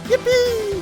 Yippee!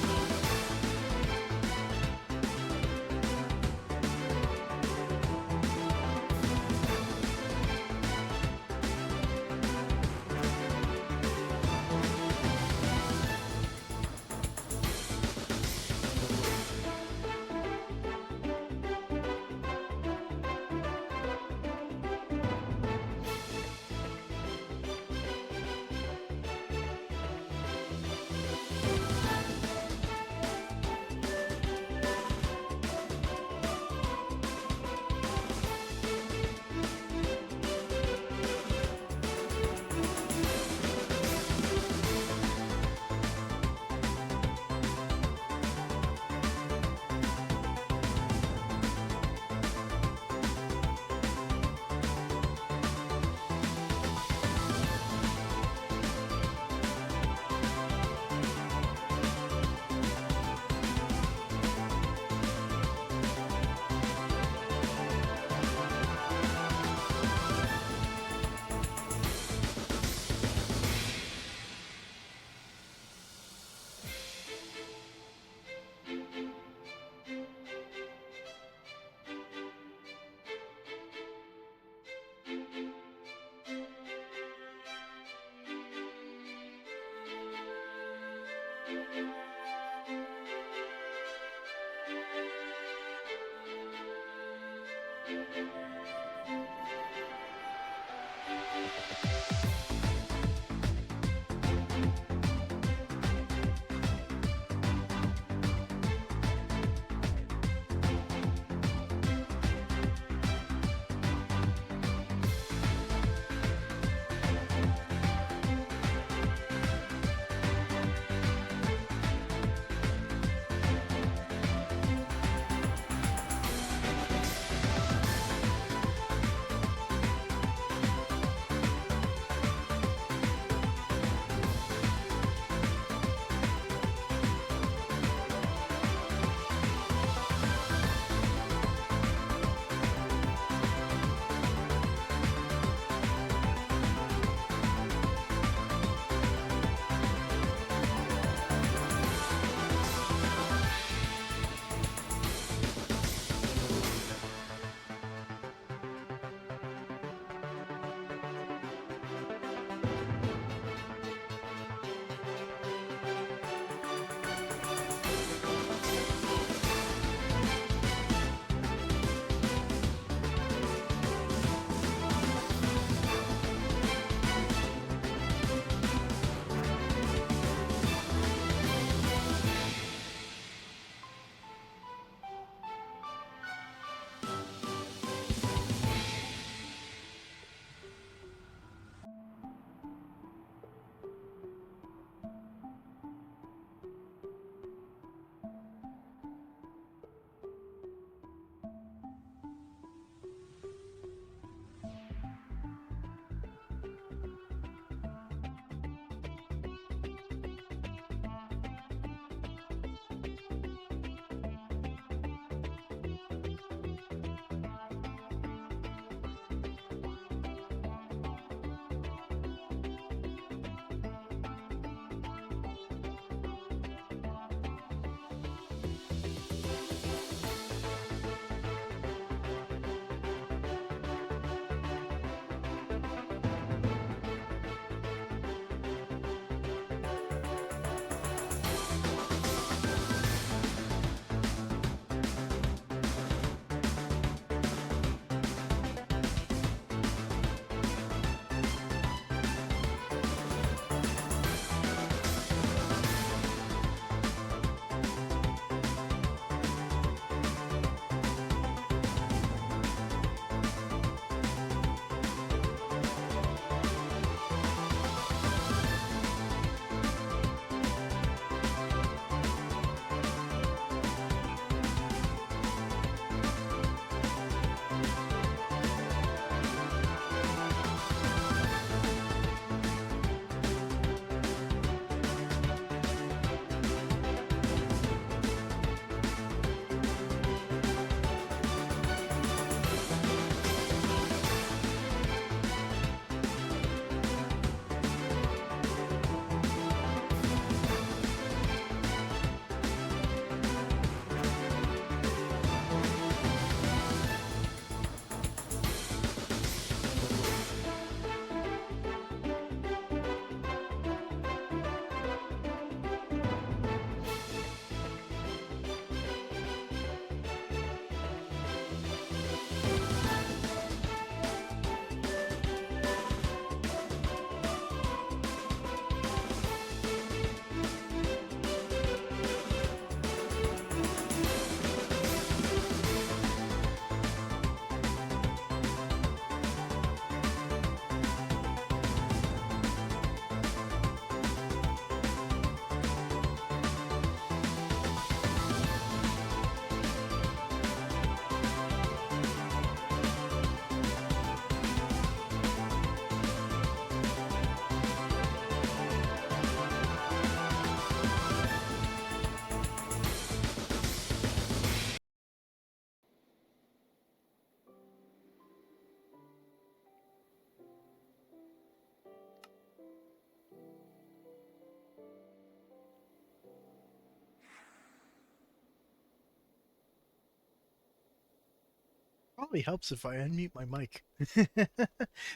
Probably helps if I unmute my mic.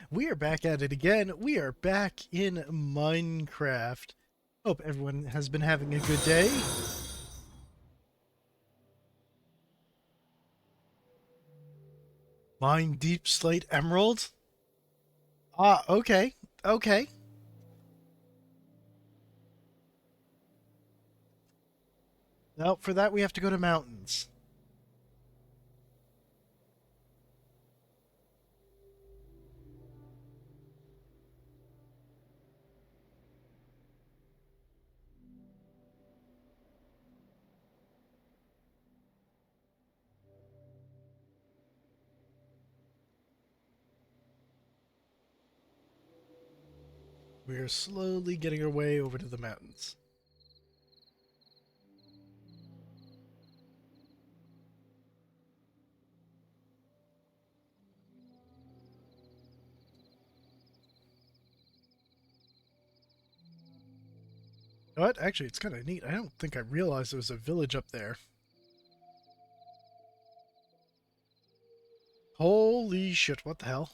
We are back at it again. We are back in Minecraft. Hope everyone has been having a good day. Mine Deepslate Emerald? Ah, okay. Okay. Now, for that we have to go to mountains. We are slowly getting our way over to the mountains. You know what? Actually, it's kind of neat. I don't think I realized there was a village up there. Holy shit, what the hell?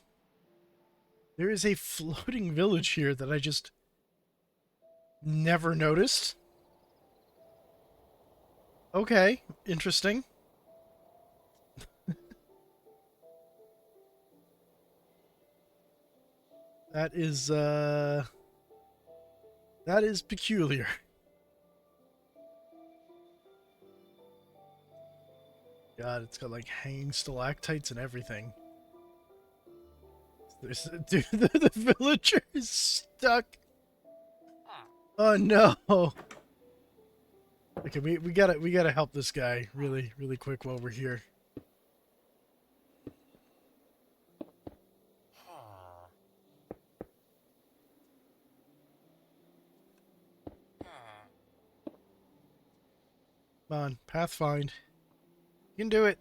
There is a floating village here that I just never noticed. Okay, interesting. That is peculiar. God, it's got like hanging stalactites and everything. There's, dude, the villager is stuck. Oh no. Okay, we gotta help this guy really quick while we're here. Come on, Pathfind. You can do it.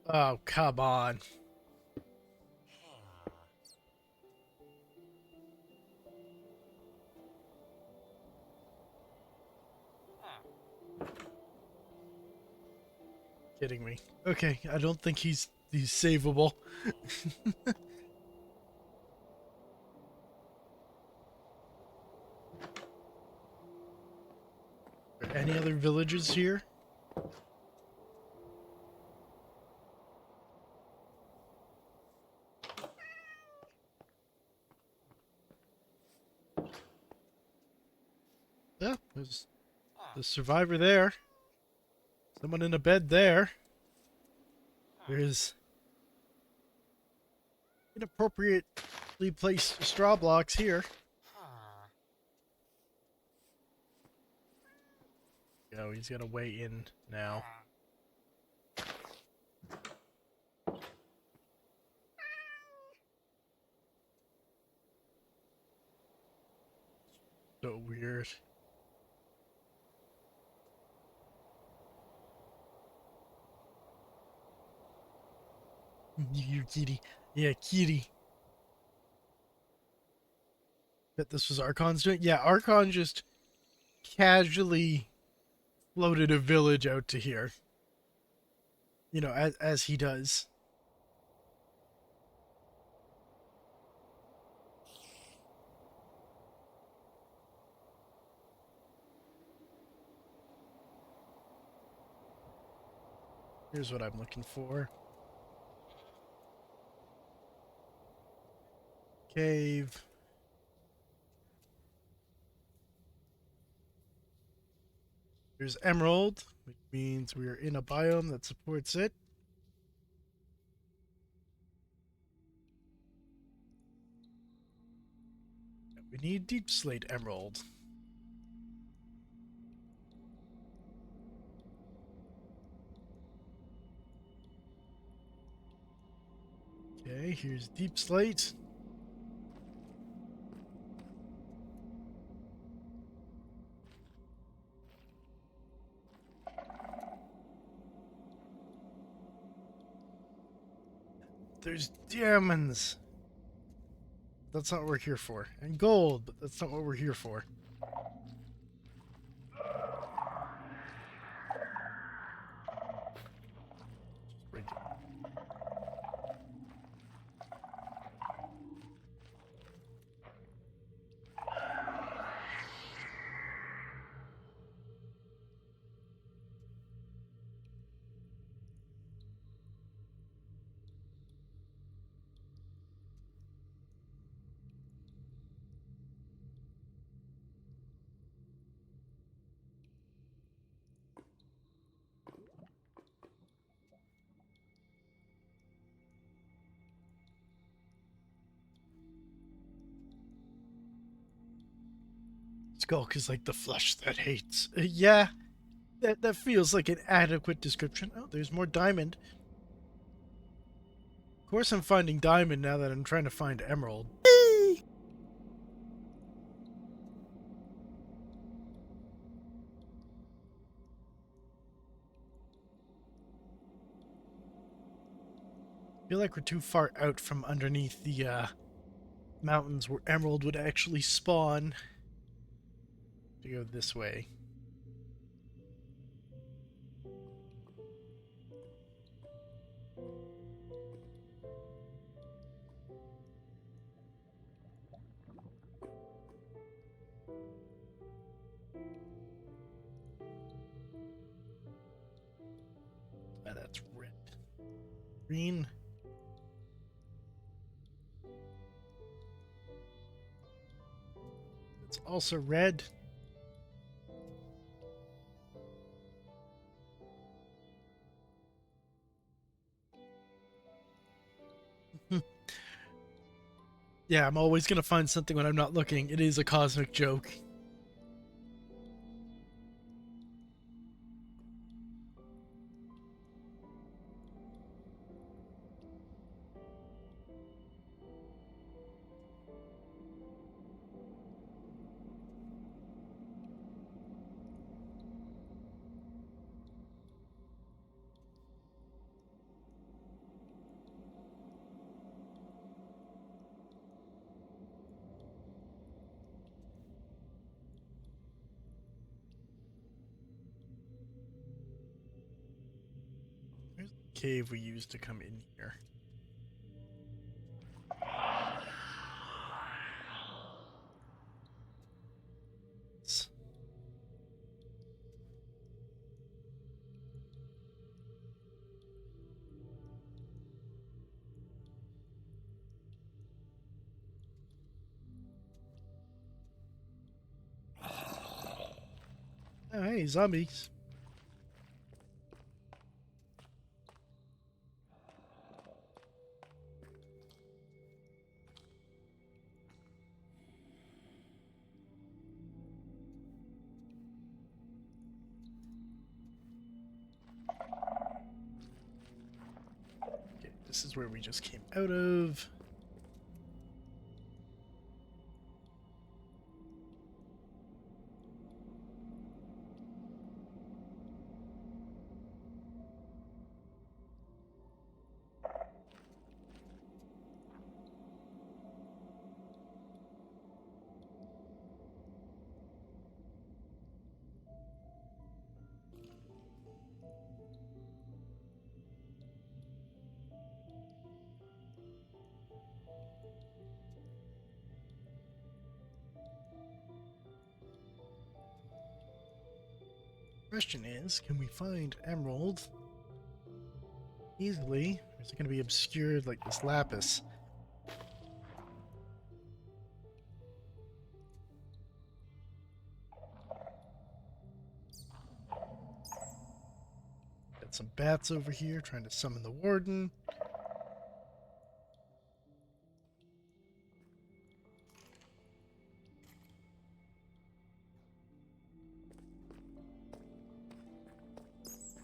Oh, come on. Kidding me. Okay, I don't think he's savable. Are there any other villages here? Yeah, there's the survivor there. Someone in a bed there. There's inappropriately placed straw blocks here. Oh, he's got to weigh in now. So weird. You kitty. Yeah, kitty. Bet this was Archon's doing? Yeah, Archon just casually floated a village out to here. You know, as he does. Here's what I'm looking for. Cave. There's Emerald, which means we are in a biome that supports it. We need Deepslate Emerald. Okay, here's Deepslate. There's diamonds. That's not what we're here for. And gold, but that's not what we're here for. Skulk is like the flesh that hates. Yeah, that feels like an adequate description. Oh, there's more diamond. Of course I'm finding diamond now that I'm trying to find emerald. I feel like we're too far out from underneath the mountains where emerald would actually spawn to go this way. Ah, that's red. Green. It's also red. Yeah, I'm always gonna find something when I'm not looking. It is a cosmic joke. Where's the cave we used to come in here? Oh, hey, zombies. Okay, this is where we just came out of. Question is, can we find emerald easily? Or is it going to be obscured like this lapis? Got some bats over here trying to summon the warden.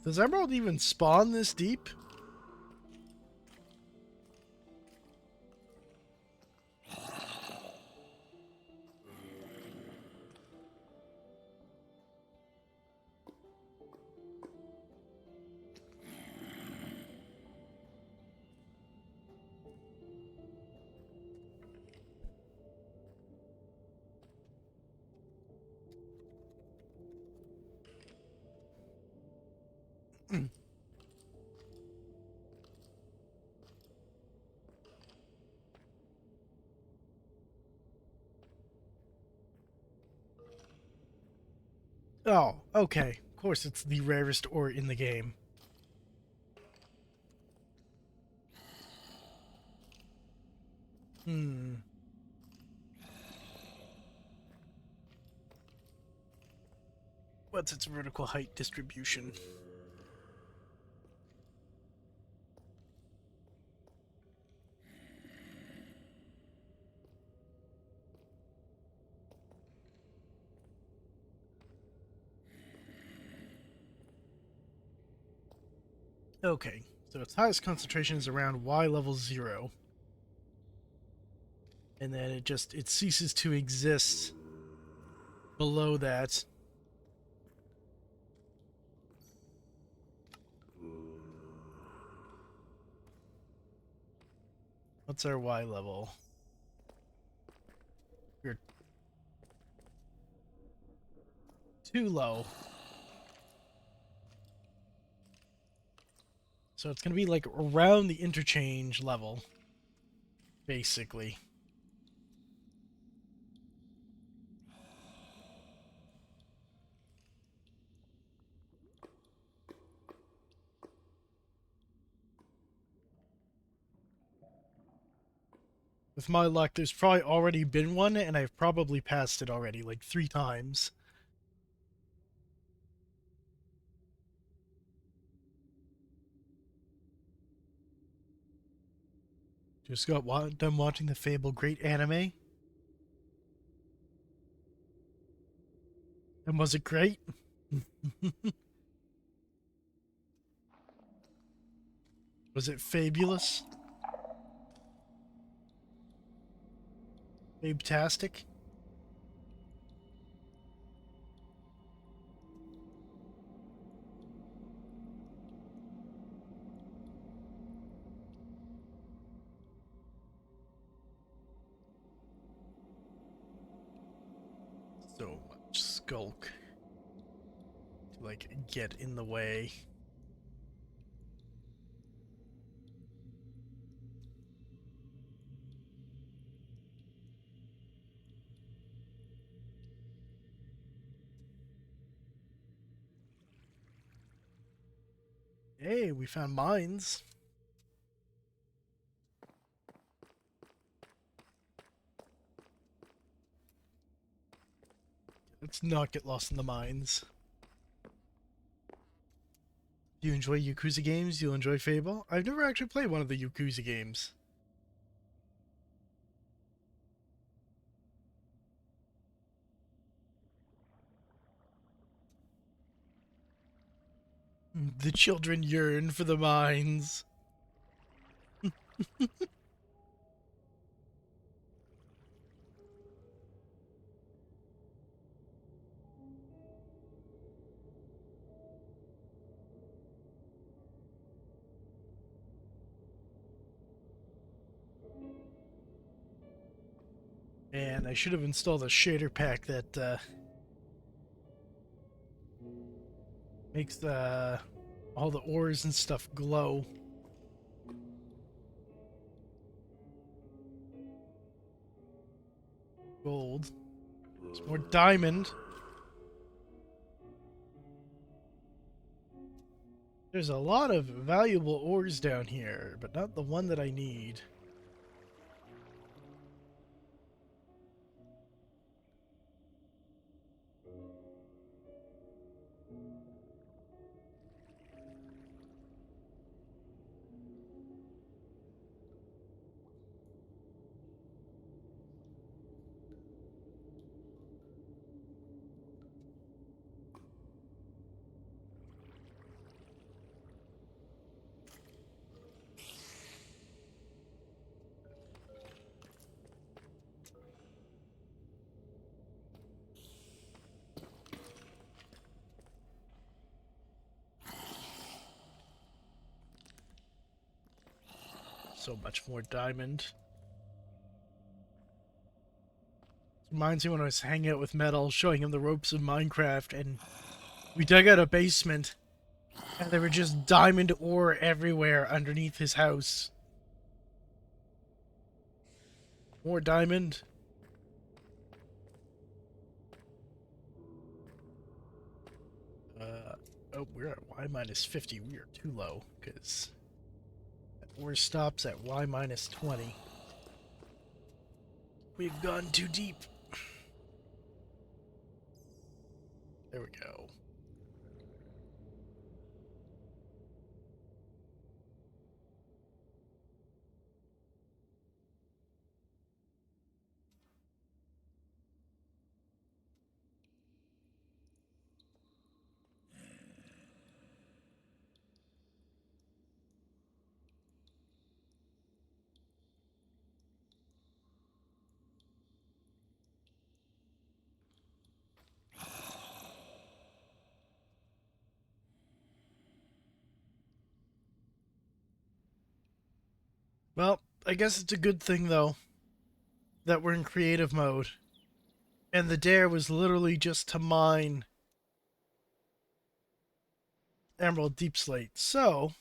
Does emerald even spawn this deep? Oh, okay. Of course, it's the rarest ore in the game. Hmm. What's its vertical height distribution? Okay, so its highest concentration is around Y level 0. And then it ceases to exist below that. What's our Y level? We're too low. So it's going to be like around the interchange level, basically. With my luck, there's probably already been one, and I've probably passed it already, like 3 times. Just got done watching the Fable Great anime. And was it great? Was it fabulous? Fabetastic? So much skulk to, like, get in the way. Hey, we found mines. Let's not get lost in the mines. Do you enjoy Yakuza games? Do you enjoy Fable? I've never actually played one of the Yakuza games. The children yearn for the mines. And I should have installed a shader pack that makes all the ores and stuff glow. Gold. There's more diamond. There's a lot of valuable ores down here, but not the one that I need. So much more diamond. Reminds me when I was hanging out with Metal, showing him the ropes of Minecraft, and we dug out a basement, and there were just diamond ore everywhere underneath his house. More diamond. Oh, we're at Y minus 50. We are too low, because that ore stops at Y minus 20. We've gone too deep. There we go. Well, I guess it's a good thing, though, that we're in creative mode. And the dare was literally just to mine Emerald Deep Slate. So,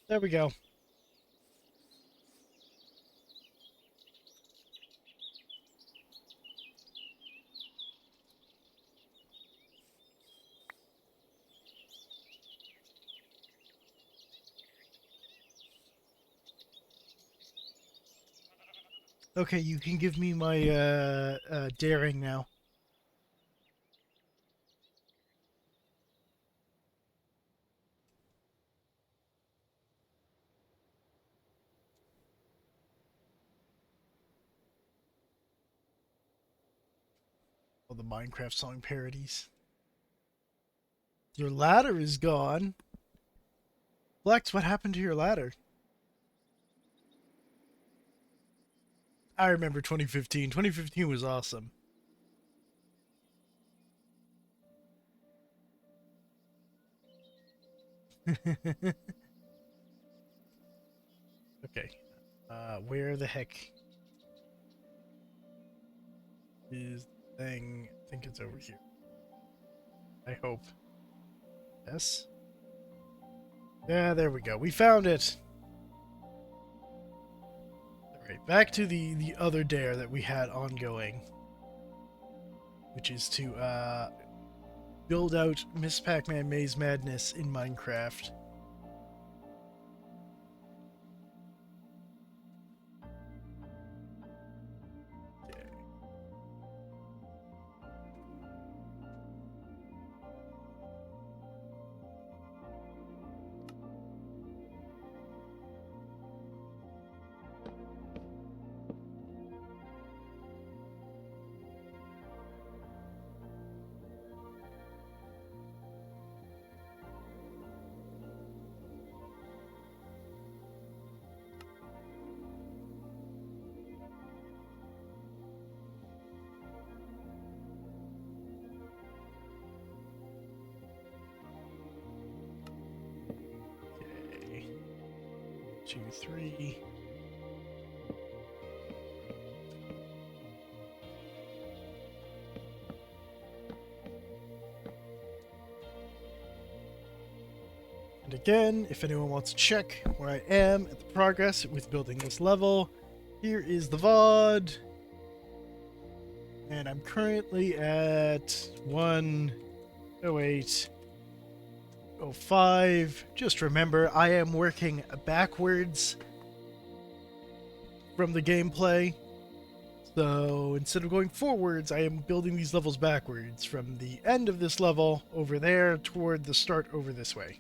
there we go. Okay, you can give me my daring now. All the Minecraft song parodies. Your ladder is gone. Flex, what happened to your ladder? I remember 2015. 2015 was awesome. Okay. Where the heck is the thing? I think it's over here. I hope. Yes? Yeah, there we go. We found it. Alright, back to the other dare that we had ongoing. Which is to build out Miss Pac-Man Maze Madness in Minecraft. Okay. 2, 3. And again, if anyone wants to check where I am at the progress with building this level, here is the VOD. And I'm currently at 1:08:05. Just remember, I am working backwards from the gameplay. So instead of going forwards, I am building these levels backwards from the end of this level over there toward the start over this way.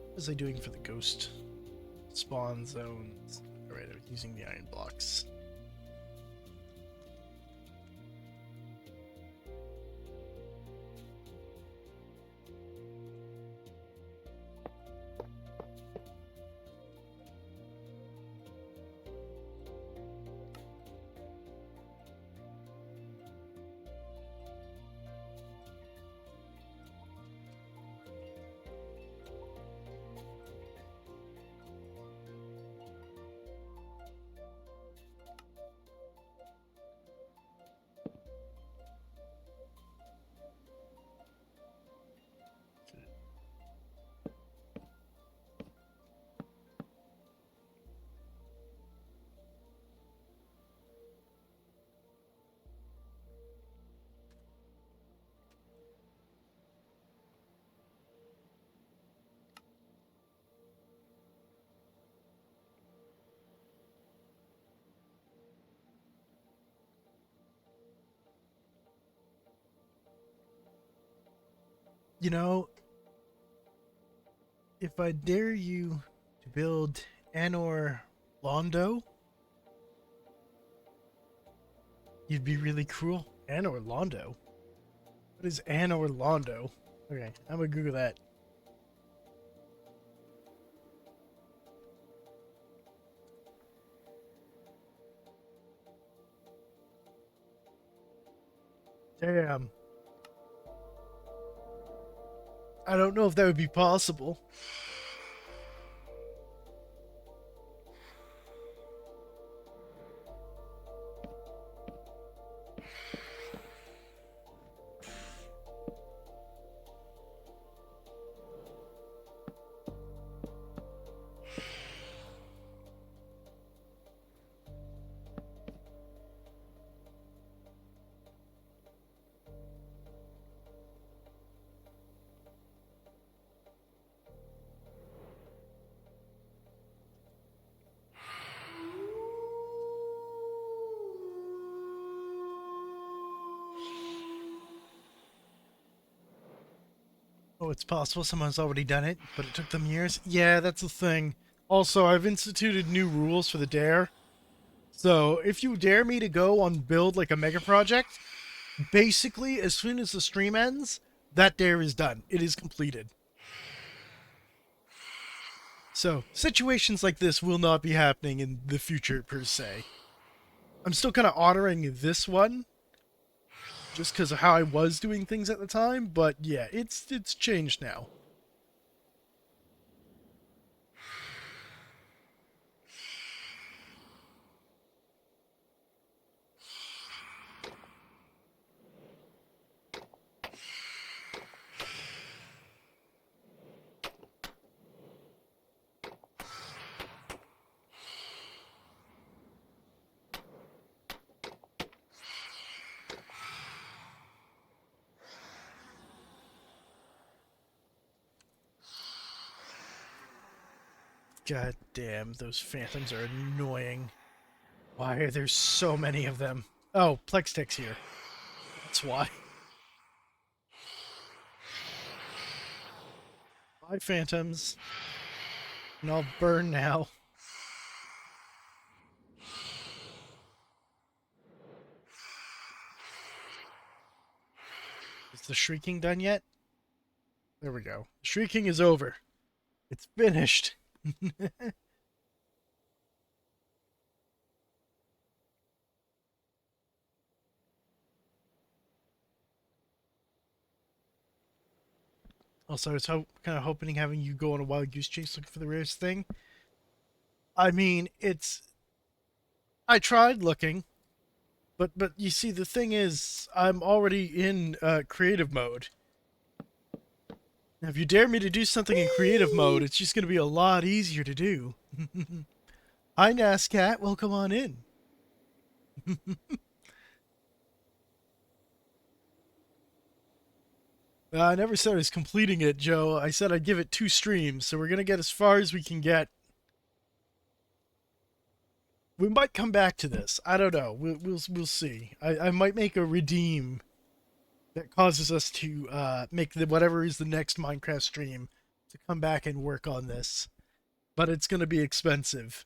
What was I doing for the ghost spawn zones? Alright, I was using the iron blocks. You know, if I dare you to build Anor Londo, you'd be really cruel. Anor Londo? What is Anor Londo? Okay, I'm gonna Google that. Damn. I don't know if that would be possible. Oh, it's possible someone's already done it, but it took them years? Yeah, that's the thing. Also, I've instituted new rules for the dare. So, if you dare me to go on build like a mega project, basically, as soon as the stream ends, that dare is done. It is completed. So, situations like this will not be happening in the future, per se. I'm still kind of honoring this one, just because of how I was doing things at the time, but yeah, it's changed now. God damn, those phantoms are annoying. Why are there so many of them? Oh, Plextech's here. That's why. Bye, phantoms. And I'll burn now. Is the shrieking done yet? There we go. Shrieking is over. It's finished. Also, I was kind of hoping having you go on a wild goose chase looking for the rarest thing. I mean, it's. I tried looking, but you see, the thing is, I'm already in creative mode. Now, if you dare me to do something in creative mode, it's just going to be a lot easier to do. Hi, Nascat. Welcome on in. I never said I was completing it, Joe. I said I'd give it 2 streams, so we're going to get as far as we can get. We might come back to this. I don't know. We'll see. I might make a redeem that causes us to make whatever is the next Minecraft stream to come back and work on this. But it's going to be expensive.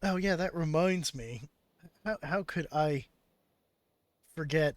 Oh yeah, that reminds me. How could I forget?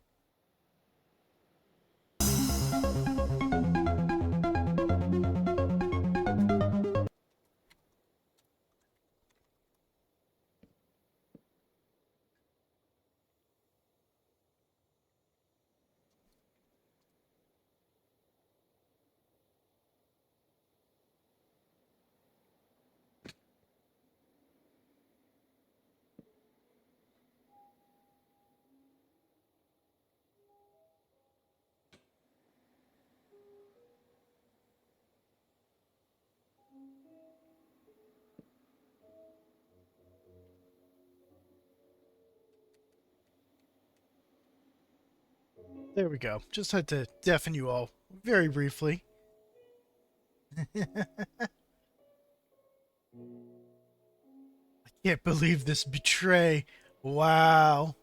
There we go. Just had to deafen you all very briefly. I can't believe this betray. Wow.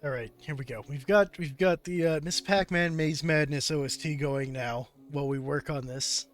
All right, here we go. We've got the Miss Pac-Man Maze Madness OST going now while we work on this.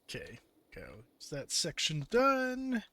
Okay, go. Is that section done?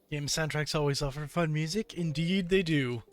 Game soundtracks always offer fun music. Indeed, they do.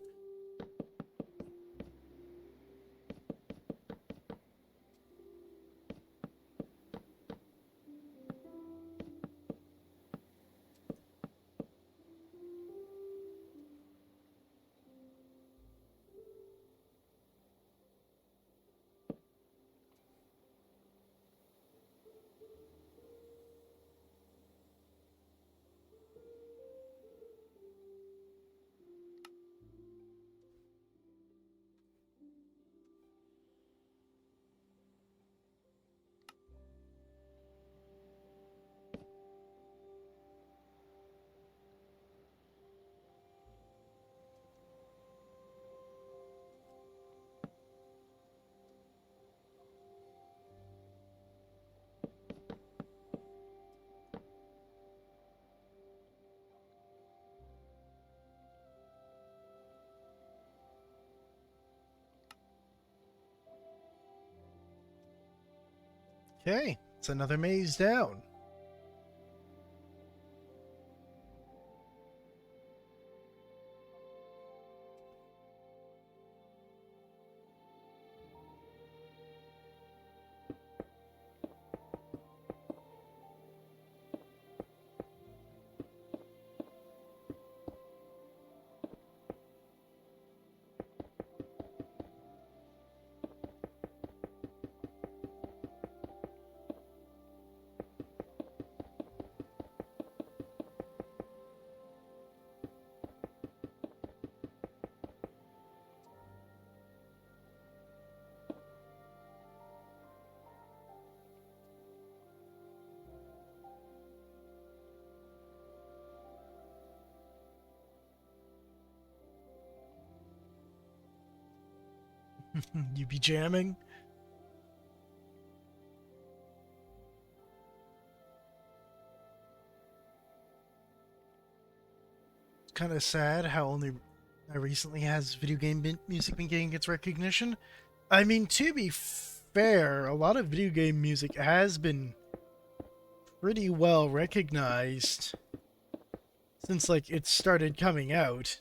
Okay, it's another maze down. You be jamming? It's kind of sad how only recently has video game music been getting its recognition. I mean, to be fair, a lot of video game music has been pretty well recognized since, like, it started coming out.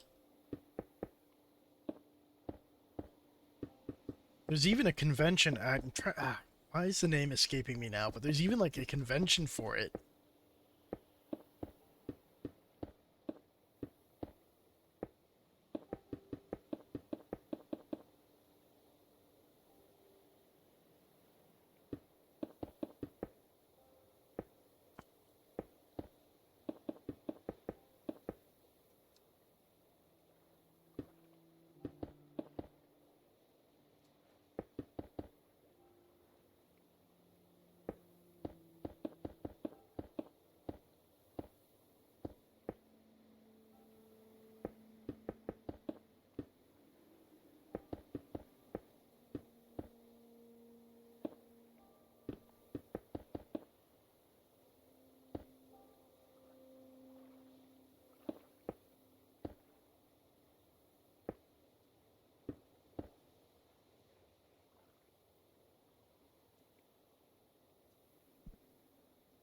There's even a convention. Why is the name escaping me now? But there's even, like, a convention for it.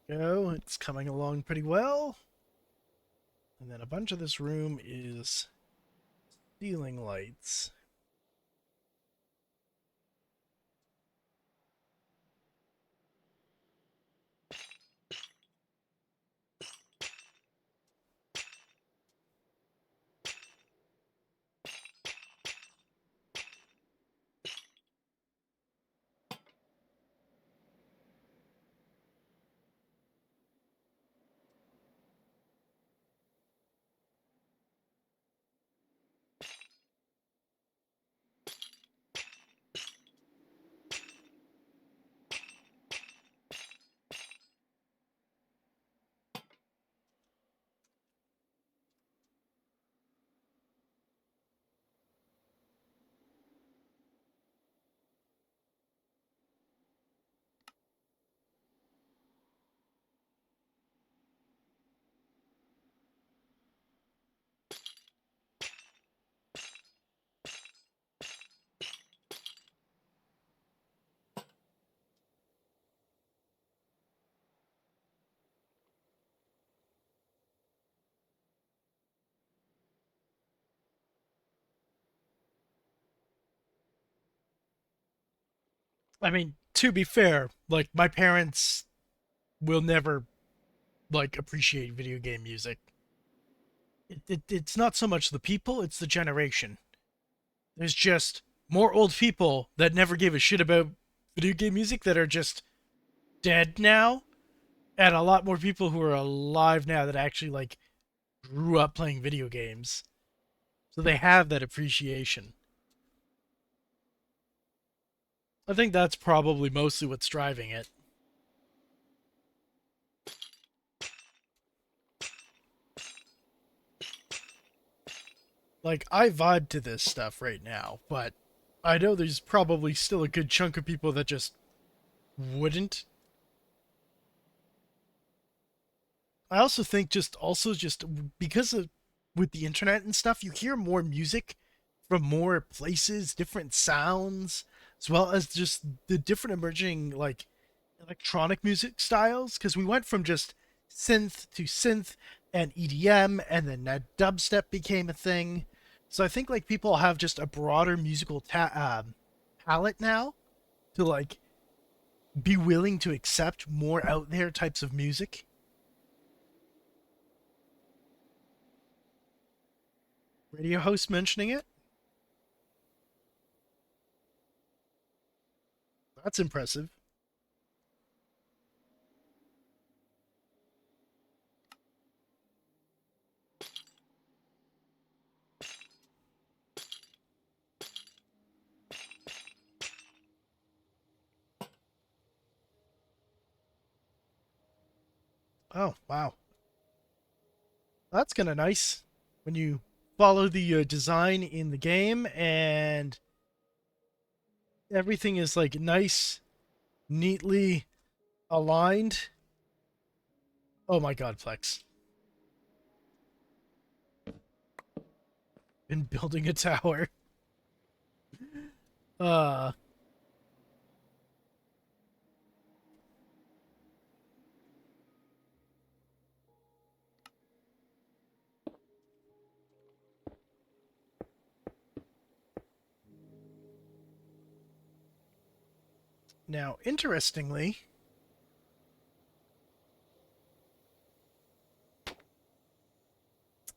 Go, it's coming along pretty well. And then a bunch of this room is ceiling lights. I mean, to be fair, like, my parents will never, like, appreciate video game music. It's not so much the people, it's the generation. There's just more old people that never gave a shit about video game music that are just dead now, and a lot more people who are alive now that actually, like, grew up playing video games. So they have that appreciation. I think that's probably mostly what's driving it. Like, I vibe to this stuff right now, but I know there's probably still a good chunk of people that just wouldn't. I also think just because of with the internet and stuff, you hear more music from more places, different sounds, as well as just the different emerging, like, electronic music styles, because we went from just synth to synth and EDM, and then that dubstep became a thing. So I think like people have just a broader musical palette now to like be willing to accept more out there types of music. Radio host mentioning it. That's impressive. Oh, wow. That's kind of nice when you follow the design in the game and everything is like nice, neatly aligned. Oh my god, Plex. Been building a tower. Uh Now, interestingly,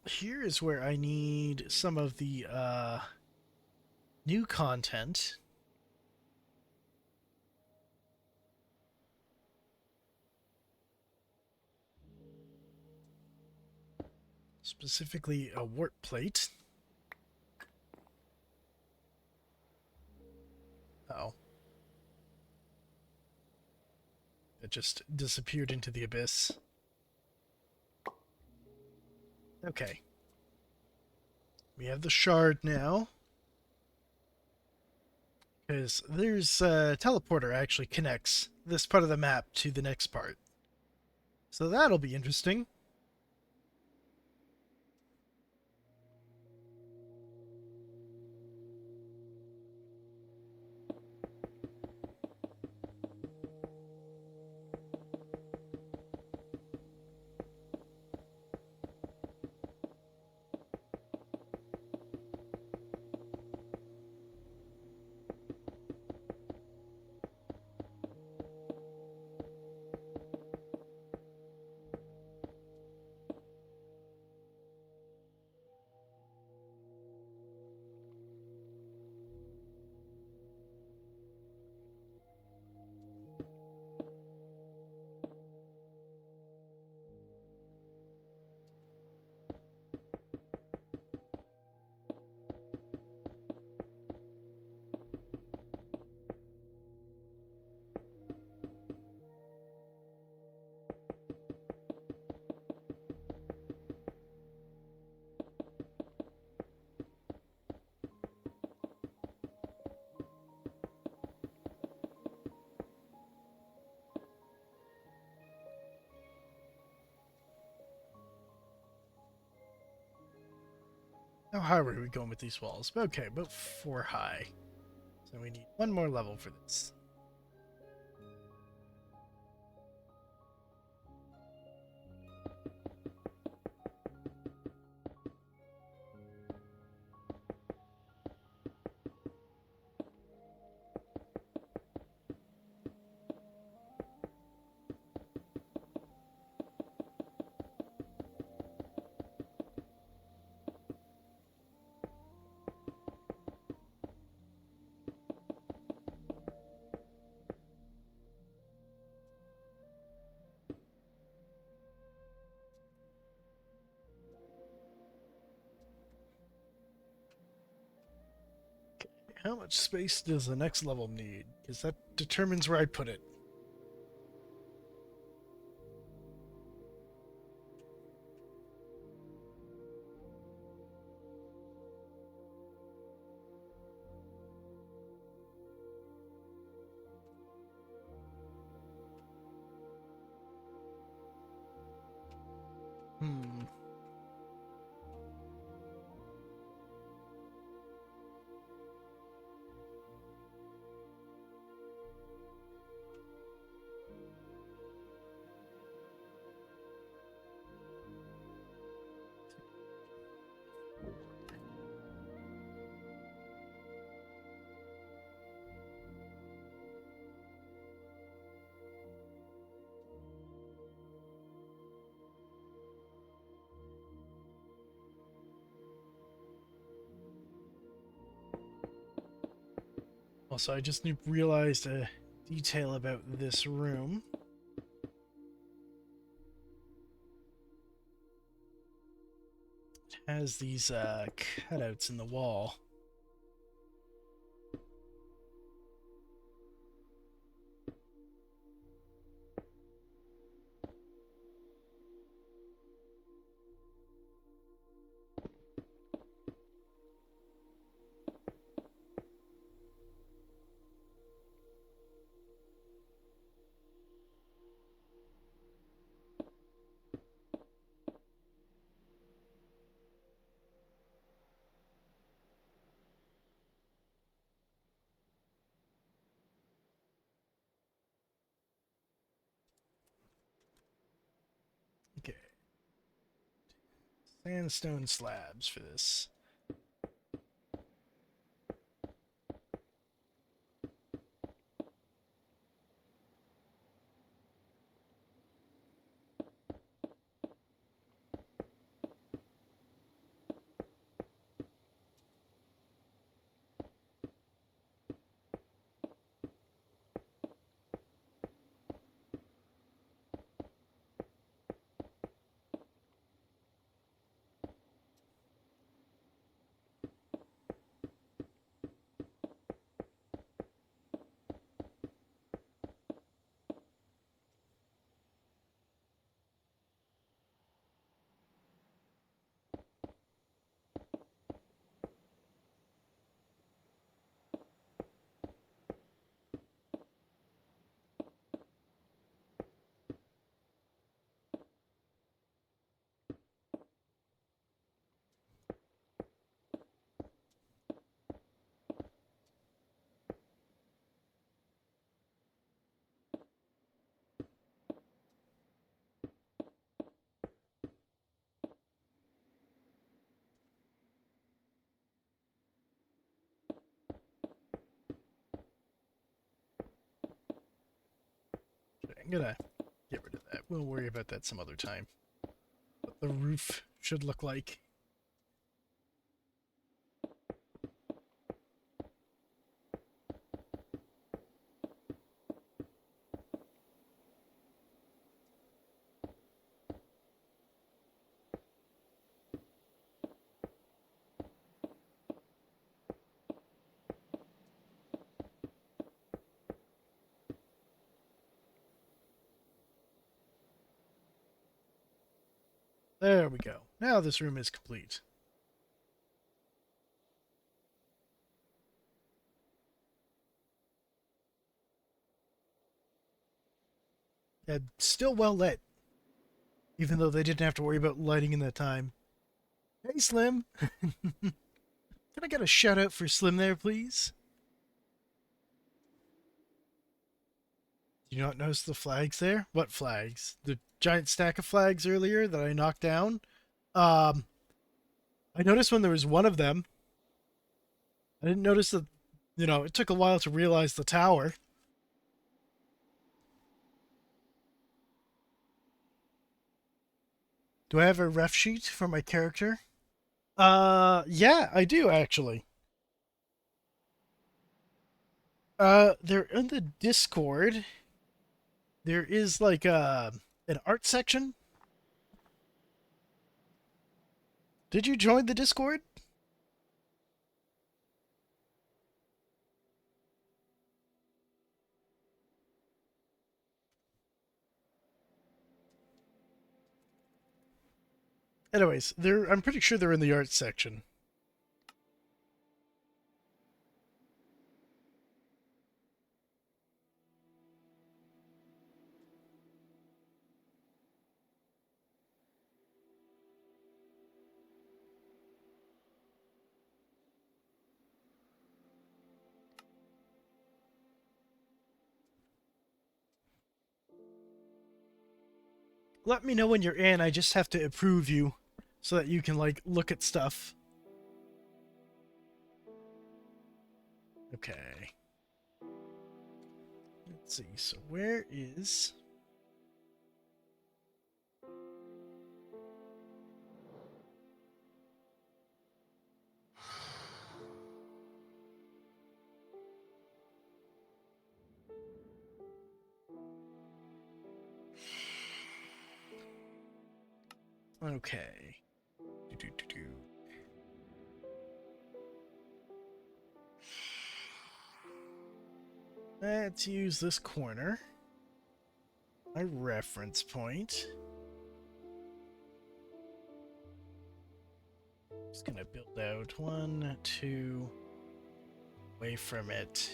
here is where I need some of the new content. Specifically, a warp plate. Oh. It just disappeared into the abyss. Okay. We have the shard now. Because there's a teleporter actually connects this part of the map to the next part. So that'll be interesting. How high are we going with these walls? Okay, about 4 high. So we need one more level for this. How much space does the next level need? Because that determines where I put it. Hmm. Also, I just realized a detail about this room. It has these cutouts in the wall. Okay. Sandstone slabs for this. Okay, I'm gonna get rid of that. We'll worry about that some other time. What the roof should look like. There we go. Now this room is complete. And still well lit, even though they didn't have to worry about lighting in that time. Hey, Slim. Can I get a shout out for Slim there, please? Do you not notice the flags there? What flags? The giant stack of flags earlier that I knocked down? Um, I noticed when there was one of them. I didn't notice that, it took a while to realize the tower. Do I have a ref sheet for my character? Yeah, I do actually. They're in the Discord. There is like an art section. Did you join the Discord? Anyways, I'm pretty sure they're in the art section. Let me know when you're in. I just have to approve you so that you can like look at stuff. Okay. Let's see. So where is Okay. Do. Let's use this corner. My reference point. Just gonna build out 1, 2, away from it.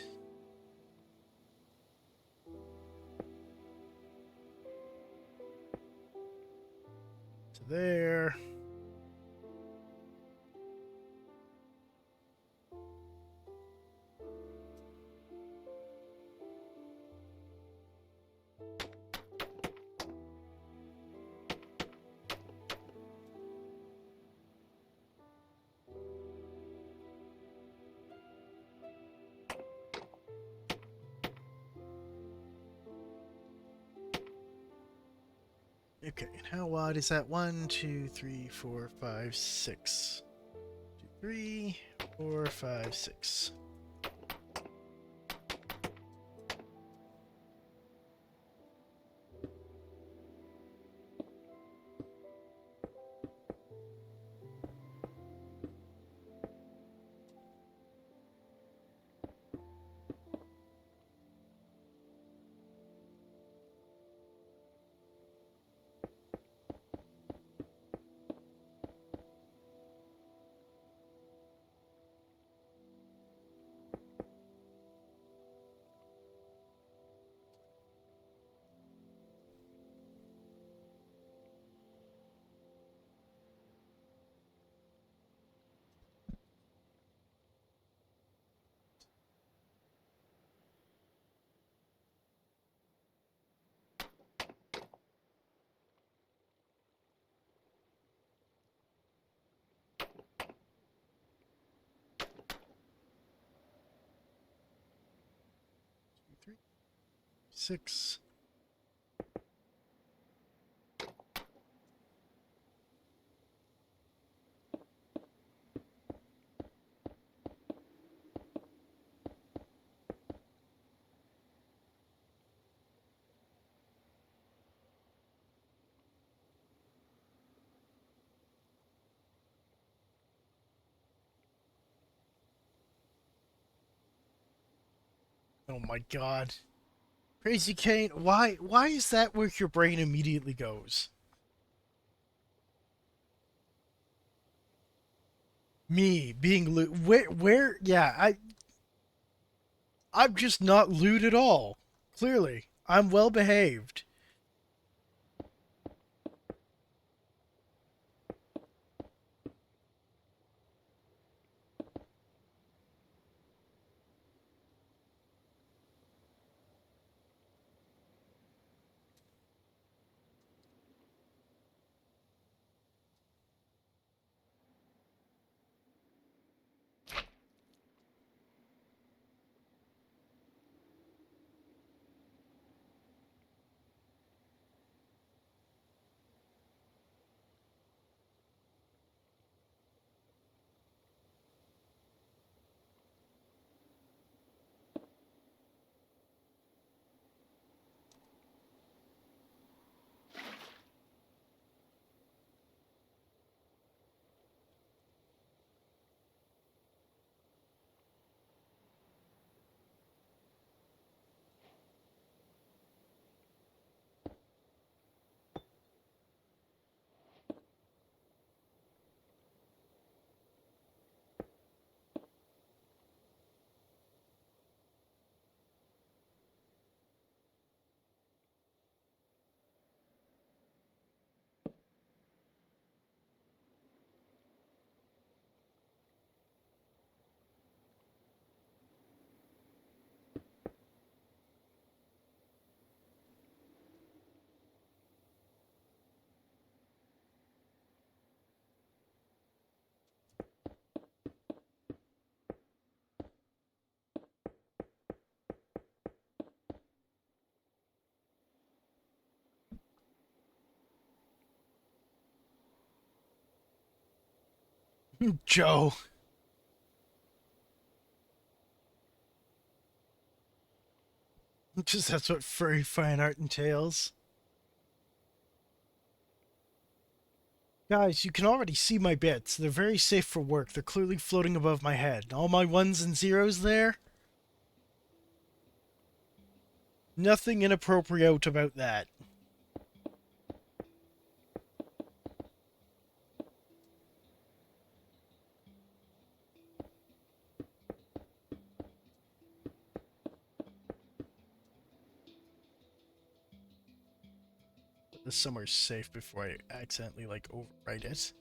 To there. Okay, and how wide is that? 1, 2, 3, 4, 5, 6. 2, 3, 4, 5, 6. Three, 6. Oh my god. Crazy Kane, why is that where your brain immediately goes? Me being lewd. Yeah, I'm just not lewd at all. Clearly, I'm well behaved. Joe. Just that's what furry fine art entails. Guys, you can already see my bits. They're very safe for work. They're clearly floating above my head. All my ones and zeros there. Nothing inappropriate about that. Put this somewhere safe before I accidentally, like, overwrite it.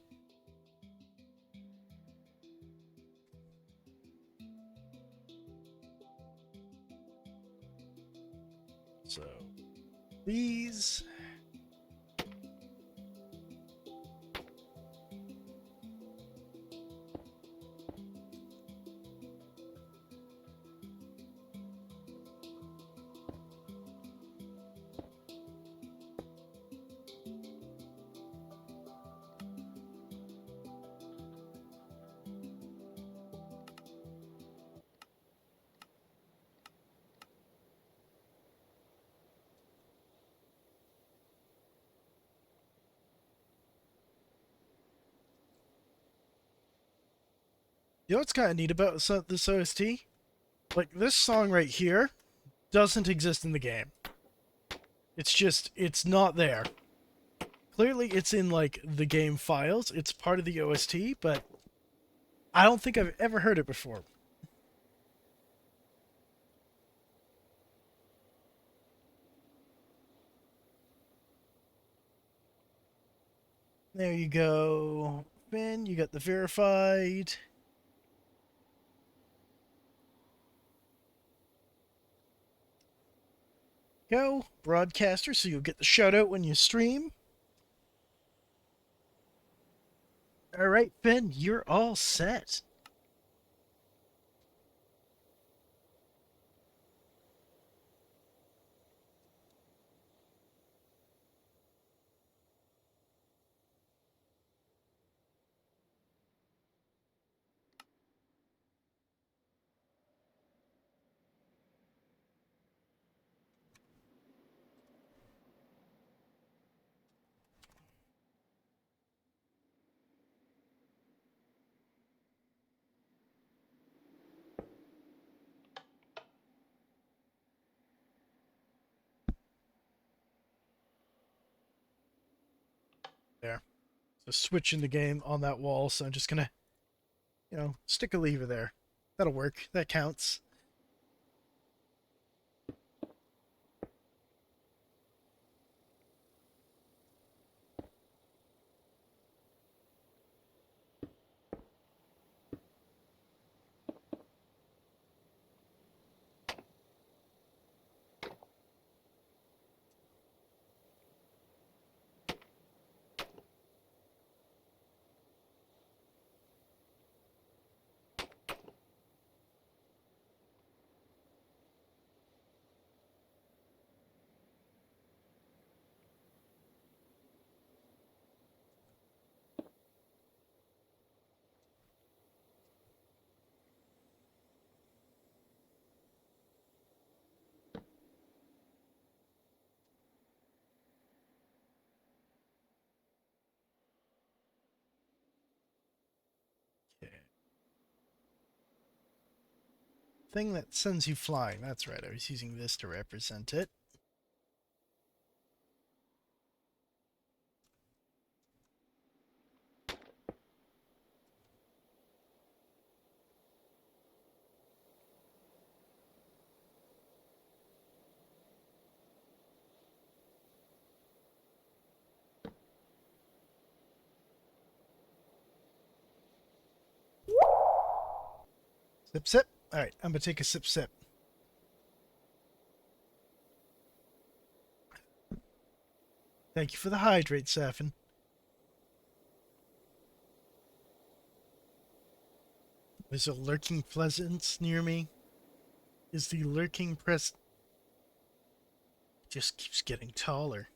So, these... You know what's kind of neat about this OST? Like, this song right here doesn't exist in the game. It's just, it's not there. Clearly, it's in, like, the game files. It's part of the OST, but I don't think I've ever heard it before. There you go. Finn, you got the verified. Go, broadcaster, so you'll get the shout out when you stream. Alright, Finn, you're all set. There. So switching the game on that wall, so I'm just gonna, stick a lever there. That'll work. That counts. Okay. Thing that sends you flying. That's right, I was using this to represent it. Sip, sip. Alright, I'm gonna take a sip, sip. Thank you for the hydrate, Safin. There's a lurking presence near me. Is the lurking presence... Just keeps getting taller.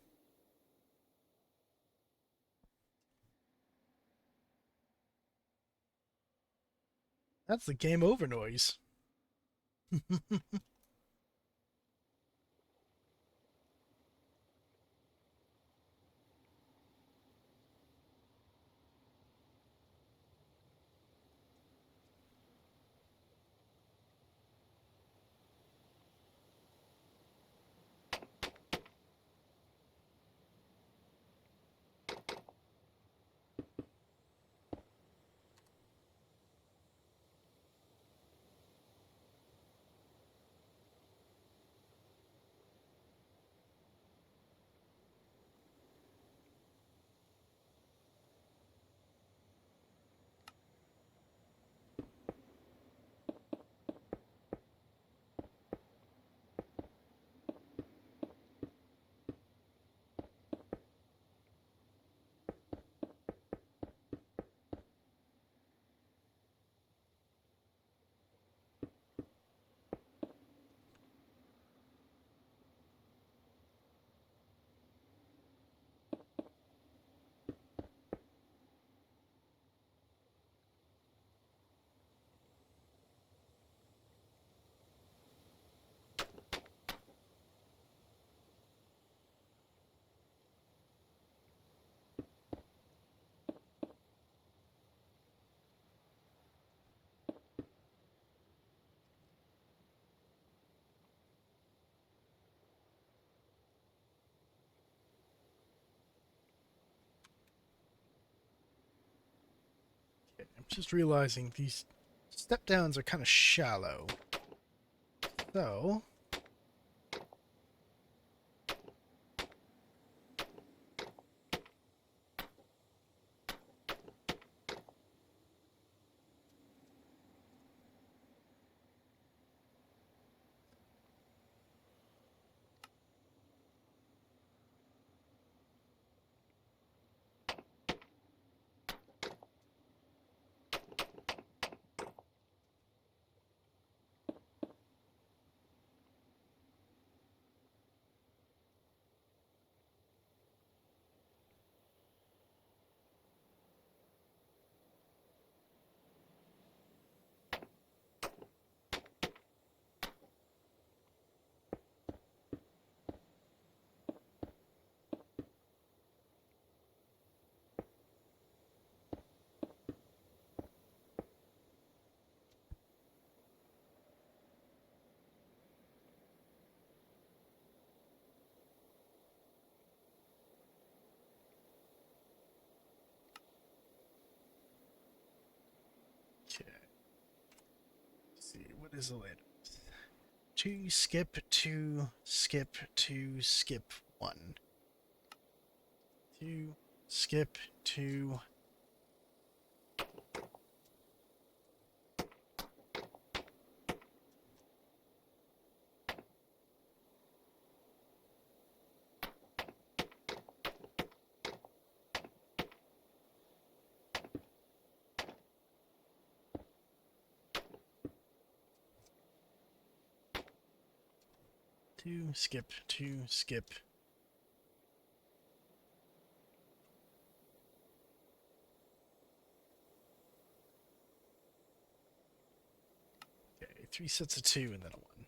That's the game over noise. Okay, I'm just realizing these step downs are kind of shallow. So, okay. Let's see, what is the latest? Two, skip, two, skip, two, skip, one. Two, skip, two. Two, skip, two, skip. Okay, three sets of two and then a one.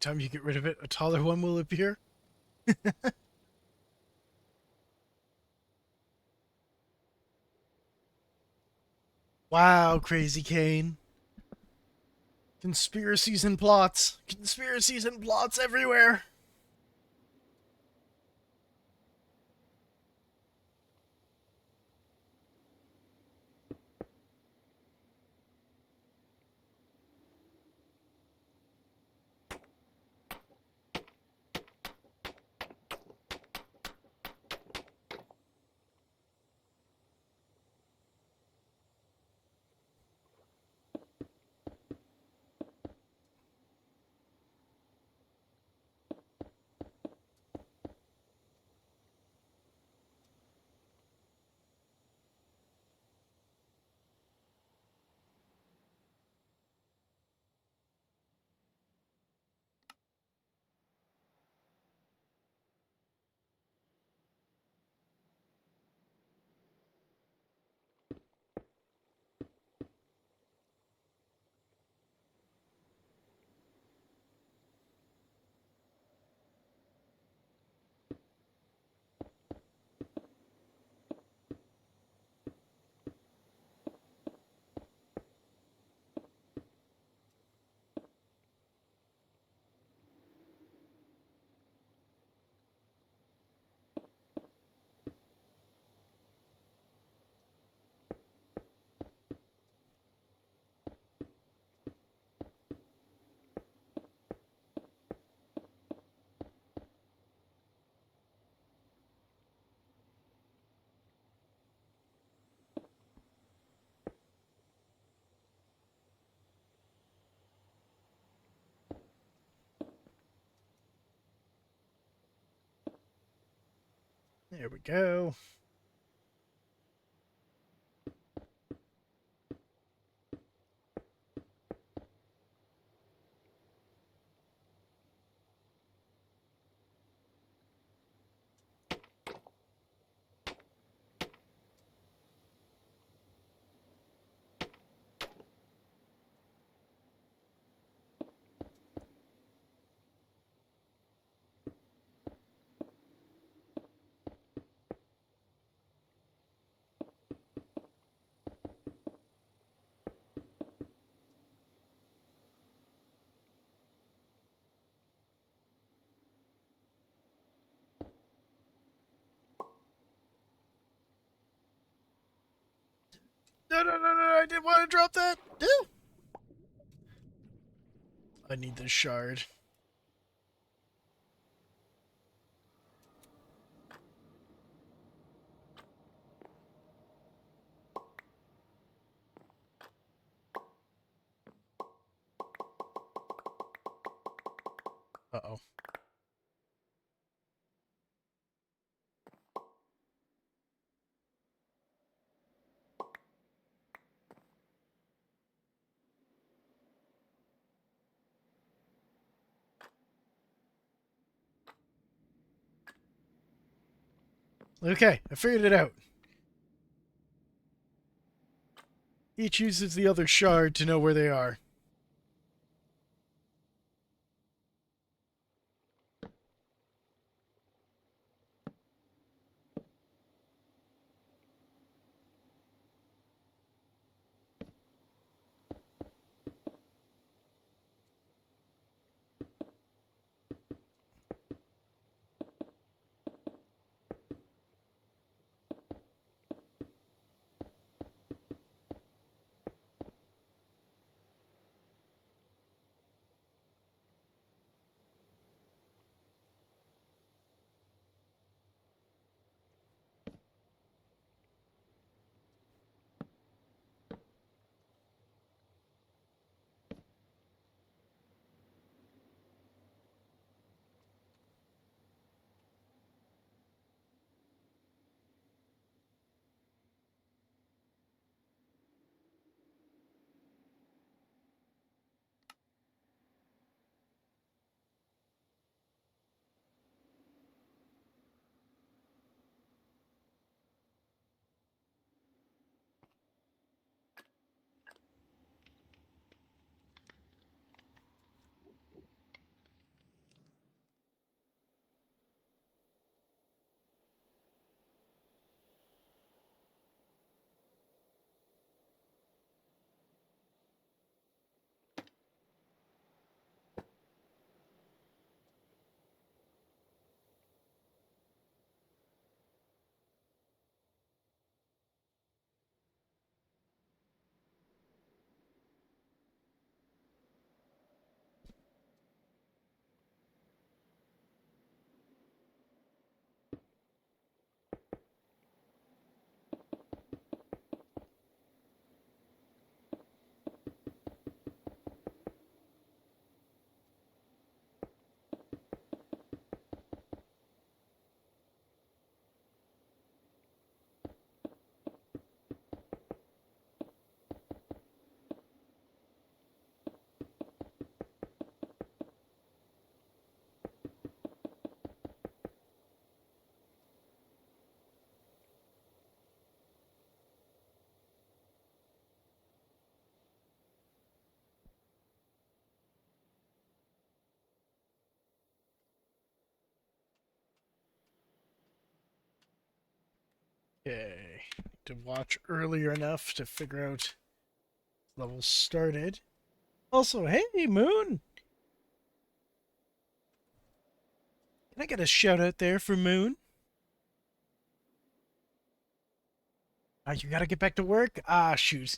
Every time you get rid of it, a taller one will appear. Wow, Crazy Kane. Conspiracies and plots. Conspiracies and plots everywhere. There we go. No, no, no, no, I didn't want to drop that. No. I need this shard. Uh-oh. Okay, I figured it out. Each uses the other shard to know where they are. Okay. To watch earlier enough to figure out levels started. Also, hey, Moon! Can I get a shout out there for Moon? You gotta get back to work? Ah, shoot.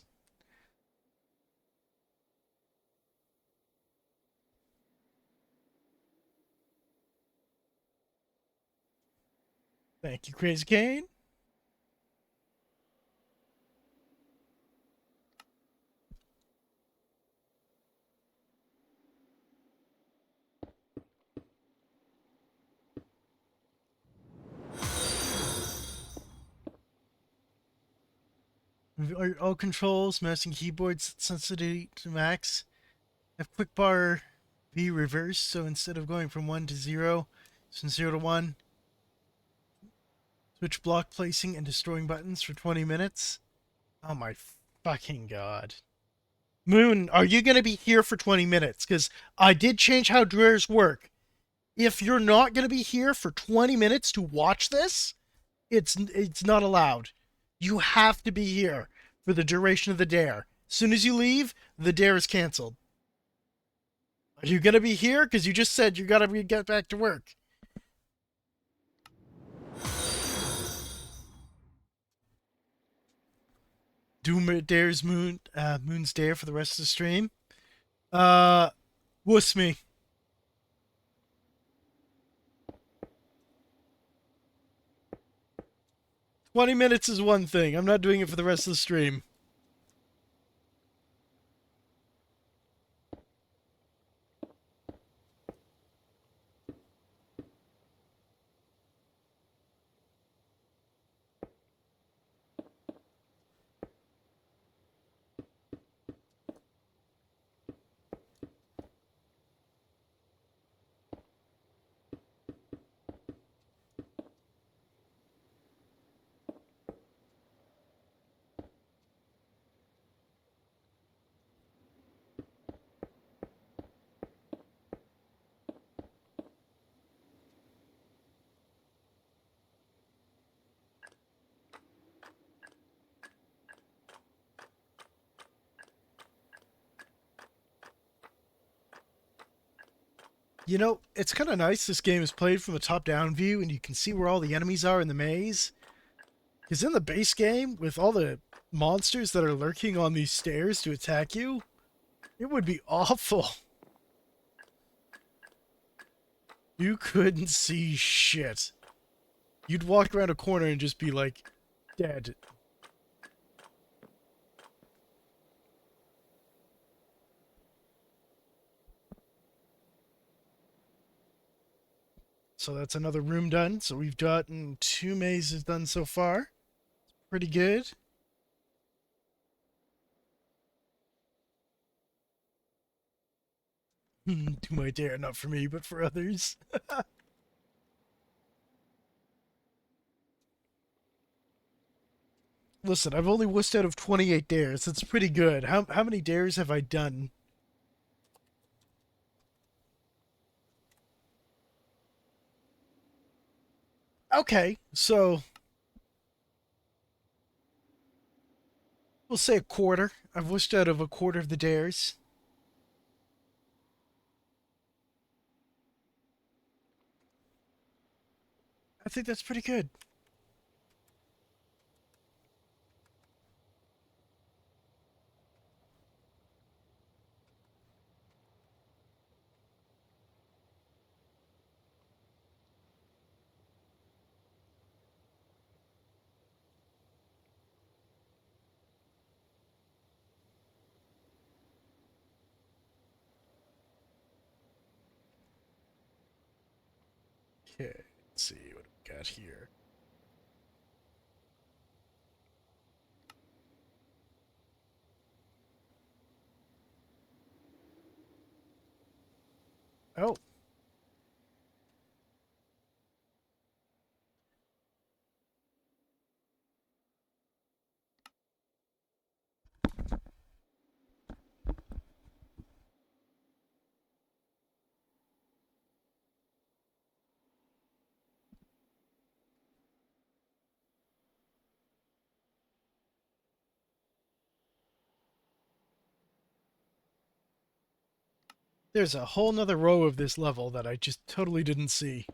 Thank you, Crazy Kane. All controls, mouse and keyboard sensitivity to max. Have quick bar be reversed, so instead of going from 1 to 0, it's from 0 to 1. Switch block placing and destroying buttons for 20 minutes. Oh my fucking god. Moon, are you going to be here for 20 minutes? Because I did change how drawers work. If you're not going to be here for 20 minutes to watch this, it's not allowed. You have to be here for the duration of the dare. As soon as you leave, the dare is canceled. Are you going to be here? Because you just said you got to get back to work. Doom dares Moon's dare for the rest of the stream. Wuss me. 20 minutes is one thing. I'm not doing it for the rest of the stream. You know, it's kind of nice this game is played from a top-down view, and you can see where all the enemies are in the maze. Because in the base game, with all the monsters that are lurking on these stairs to attack you, it would be awful. You couldn't see shit. You'd walk around a corner and just be like, dead. So that's another room done. So we've gotten 2 mazes done so far. Pretty good. Do my dare, not for me, but for others. Listen, I've only wussed out of 28 dares. That's pretty good. How many dares have I done? Okay, so we'll say a quarter. I've wussed out of a quarter of the dares. I think that's pretty good. Okay, let's see what we got here. Oh. There's a whole nother row of this level that I just totally didn't see.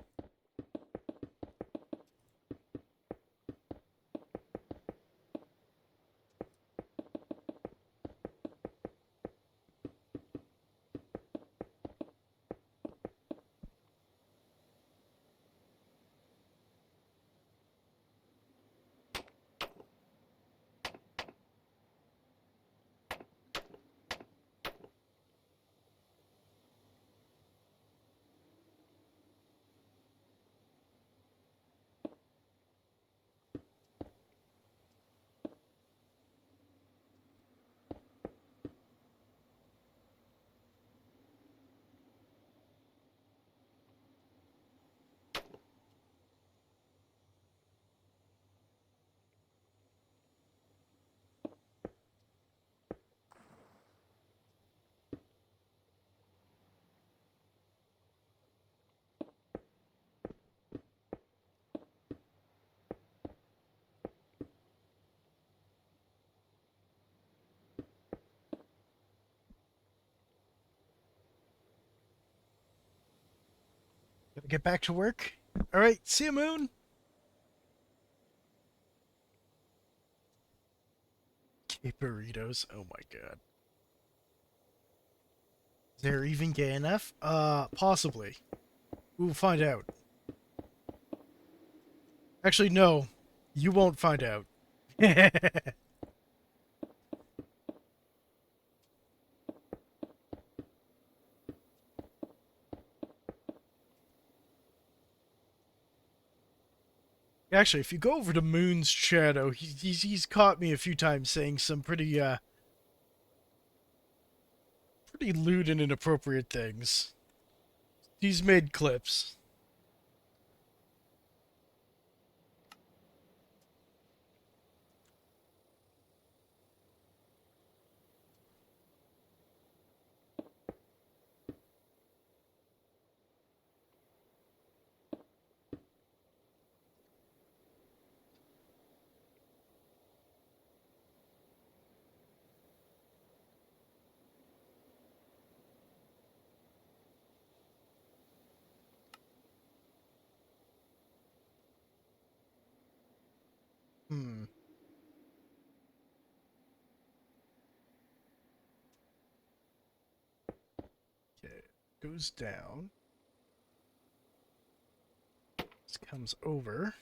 Gotta get back to work. All right, see you, Moon. Cape burritos. Oh my god. They're even gay enough? Possibly. We'll find out. Actually, no. You won't find out. Actually, if you go over to Moon's shadow, he's caught me a few times saying some pretty lewd and inappropriate things. He's made clips. Hmm. Okay. Goes down. This comes over.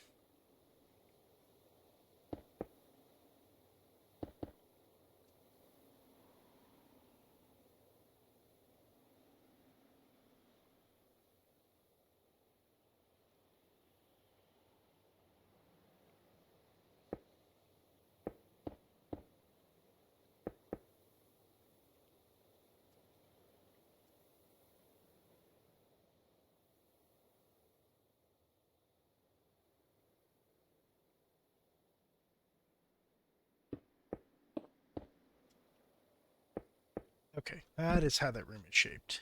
Okay, that is how that room is shaped.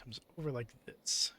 Comes over like this.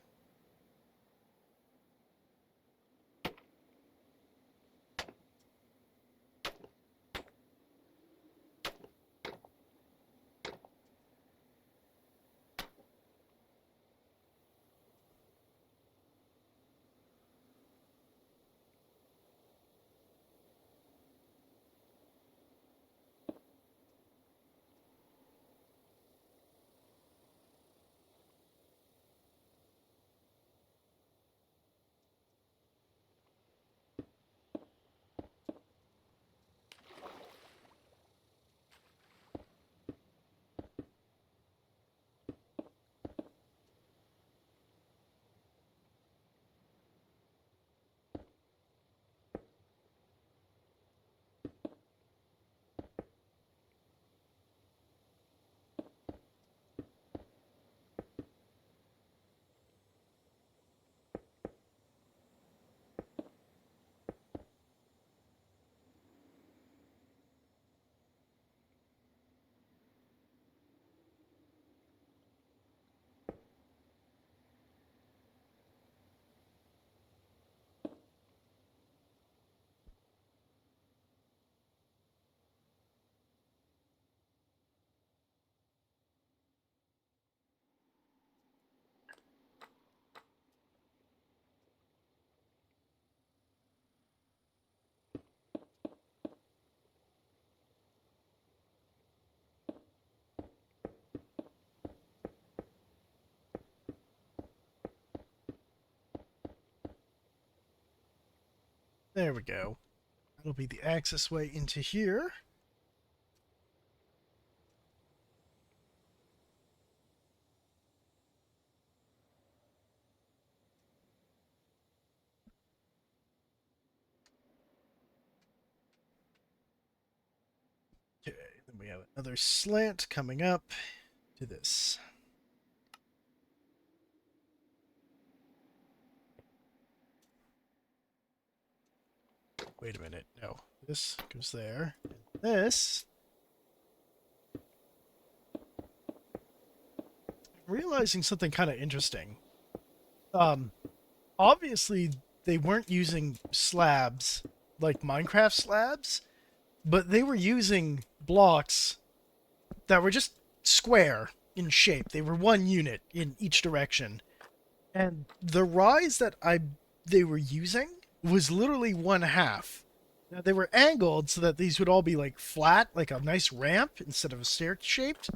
There we go. That'll be the access way into here. Okay, then we have another slant coming up to this. Wait a minute. No. This goes there. And this. I'm realizing something kind of interesting. Um, Obviously, they weren't using slabs like Minecraft slabs, but they were using blocks that were just square in shape. They were one unit in each direction. And the rise that they were using was literally one half. Now they were angled so that these would all be like flat, like a nice ramp instead of a stair shaped.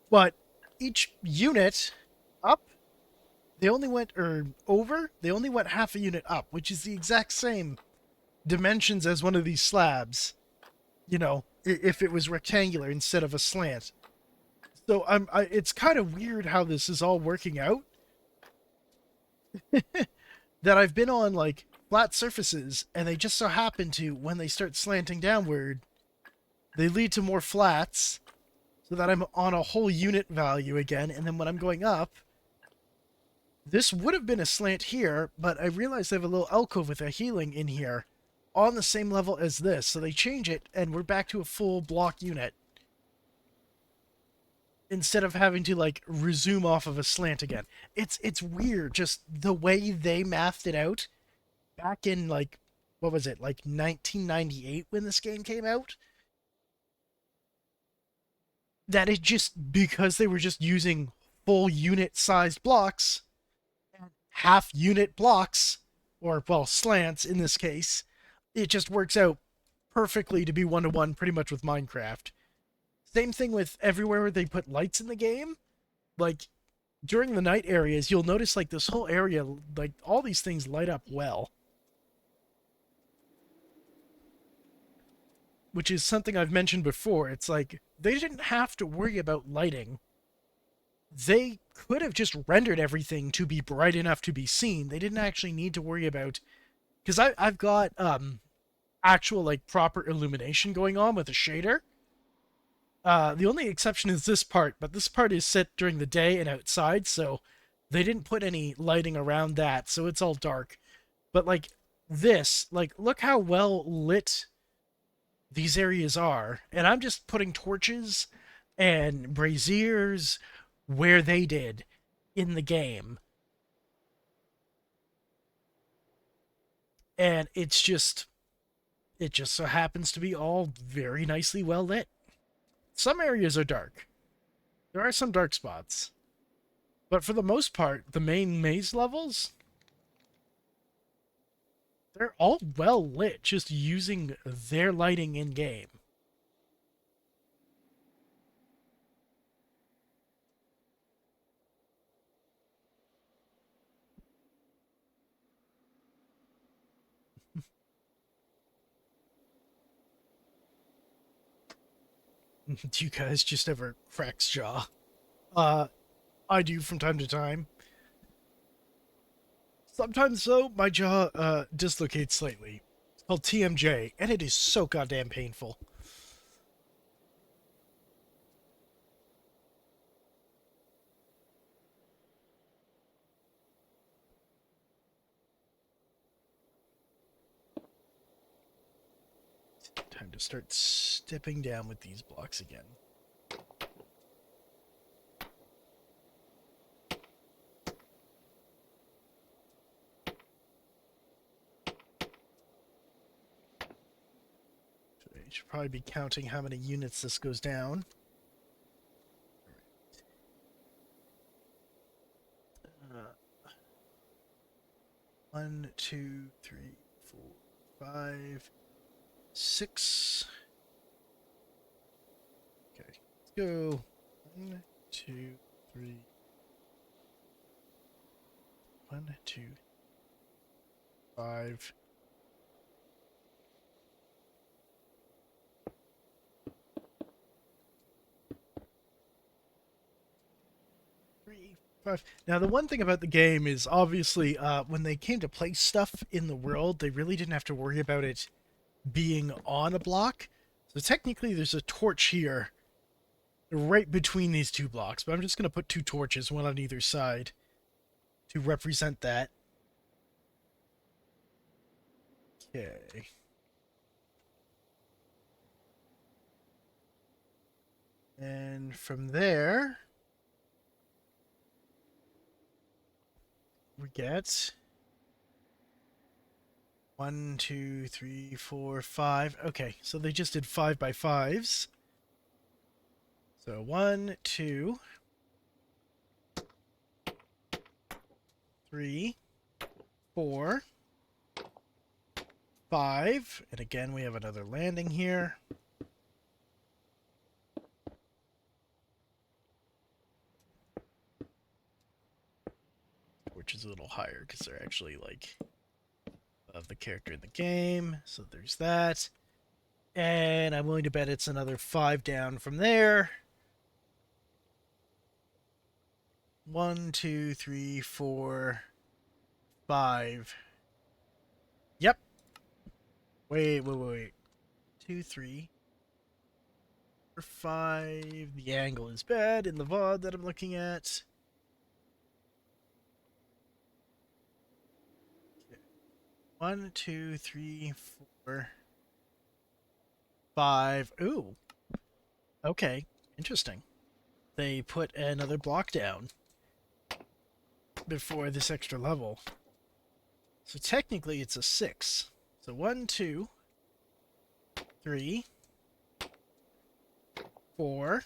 But each unit up, they only went or over, they only went half a unit up, which is the exact same dimensions as one of these slabs. You know, if it was rectangular instead of a slant. So it's kind of weird how this is all working out. That I've been on like flat surfaces, and they just so happen to, when they start slanting downward, they lead to more flats, so that I'm on a whole unit value again. And then when I'm going up, this would have been a slant here, but I realized I have a little alcove with a healing in here on the same level as this, so they change it, and we're back to a full block unit. Instead of having to like resume off of a slant again. It's weird, just the way they mathed it out back in like, what was it, like 1998 when this game came out? That it just, because they were just using full unit sized blocks, half unit blocks, or well, slants in this case, it just works out perfectly to be one to one pretty much with Minecraft. Same thing with everywhere where they put lights in the game. Like, during the night areas, you'll notice, like, this whole area, like, all these things light up well. Which is something I've mentioned before. It's like, they didn't have to worry about lighting. They could have just rendered everything to be bright enough to be seen. They didn't actually need to worry about... Because I've got, actual, like, proper illumination going on with a shader. The only exception is this part, but this part is set during the day and outside, so they didn't put any lighting around that, so it's all dark. But, like, this, like, look how well lit these areas are. And I'm just putting torches and braziers where they did in the game. And it just so happens to be all very nicely well lit. Some areas are dark. There are some dark spots. But for the most part, the main maze levels, they're all well lit, just using their lighting in-game. Do you guys just ever cracks jaw? Uh, I do from time to time. Sometimes, though, my jaw dislocates slightly. It's called TMJ, and it is so goddamn painful. Time to start stepping down with these blocks again. I should probably be counting how many units this goes down. One, two, three, 4, 5, 6. Okay, let's go. 1, 2, 3. 1, 2, 5. 3, 5. Now, the one thing about the game is obviously when they came to place stuff in the world, they really didn't have to worry about it being on a block. So technically there's a torch here right between these two blocks, but I'm just going to put 2 torches, one on either side, to represent that. Okay. And from there, we get 1, 2, 3, 4, 5. Okay, so they just did 5 by 5s. So 1, 2. 3, 4, 5, and again we have another landing here. Which is a little higher because they're actually like of the character in the game. So there's that. And I'm willing to bet it's another 5 down from there. 1, 2, 3, 4, 5. Yep. Wait. 2, 3, 4, 5. The angle is bad in the VOD that I'm looking at. Okay. 1, 2, 3, 4, 5. Ooh. Okay. Interesting. They put another block down before this extra level. So technically it's a 6. So 1, 2, 3, 4,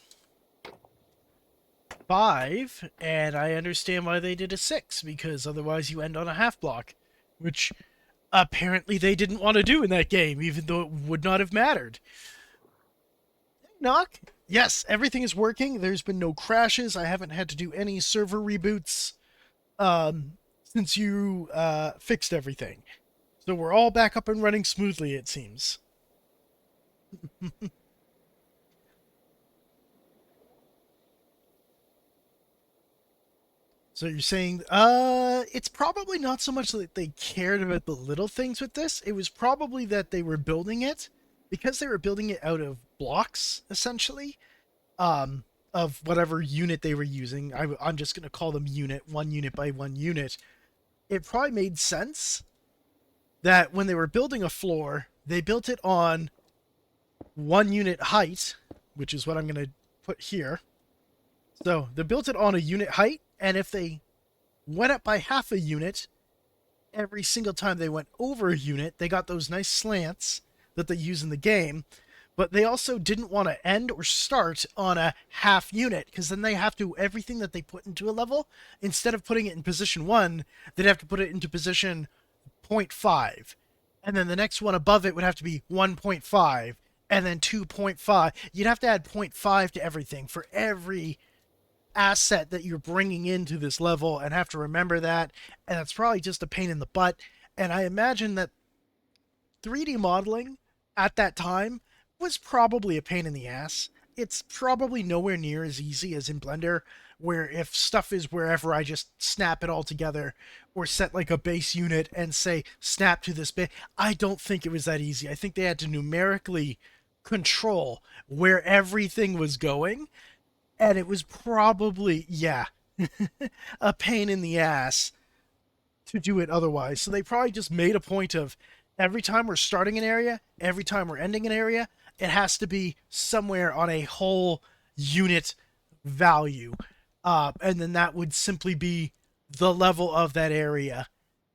5, and I understand why they did a 6, because otherwise you end on a half block, which apparently they didn't want to do in that game, even though it would not have mattered. Knock? Yes, everything is working. There's been no crashes. I haven't had to do any server reboots since you fixed everything. So we're all back up and running smoothly, it seems. So you're saying, it's probably not so much that they cared about the little things with this. It was probably that they were building it, because they were building it out of blocks, essentially, of whatever unit they were using. I'm just going to call them unit, 1 unit by 1 unit. It probably made sense that when they were building a floor, they built it on 1 unit height, which is what I'm going to put here. So they built it on a unit height, and if they went up by half a unit, every single time they went over a unit, they got those nice slants that they use in the game. But they also didn't want to end or start on a half unit, because then they have to, everything that they put into a level, instead of putting it in position 1, they'd have to put it into position 0.5. And then the next one above it would have to be 1.5, and then 2.5. You'd have to add 0.5 to everything for every asset that you're bringing into this level, and have to remember that, and that's probably just a pain in the butt. And I imagine that 3D modeling at that time was probably a pain in the ass. It's probably nowhere near as easy as in Blender, where if stuff is wherever, I just snap it all together, or set like a base unit and say snap to this bit. I don't think it was that easy. I think they had to numerically control where everything was going, and it was probably, yeah, a pain in the ass to do it otherwise. So they probably just made a point of, every time we're starting an area, every time we're ending an area, it has to be somewhere on a whole unit value. And then that would simply be the level of that area.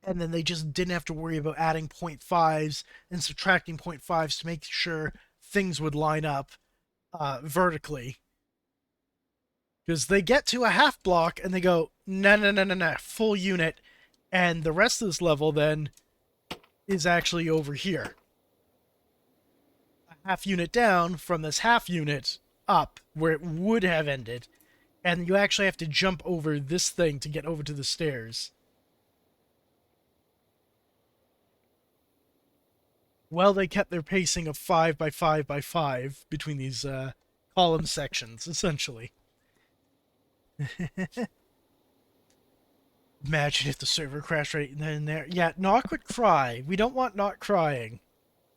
And then they just didn't have to worry about adding 0.5s and subtracting 0.5s to make sure things would line up vertically. Because they get to a half block and they go, no, full unit. And the rest of this level then is actually over here. A half unit down from this half unit up where it would have ended. And you actually have to jump over this thing to get over to the stairs. Well, they kept their pacing of 5 by 5 by 5 between these column sections, essentially. Imagine if the server crashed right then and there. Yeah, Knock would cry. We don't want Knock crying.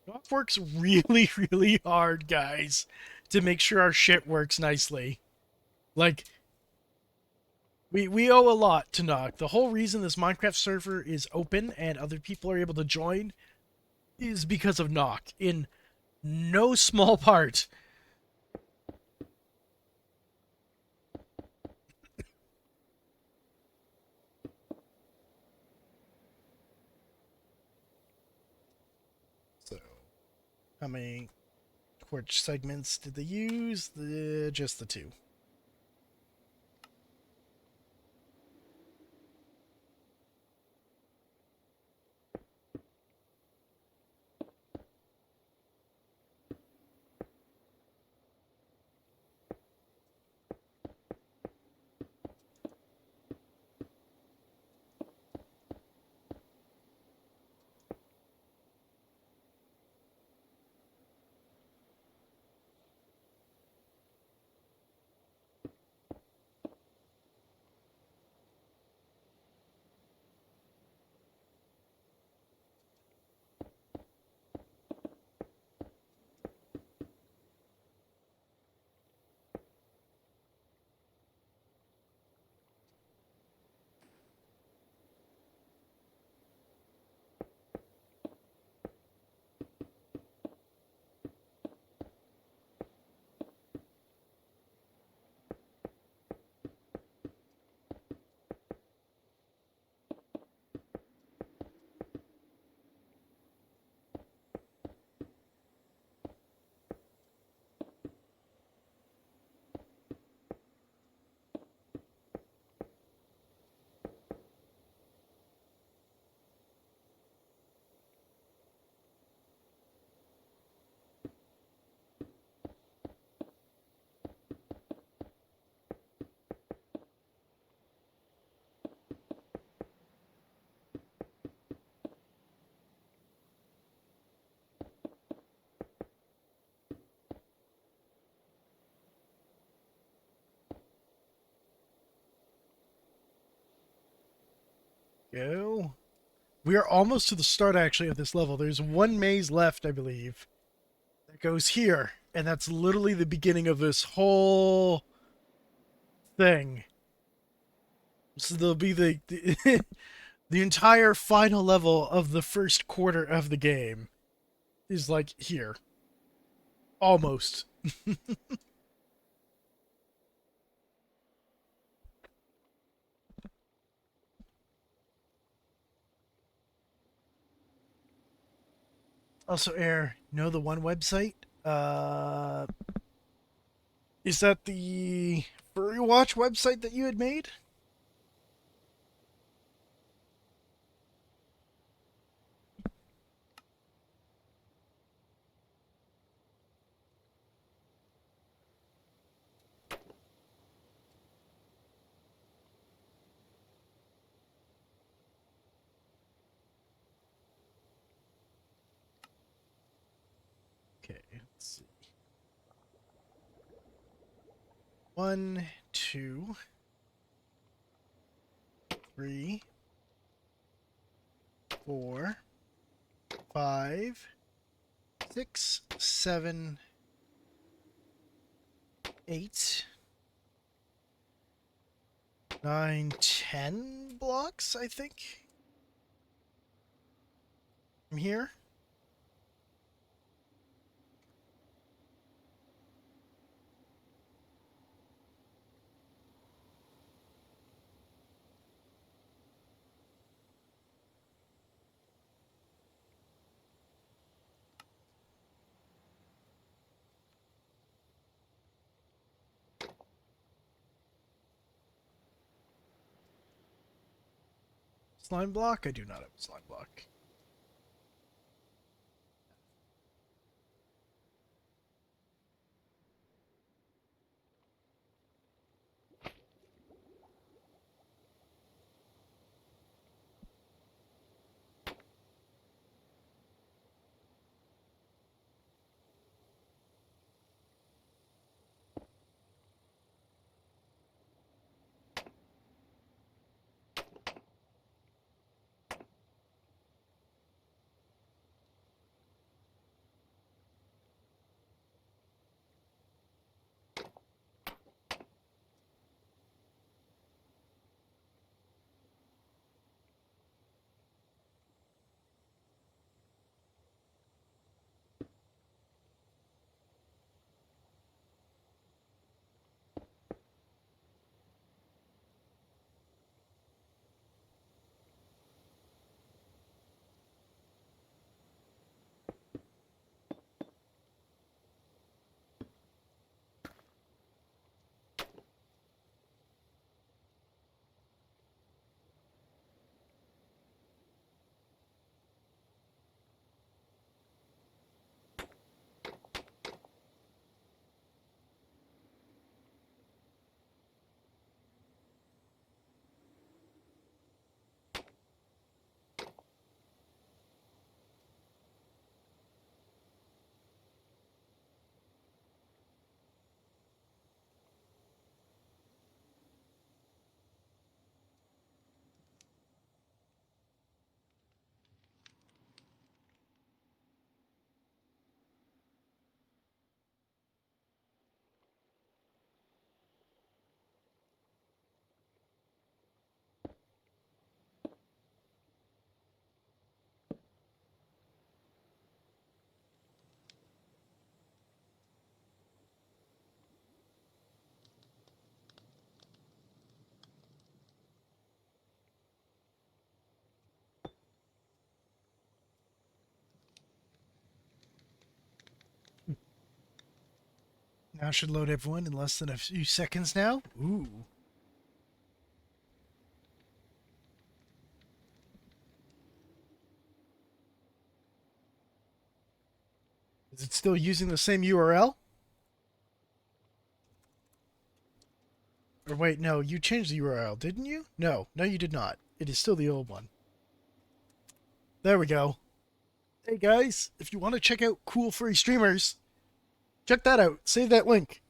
Knock works really, really hard, guys, to make sure our shit works nicely. Like, we owe a lot to Knock. The whole reason this Minecraft server is open and other people are able to join is because of Knock, in no small part. So, how many torch segments did they use? Just the 2. go. We are almost to the start, actually, of this level. There's one maze left, I believe, that goes here. And that's literally the beginning of this whole thing. So there'll be the entire final level of the first quarter of the game is like here. Almost. Also, Air, know the one website? Is that the Furry Watch website that you had made? Okay, let's see. 1, 2, 3, 4, 5, 6, 7, 8, 9, 10 blocks, I think. From here. Slime block? I do not have a slime block. Now should load everyone in less than a few seconds now. Ooh. Is it still using the same URL? Or wait, no, you changed the URL, didn't you? No, you did not. It is still the old one. There we go. Hey guys, if you want to check out cool free streamers, check that out. Save that link.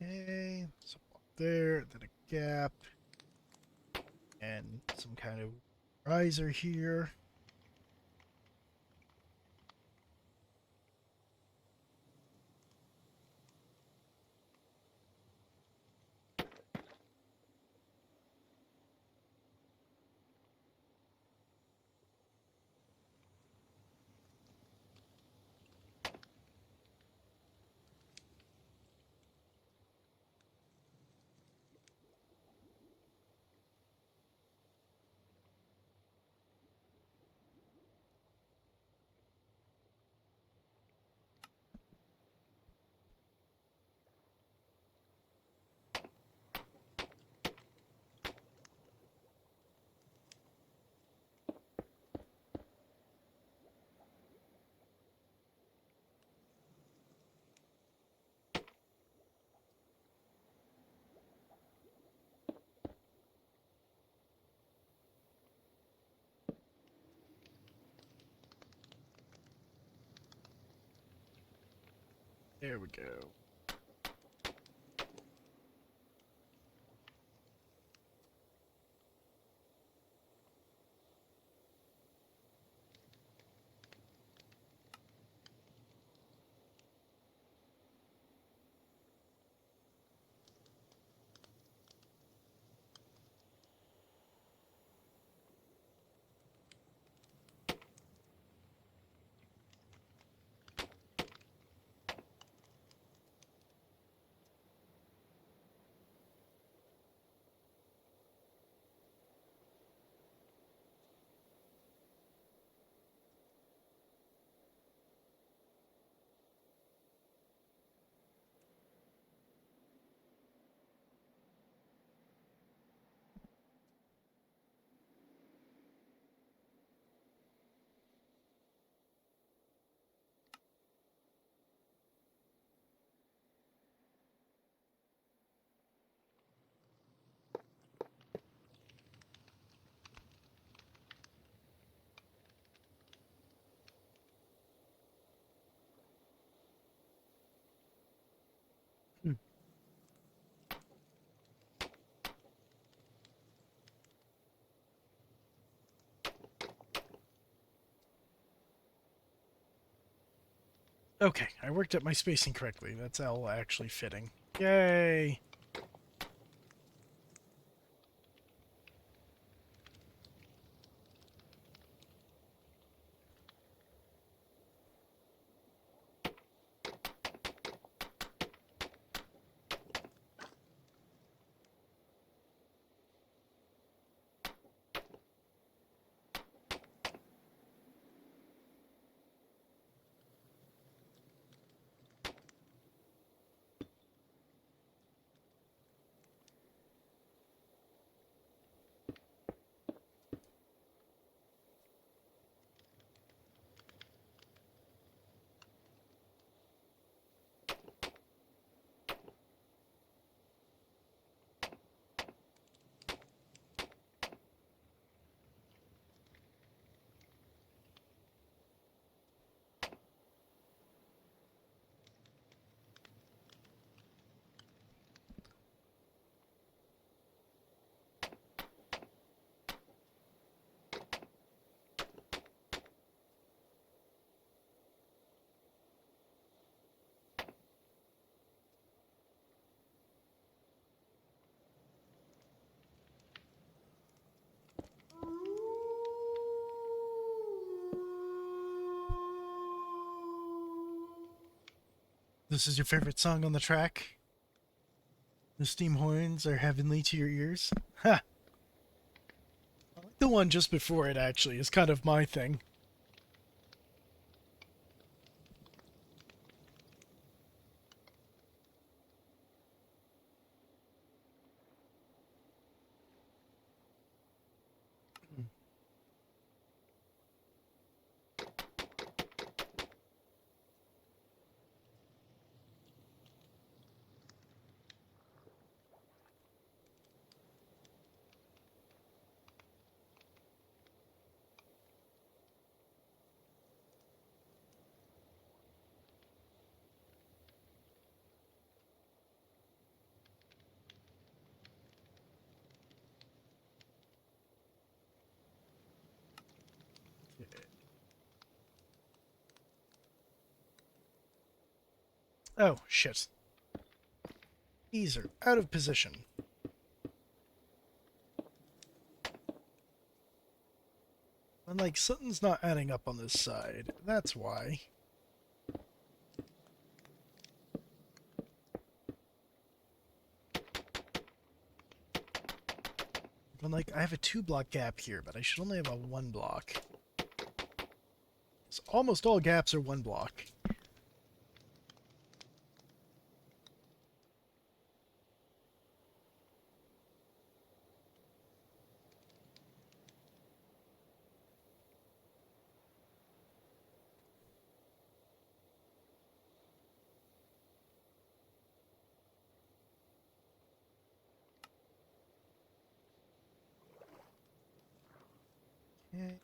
Okay, so up there, then a gap, and some kind of riser here. There we go. Hmm. Okay, I worked out my spacing correctly. That's all actually fitting. Yay! This is your favorite song on the track? The steam horns are heavenly to your ears? Ha! I like the one just before it, actually. Is kind of my thing. Oh, shit. These are out of position. And, like, something's not adding up on this side. That's why. And, like, I have a 2-block gap here, but I should only have a 1-block. So almost all gaps are 1 block. Okay.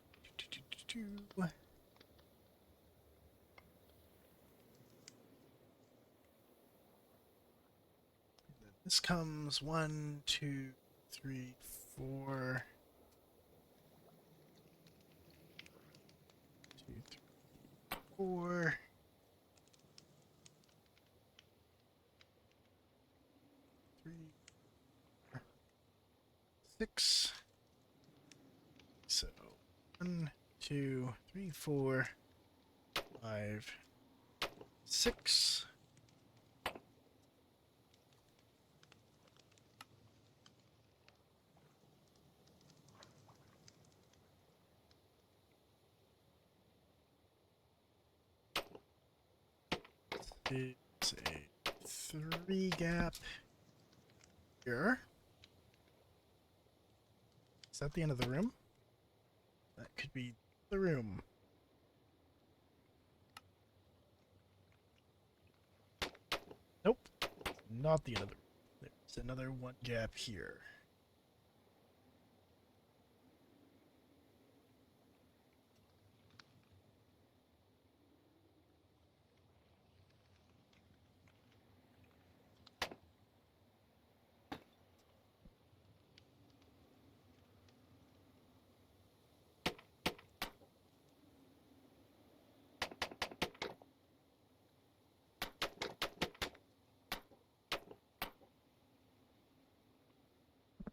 This comes 1, 2, 3, 4. 2, 3, 4. 3, 6. So 1, 2, 3, 4, 5, 6. It's a 3 gap here. Is that the end of the room? That could be the room. Nope. Not the end of the room. There's another 1 gap here.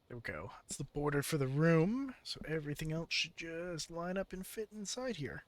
There we go. That's the border for the room, so everything else should just line up and fit inside here.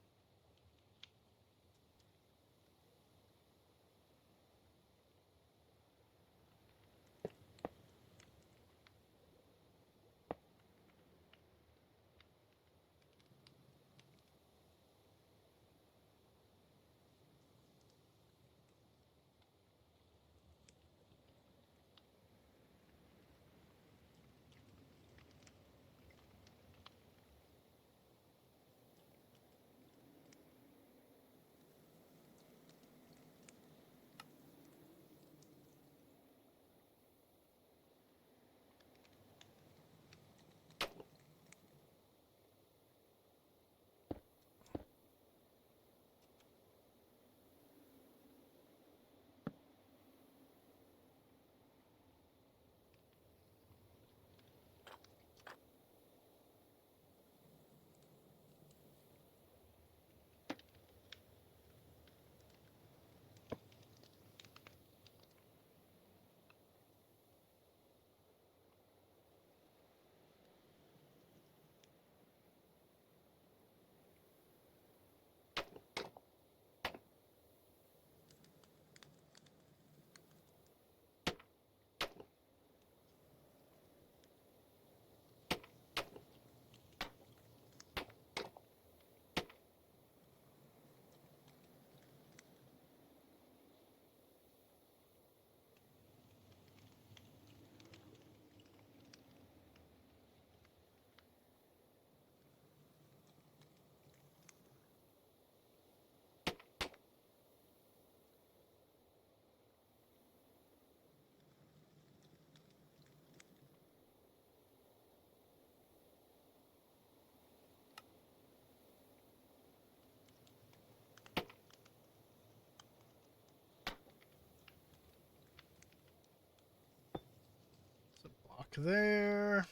So block there.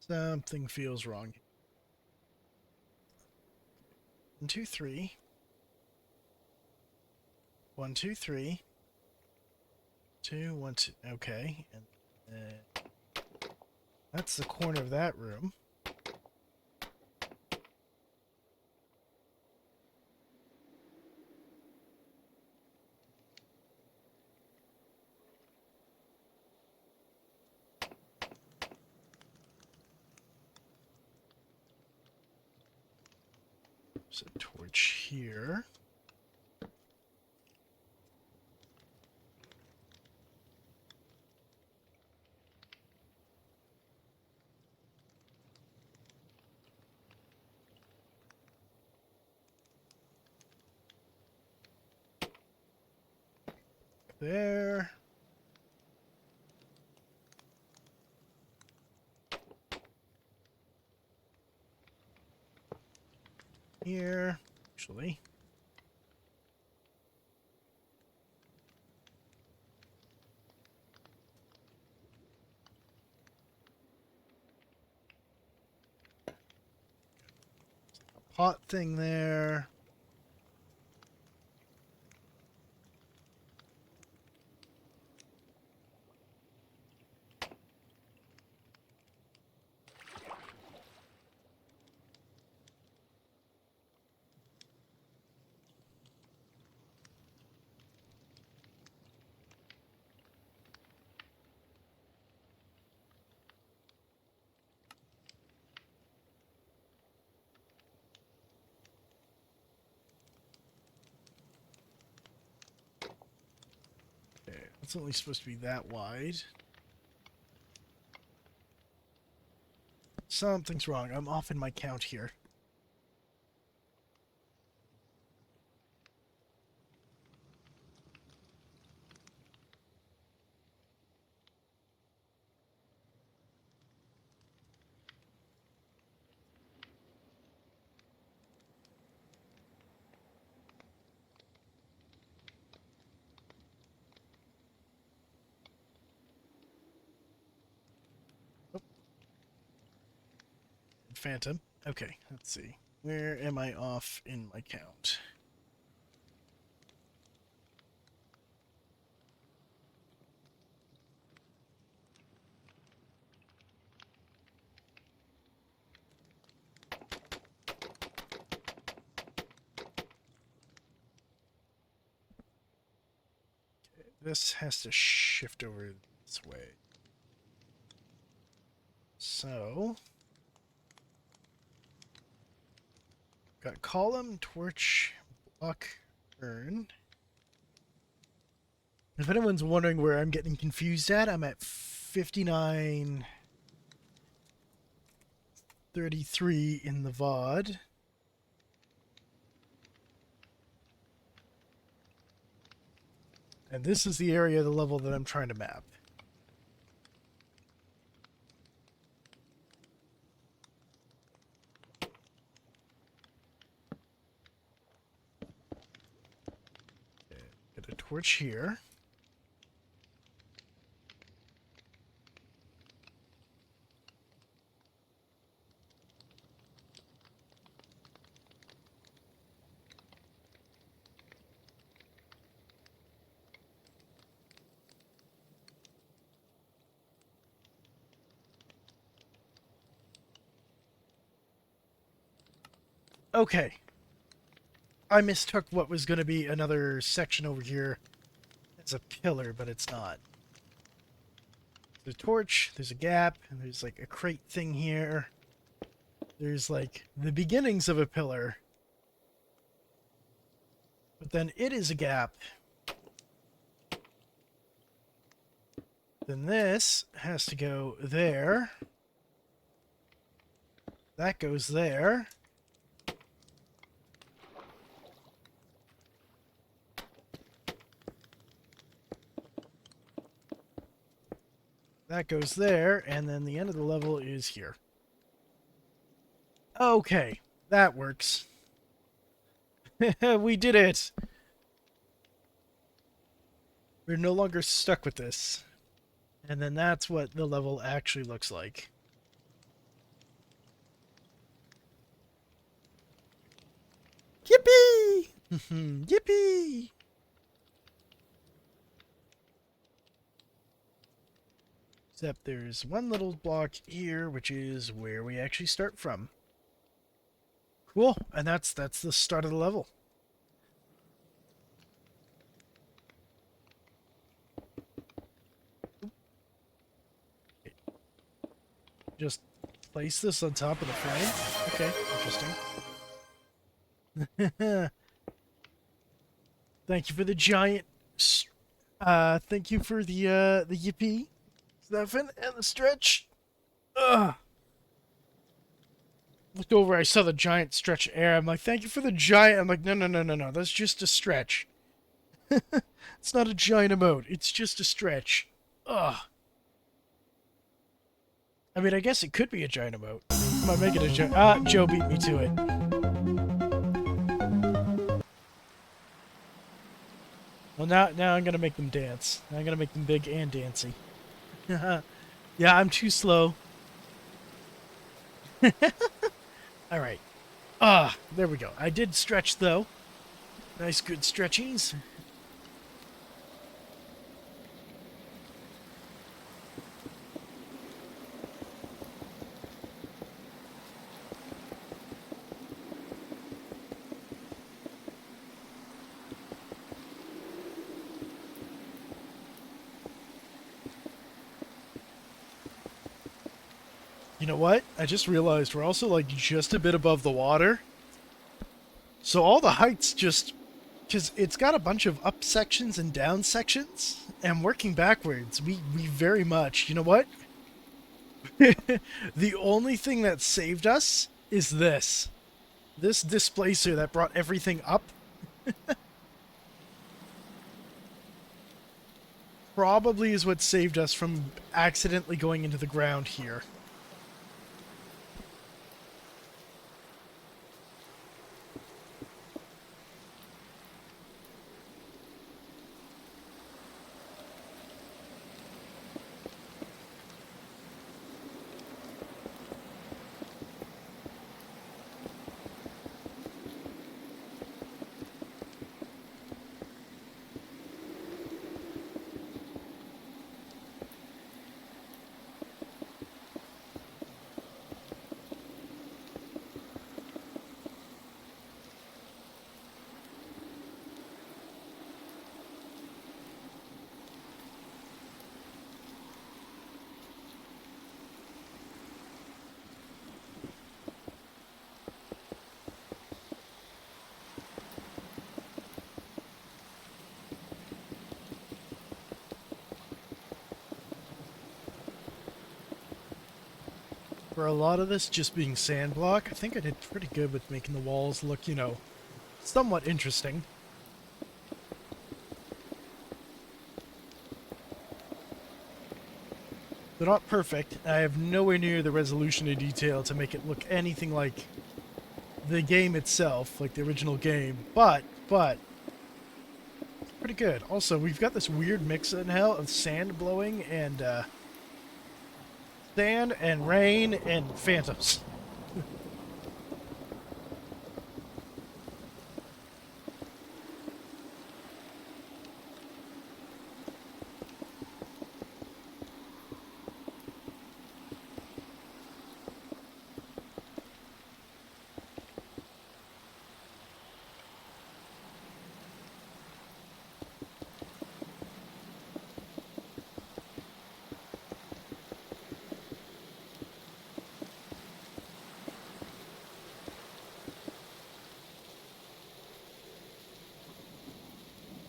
Something feels wrong. 1, 2, 3. 1, 2, 3. 2, 1, 2. Okay. And that's the corner of that room. There's a torch here. There. Here, actually. A pot thing there. Okay, it's only supposed to be that wide. Something's wrong. I'm off in my count here. Phantom. Okay, let's see. Where am I off in my count? Okay, this has to shift over this way. So, got column, torch, block, urn. If anyone's wondering where I'm getting confused at, I'm at 59:33 in the VOD. And this is the area of the level that I'm trying to map. Okay, get a torch here. Okay. I mistook what was going to be another section over here as a pillar, but it's not. There's a torch, there's a gap, and there's like a crate thing here. There's like the beginnings of a pillar. But then it is a gap. Then this has to go there. That goes there. That goes there, and then the end of the level is here. Okay, that works. We did it! We're no longer stuck with this. And then that's what the level actually looks like. Yippee! Except there's one little block here, which is where we actually start from. Cool, and that's the start of the level. Just place this on top of the frame. Okay, interesting. Thank you for the giant. Thank you for the yippee, Stefan, and the stretch. Looked over, I saw the giant stretch air. I'm like, thank you for the giant. I'm like, no. That's just a stretch. It's not a giant emote. It's just a stretch. Ugh. I mean, I guess it could be a giant emote. Come on, make it a giant. Ah, Joe beat me to it. Well, now I'm gonna make them dance. Now I'm gonna make them big and dancy. Yeah, I'm too slow. All right. Ah, there we go. I did stretch though. Nice, good stretchings. You know what? I just realized we're also like just a bit above the water. So all the heights just... Because it's got a bunch of up sections and down sections. And working backwards, we very much... You know what? The only thing that saved us is this. This displacer that brought everything up. Probably is what saved us from accidentally going into the ground here. For a lot of this just being sand block, I think I did pretty good with making the walls look, you know, somewhat interesting. They're not perfect. I have nowhere near the resolution and detail to make it look anything like the game itself, like the original game, but it's pretty good. Also, we've got this weird mix in hell of sand blowing and sand and rain and phantoms.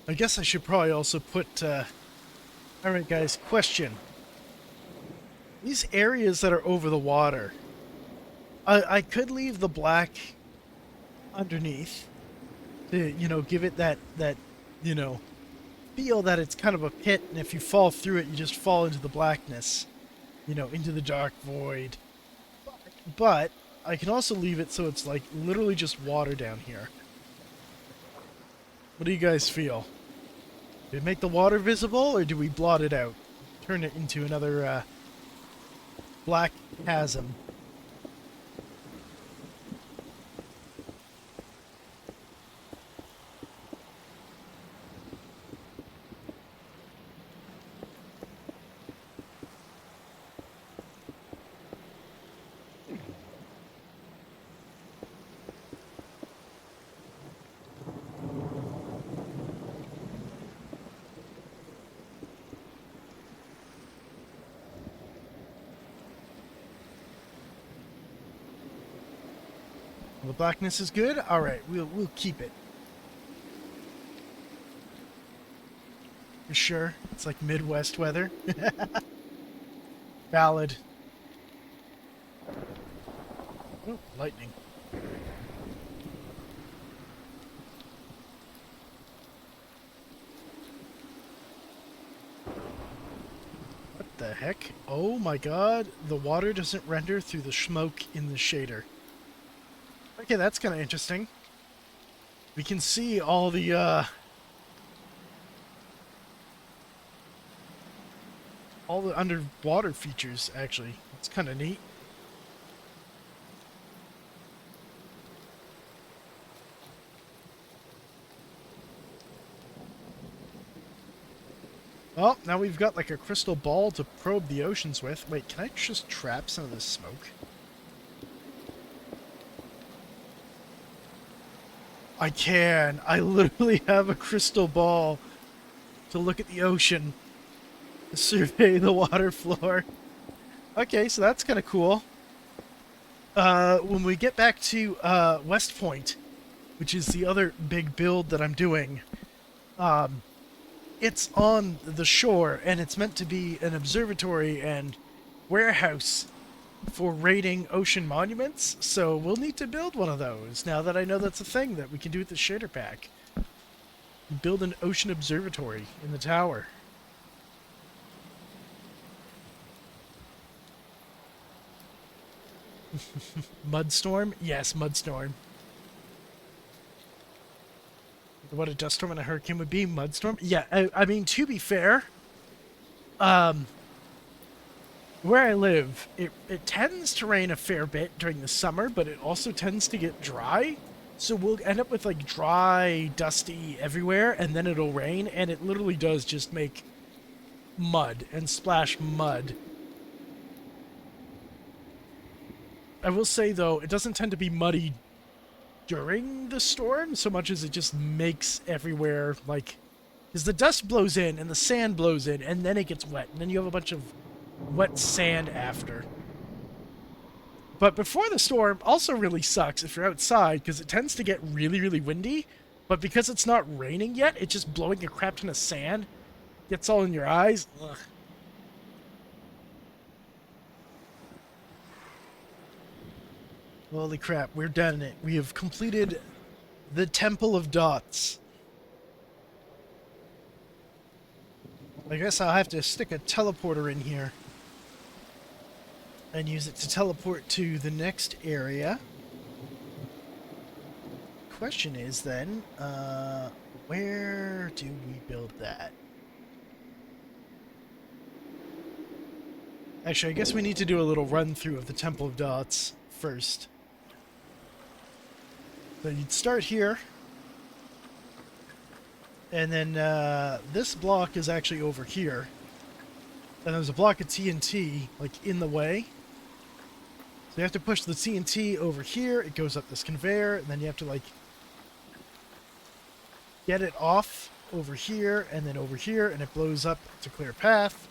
I guess I should probably also put, alright guys, question. These areas that are over the water, I could leave the black underneath to, you know, give it that, you know, feel that it's kind of a pit, and if you fall through it, you just fall into the blackness, you know, into the dark void. But I can also leave it so it's like literally just water down here. What do you guys feel? Do we make the water visible, or do we blot it out? Turn it into another black chasm. The blackness is good? Alright, we'll keep it. For sure. It's like Midwest weather. Valid. Oh, lightning. What the heck? Oh my god, the water doesn't render through the smoke in the shader. Okay, that's kind of interesting. We can see all the underwater features, actually. It's kind of neat. Well, now we've got like a crystal ball to probe the oceans with. Wait, can I just trap some of this smoke? I can. I literally have a crystal ball to look at the ocean, to survey the water floor. Okay, so that's kind of cool. When we get back to West Point, which is the other big build that I'm doing, it's on the shore, and it's meant to be an observatory and warehouse for raiding ocean monuments, so we'll need to build one of those, now that I know that's a thing that we can do with the shader pack. Build an ocean observatory in the tower. Mudstorm? Yes, mudstorm. What a dust storm and a hurricane would be. Mudstorm? Yeah, I mean, to be fair, where I live, it tends to rain a fair bit during the summer, but it also tends to get dry. So we'll end up with like dry, dusty everywhere, and then it'll rain, and it literally does just make mud and splash mud. I will say, though, it doesn't tend to be muddy during the storm so much as it just makes everywhere, like, because the dust blows in and the sand blows in, and then it gets wet, and then you have a bunch of wet sand after. But before the storm also really sucks if you're outside, because it tends to get really, really windy, but because it's not raining yet, it's just blowing a crap ton of sand. Gets all in your eyes. Ugh. Holy crap, we're done it. We have completed the Temple of Dots. I guess I'll have to stick a teleporter in here and use it to teleport to the next area. Question is then, where do we build that? Actually, I guess we need to do a little run-through of the Temple of Dots first. So you'd start here, and then this block is actually over here. And there's a block of TNT, like, in the way. So you have to push the TNT over here, it goes up this conveyor, and then you have to, like, get it off over here, and then over here, and it blows up to clear a path.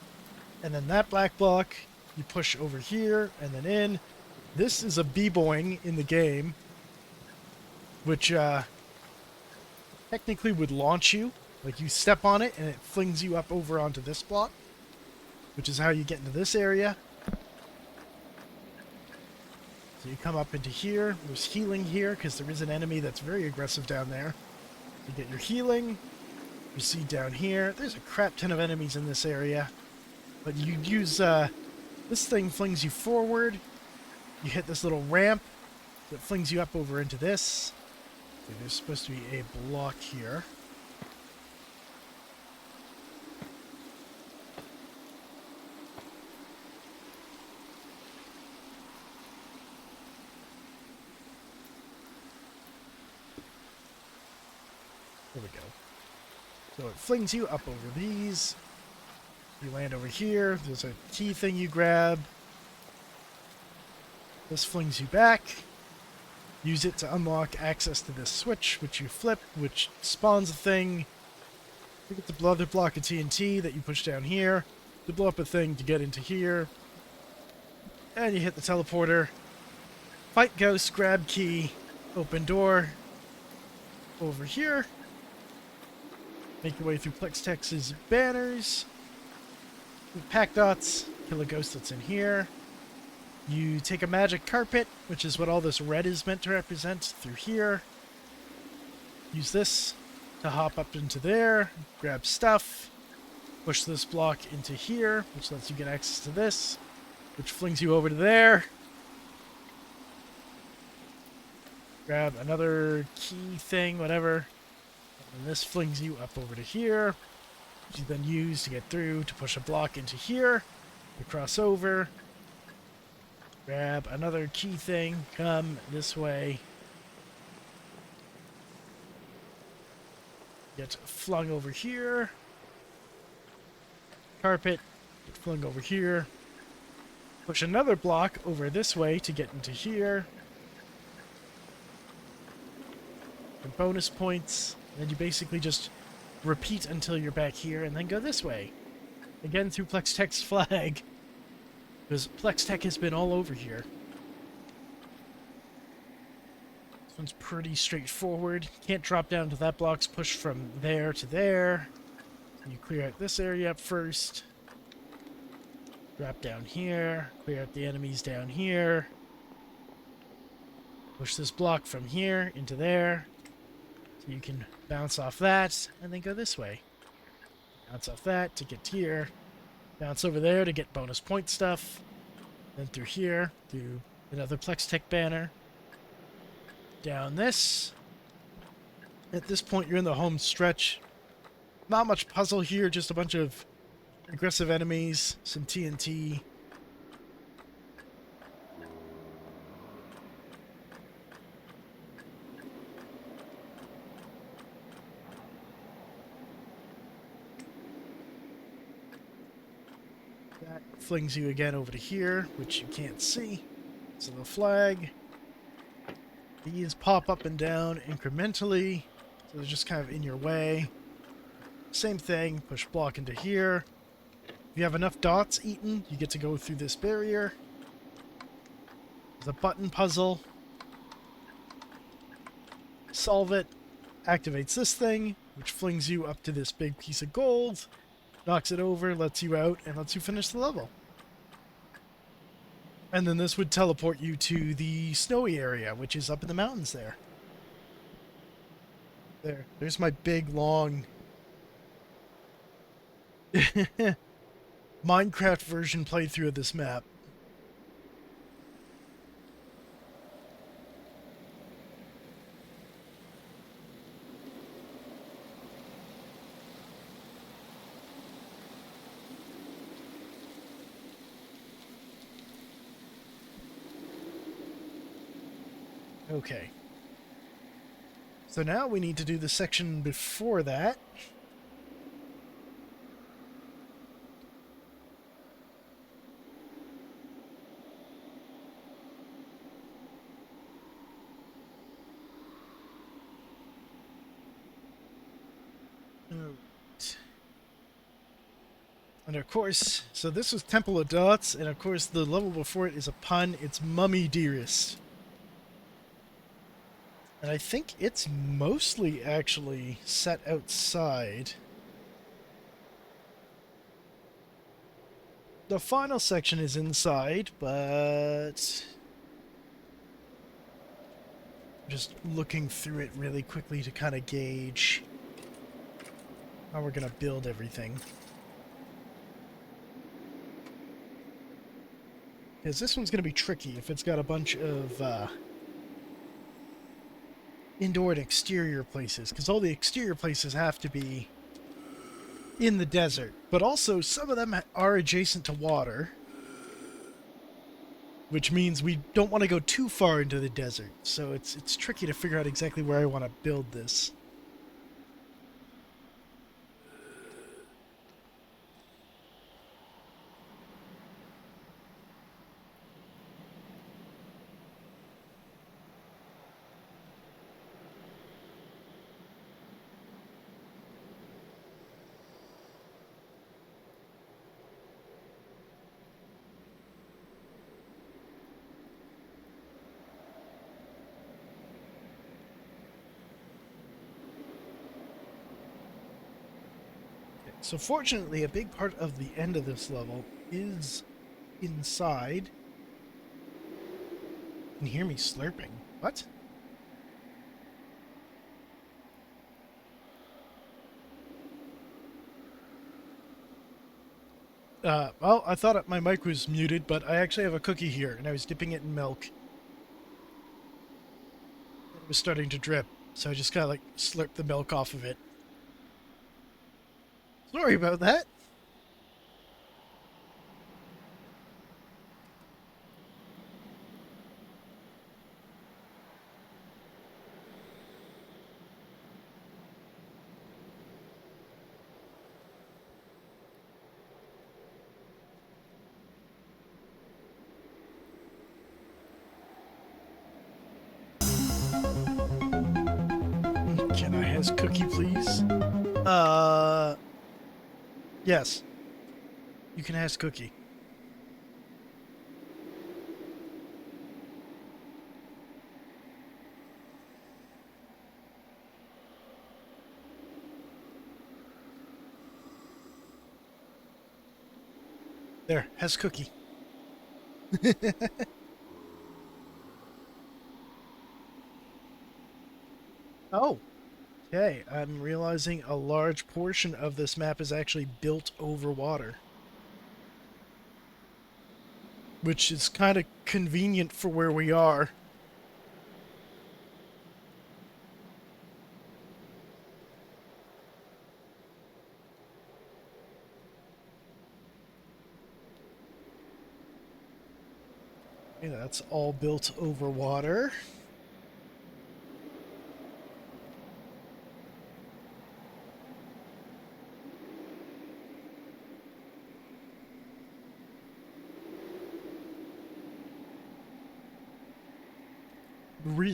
And then that black block, you push over here, and then in. This is a b-boing in the game, which technically would launch you. Like, you step on it, and it flings you up over onto this block, which is how you get into this area. So you come up into here. There's healing here, because there is an enemy that's very aggressive down there. You get your healing. You see down here, there's a crap ton of enemies in this area. But you use, this thing flings you forward. You hit this little ramp that flings you up over into this. Okay, there's supposed to be a block here. There we go. So it flings you up over these. You land over here. There's a key thing you grab. This flings you back. Use it to unlock access to this switch, which you flip, which spawns a thing. You get the other block of TNT that you push down here to blow up a thing to get into here. And you hit the teleporter. Fight ghost, grab key, Open door over here. Make your way through Plextex's banners. Pack dots. Kill a ghost that's in here. You take a magic carpet, which is what all this red is meant to represent, through here. Use this to hop up into there. Grab stuff. Push this block into here, which lets you get access to this, which flings you over to there. Grab another key thing, whatever. And this flings you up over to here, which you then use to get through to push a block into here. You cross over. Grab another key thing. Come this way. Get flung over here. Carpet. Get flung over here. Push another block over this way to get into here. And bonus points. And then you basically just repeat until you're back here and then go this way. Again through Plextech's flag. Because Plextech has been all over here. This one's pretty straightforward. Can't drop down to that block's push from there to there. You clear out this area up first. Drop down here. Clear out the enemies down here. Push this block from here into there. So you can bounce off that and then go this way. Bounce off that to get here. Bounce over there to get bonus point stuff. Then through here, through another Plextech banner. Down this. At this point, you're in the home stretch. Not much puzzle here, just a bunch of aggressive enemies, some TNT. That flings you again over to here, which you can't see. So the flag. These pop up and down incrementally, so they're just kind of in your way. Same thing, push block into here. If you have enough dots eaten, you get to go through this barrier. There's a button puzzle. Solve it. Activates this thing, which flings you up to this big piece of gold. Knocks it over, lets you out, and lets you finish the level. And then this would teleport you to the snowy area, which is up in the mountains there. There's my big, long Minecraft version playthrough of this map. Okay. So now we need to do the section before that. And of course, so this was Temple of Dots, and of course the level before it is a pun. It's Mummy Dearest. And I think it's mostly actually set outside. The final section is inside, but just looking through it really quickly to kind of gauge how we're going to build everything. Because this one's going to be tricky if it's got a bunch of indoor and exterior places, because all the exterior places have to be in the desert, but also some of them are adjacent to water, which means we don't want to go too far into the desert, so it's tricky to figure out exactly where I want to build this. So fortunately, a big part of the end of this level is inside. You can hear me slurping. What? Well, I thought my mic was muted, but I actually have a cookie here, and I was dipping it in milk. It was starting to drip, so I just kind of like slurped the milk off of it. Sorry about that. Can I has cookie, please? Uh, yes. You can has cookie. There, has cookie. Oh, okay. I'm realizing a large portion of this map is actually built over water, which is kind of convenient for where we are. Okay, that's all built over water.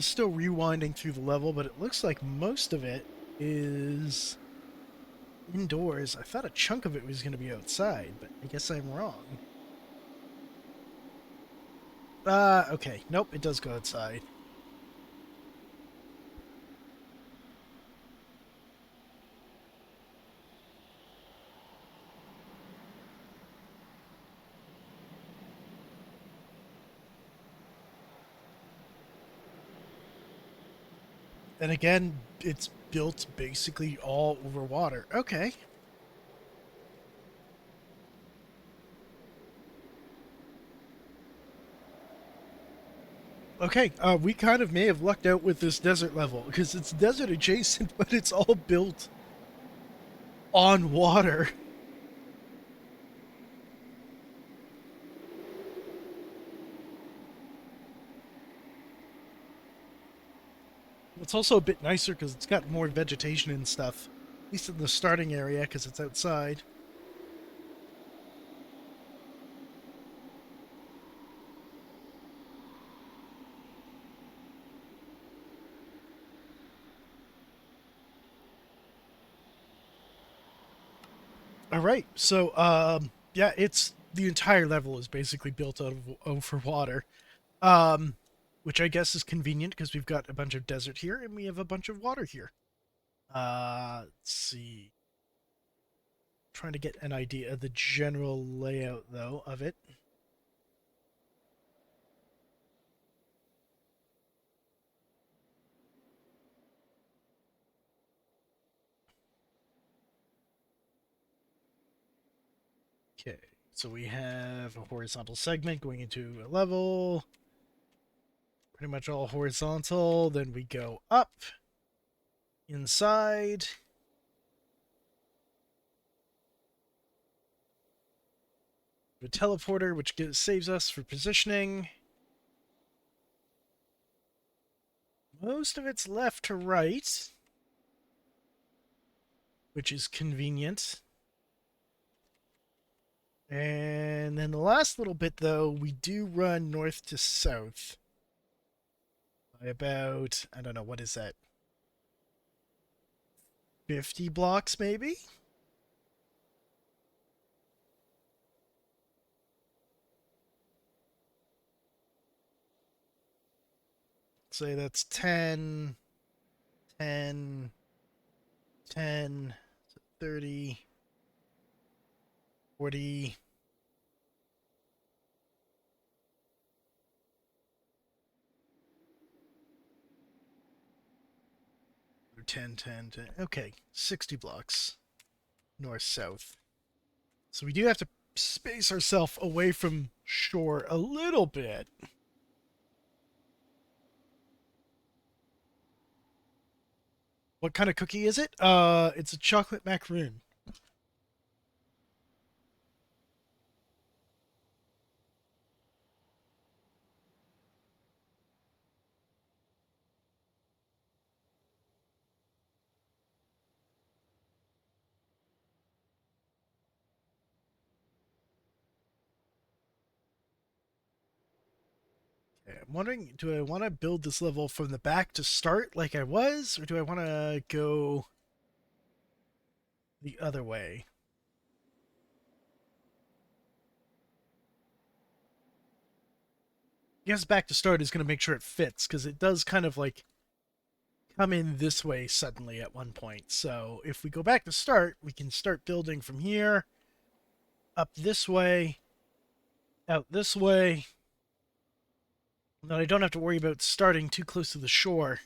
Still rewinding through the level, but it looks like most of it is indoors. I thought a chunk of it was going to be outside, but I guess I'm wrong. Okay. Nope, it does go outside. And again, it's built basically all over water. Okay. Okay, we kind of may have lucked out with this desert level, because it's desert adjacent, but it's all built on water. It's also a bit nicer because it's got more vegetation and stuff. At least in the starting area, because it's outside. Alright, so, yeah, it's... the entire level is basically built out of over water. Um, which I guess is convenient because we've got a bunch of desert here and we have a bunch of water here. Let's see. Trying to get an idea of the general layout, though, of it. Okay, so we have a horizontal segment going into a level. Pretty much all horizontal. Then we go up, inside. A teleporter, which saves us for positioning. Most of it's left to right, which is convenient. And then the last little bit, though, we do run north to south. By about, I don't know, what is that? 50 blocks, maybe? Say that's 10, 10, 10, 30, 40. Ten, 10, 10. Okay, 60 blocks north south. So we do have to space ourselves away from shore a little bit. What kind of cookie is it? It's a chocolate macaroon. Okay, I'm wondering, do I want to build this level from the back to start like I was, or do I want to go the other way? I guess back to start is going to make sure it fits, because it does kind of like come in this way suddenly at one point. So if we go back to start, we can start building from here, up this way, out this way. And then I don't have to worry about starting too close to the shore.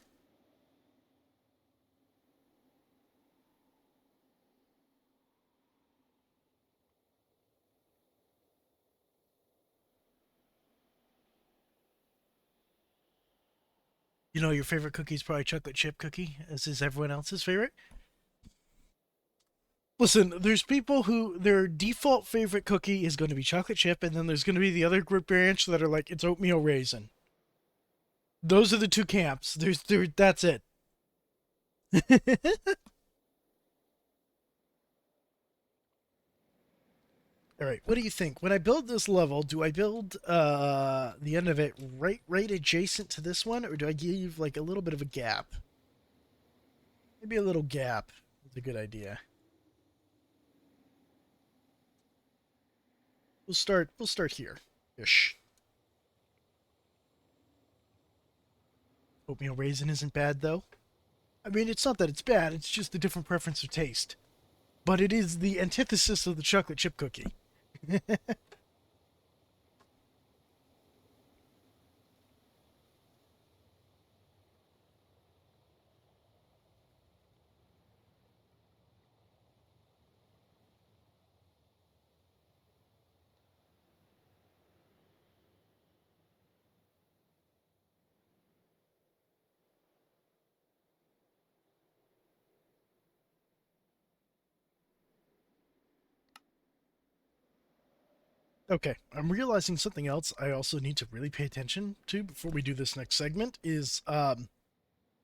You know, your favorite cookie is probably chocolate chip cookie, as is everyone else's favorite. Listen, there's people who their default favorite cookie is going to be chocolate chip, and then there's going to be the other group branch that are like, it's oatmeal raisin. Those are the two camps. That's it. All right, what do you think? When I build this level, do I build the end of it right adjacent to this one, or do I give like a little bit of a gap? Maybe a little gap is a good idea. We'll start here. Ish. Oatmeal raisin isn't bad though. I mean, it's not that it's bad, it's just a different preference of taste. But it is the antithesis of the chocolate chip cookie. Okay, I'm realizing something else I also need to really pay attention to before we do this next segment is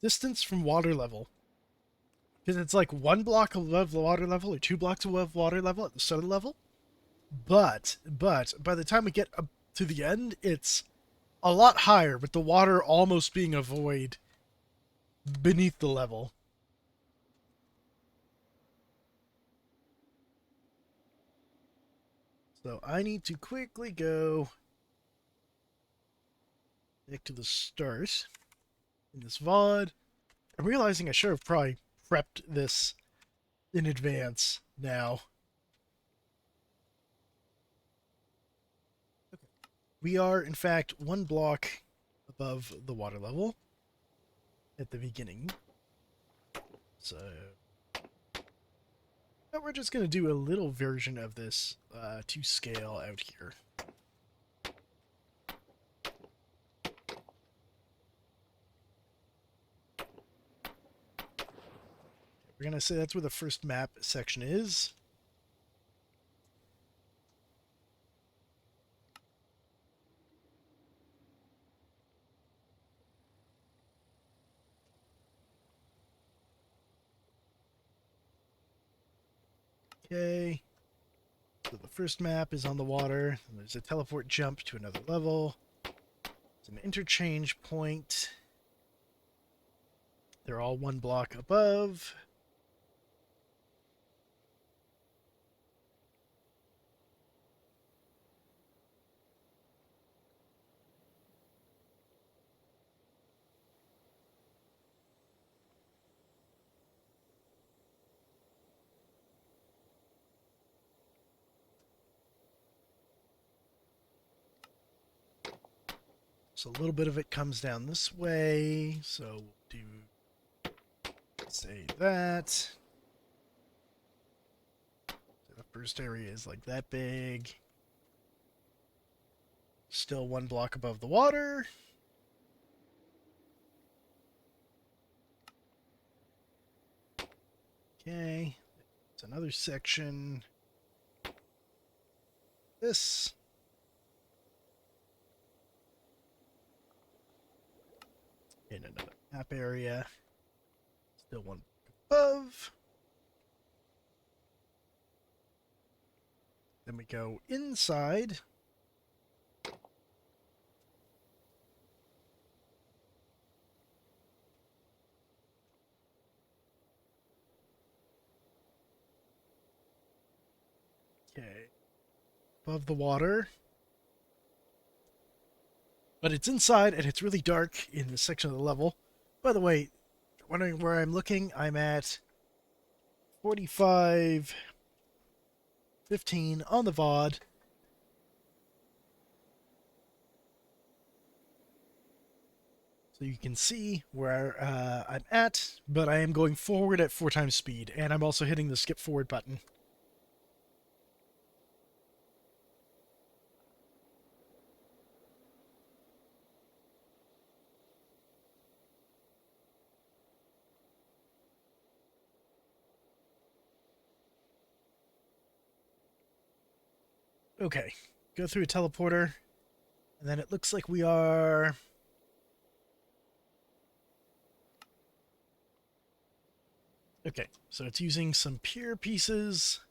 distance from water level. Because it's like 1 block above water level or 2 blocks above water level at the start of the level. But by the time we get up to the end, it's a lot higher, with the water almost being a void beneath the level. So I need to quickly go back to the start in this VOD. I'm realizing I should have probably prepped this in advance now. Okay. We are, in fact, 1 block above the water level at the beginning. So we're just going to do a little version of this to scale out here. We're going to say that's where the first map section is. Okay. So the first map is on the water. And there's a teleport jump to another level. It's an interchange point. They're all 1 block above. So a little bit of it comes down this way. So we'll do, say that. So the first area is like that big. Still one block above the water. Okay. It's another section. This. In another map area. Still one above. Then we go inside. Okay. Above the water. But it's inside and it's really dark in this section of the level. By the way, wondering where I'm looking, I'm at 45:15 on the VOD. So you can see where I'm at, but I am going forward at 4 times speed, and I'm also hitting the skip forward button. Okay, go through a teleporter, and then it looks like we are... Okay, so it's using some pier pieces.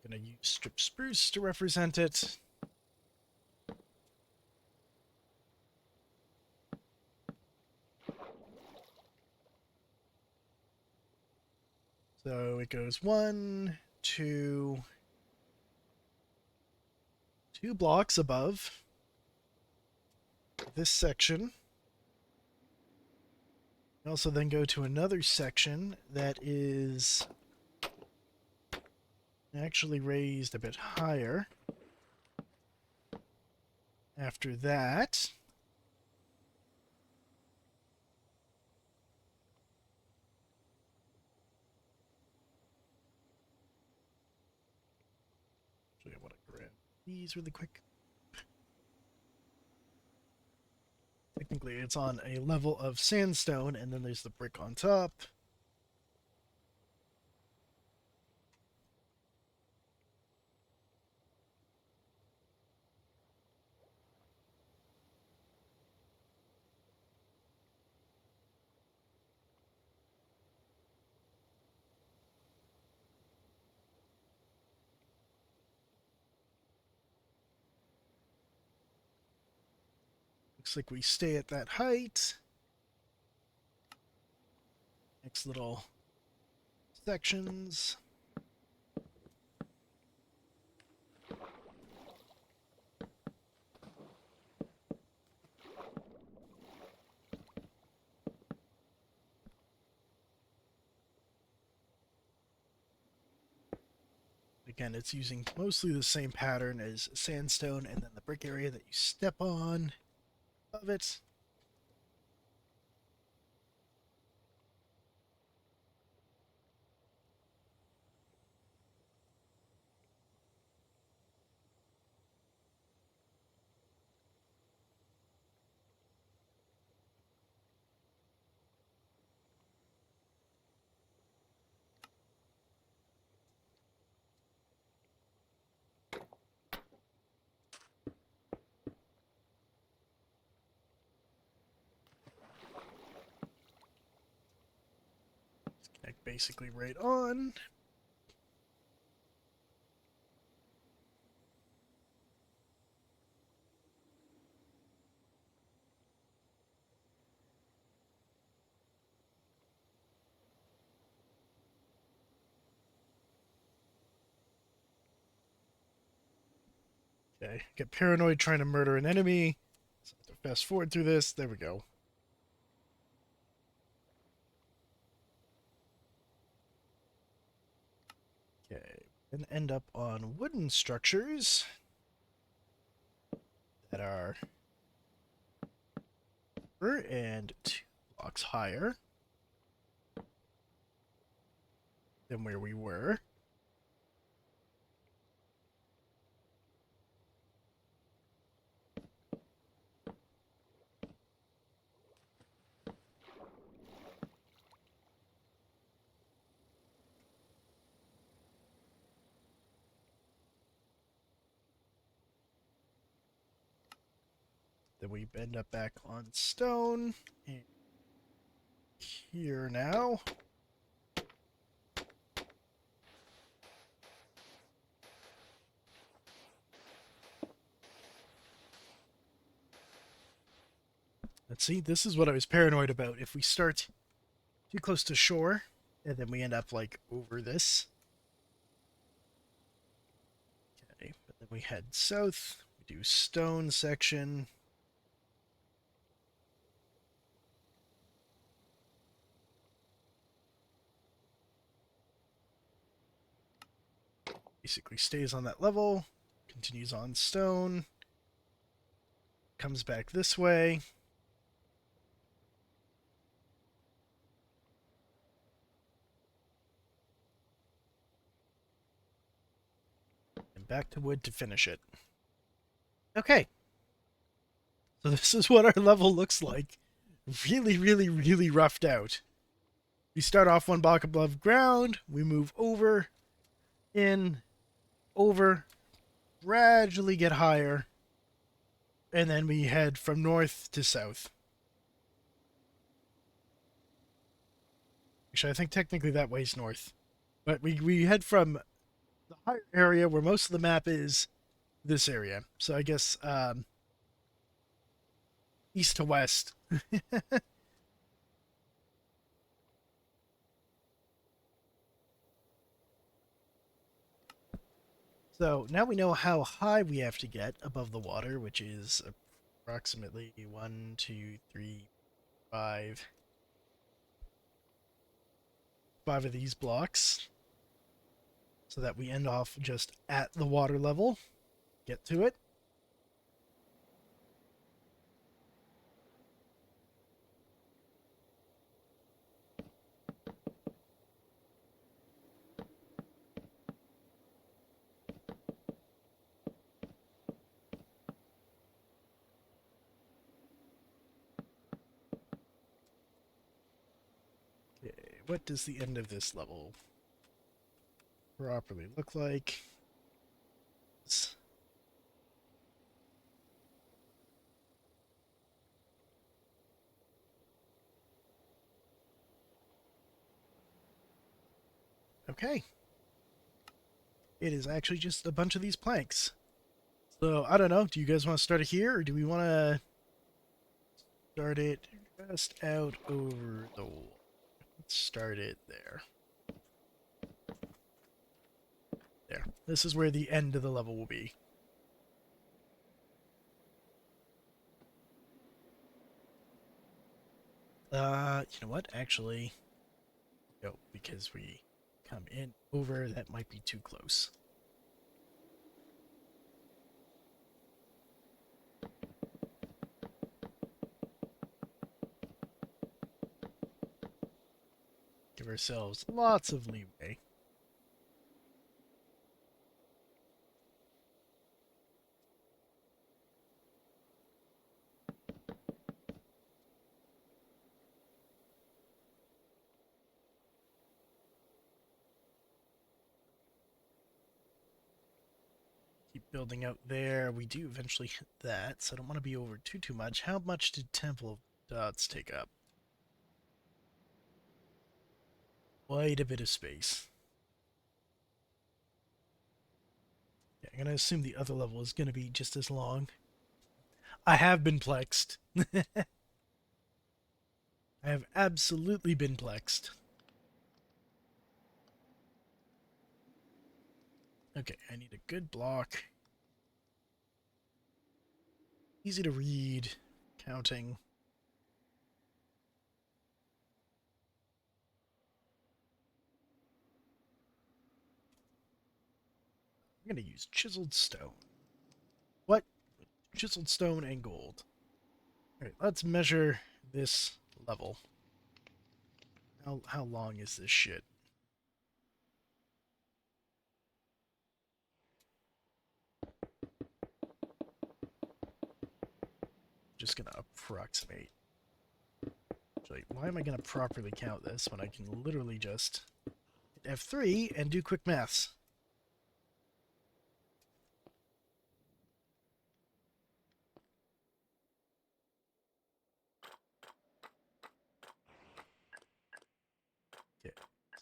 Gonna use strip spruce to represent it. So it goes 1, 2, 2 blocks above this section. We also then go to another section that is actually raised a bit higher. After that, actually I want to grab these really quick. Technically, it's on a level of sandstone, and then there's the brick on top. Looks like we stay at that height. Next little sections. Again, it's using mostly the same pattern as sandstone, and then the brick area that you step on of it. Connect basically right on. Okay, get paranoid trying to murder an enemy. So I have to fast forward through this. There we go. Okay, and end up on wooden structures that are and 2 blocks higher than where we were. Then we end up back on stone. And here now. Let's see, this is what I was paranoid about. If we start too close to shore, and then we end up like over this. Okay, but then we head south. We do stone section. Basically stays on that level, continues on stone, comes back this way. And back to wood to finish it. Okay. So this is what our level looks like. Really, really, really roughed out. We start off 1 block above ground, we move over, in, over, gradually get higher, and then we head from north to south. Actually, I think technically that way's north. But we head from the higher area where most of the map is this area. So I guess east to west. So now we know how high we have to get above the water, which is approximately 1, 2, 3, 5. 5 of these blocks. So that we end off just at the water level. Get to it. Okay, what does the end of this level properly look like? Okay. It is actually just a bunch of these planks. So, I don't know. Do you guys want to start it here, or do we want to start it just out over the wall? Let's start it there. There. This is where the end of the level will be. You know what? Actually, no, because we come in over, that might be too close. Give ourselves lots of leeway. Keep building out there. We do eventually hit that, so I don't want to be over too much. How much did Temple of Dots take up? Quite a bit of space. Yeah, I'm going to assume the other level is going to be just as long. I have been plexed. I have absolutely been plexed. Okay, I need a good block. Easy to read. Counting. I'm going to use chiseled stone. What? Chiseled stone and gold. Alright, let's measure this level. How long is this shit? Just gonna approximate. Actually, why am I gonna properly count this when I can literally just hit F3 and do quick maths? Okay,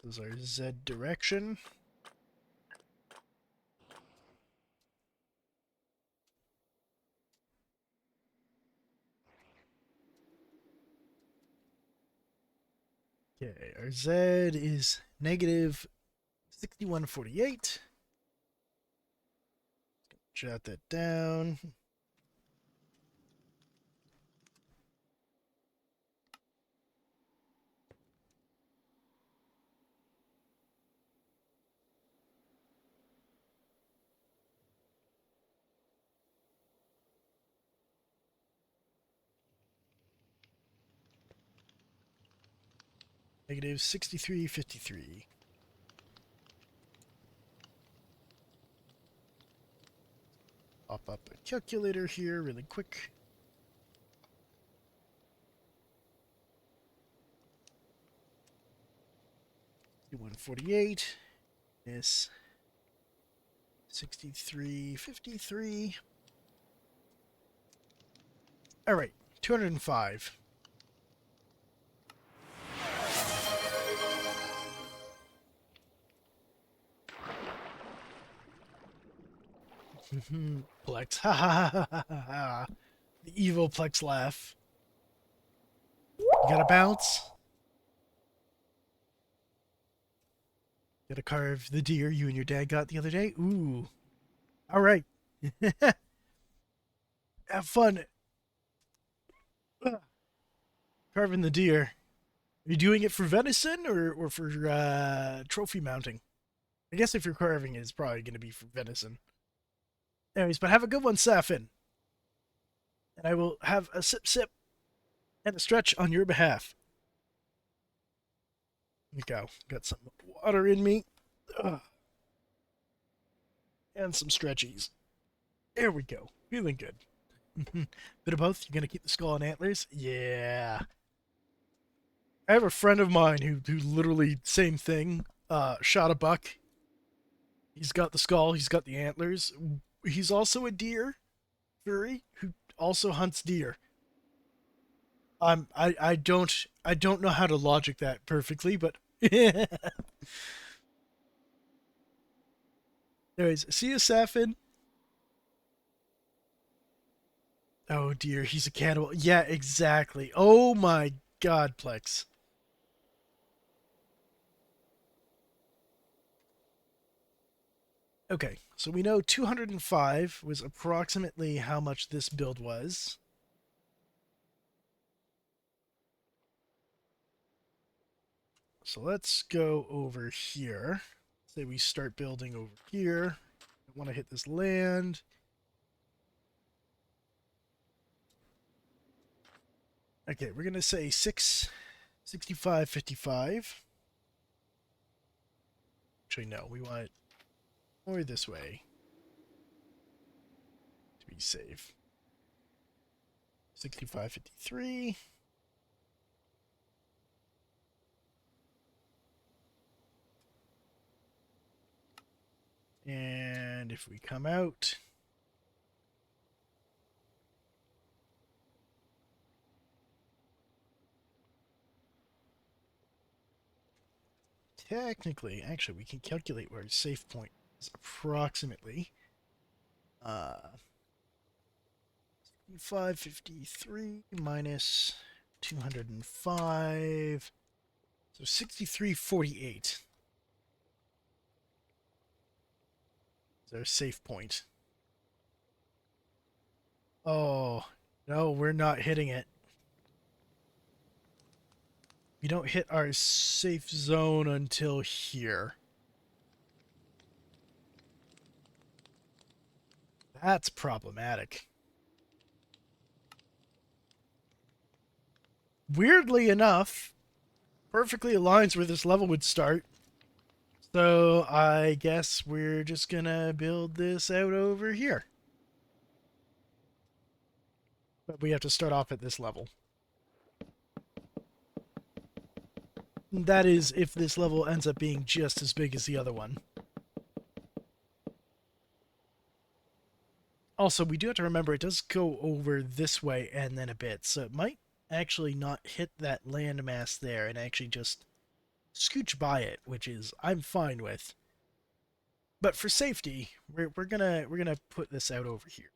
so this is our Z direction. Okay, our Z is negative 6148. Jot that down. Negative 6353. Pop up a calculator here really quick. 148 is 6353. All right, 205. Plex. Ha ha ha ha ha ha. The evil Plex laugh. You gotta bounce. Gotta carve the deer you and your dad got the other day. Ooh. All right. Have fun carving the deer. Are you doing it for venison or for trophy mounting? I guess if you're carving it, it's probably going to be for venison. Anyways, but have a good one, Safin. And I will have a sip sip and a stretch on your behalf. Here we go. Got some water in me. Ugh. And some stretchies. There we go. Feeling good. Bit of both. You gonna keep the skull and antlers? Yeah. I have a friend of mine who literally same thing. Shot a buck. He's got the skull. He's got the antlers. He's also a deer furry who also hunts deer. I don't know how to logic that perfectly, but anyways, see you, Safin. Oh dear, he's a cannibal. Yeah, exactly. Oh my god, Plex. Okay, so we know 205 was approximately how much this build was. So let's go over here. Say we start building over here. I want to hit this land. Okay, we're going to say 665.55. Actually, no, we want it more this way to be safe. 65.53. And if we come out, technically, actually, we can calculate where our safe point is approximately. 553 minus 205. So 63.48 is our safe point. Oh, no, we're not hitting it. We don't hit our safe zone until here. That's problematic. weirdly enough, perfectly aligns where this level would start. So I guess we're just gonna build this out over here. But we have to start off at this level. That is if this level ends up being just as big as the other one. Also, we do have to remember it does go over this way and then a bit, so it might actually not hit that landmass there and actually just scooch by it, which is I'm fine with. But for safety, we're gonna put this out over here.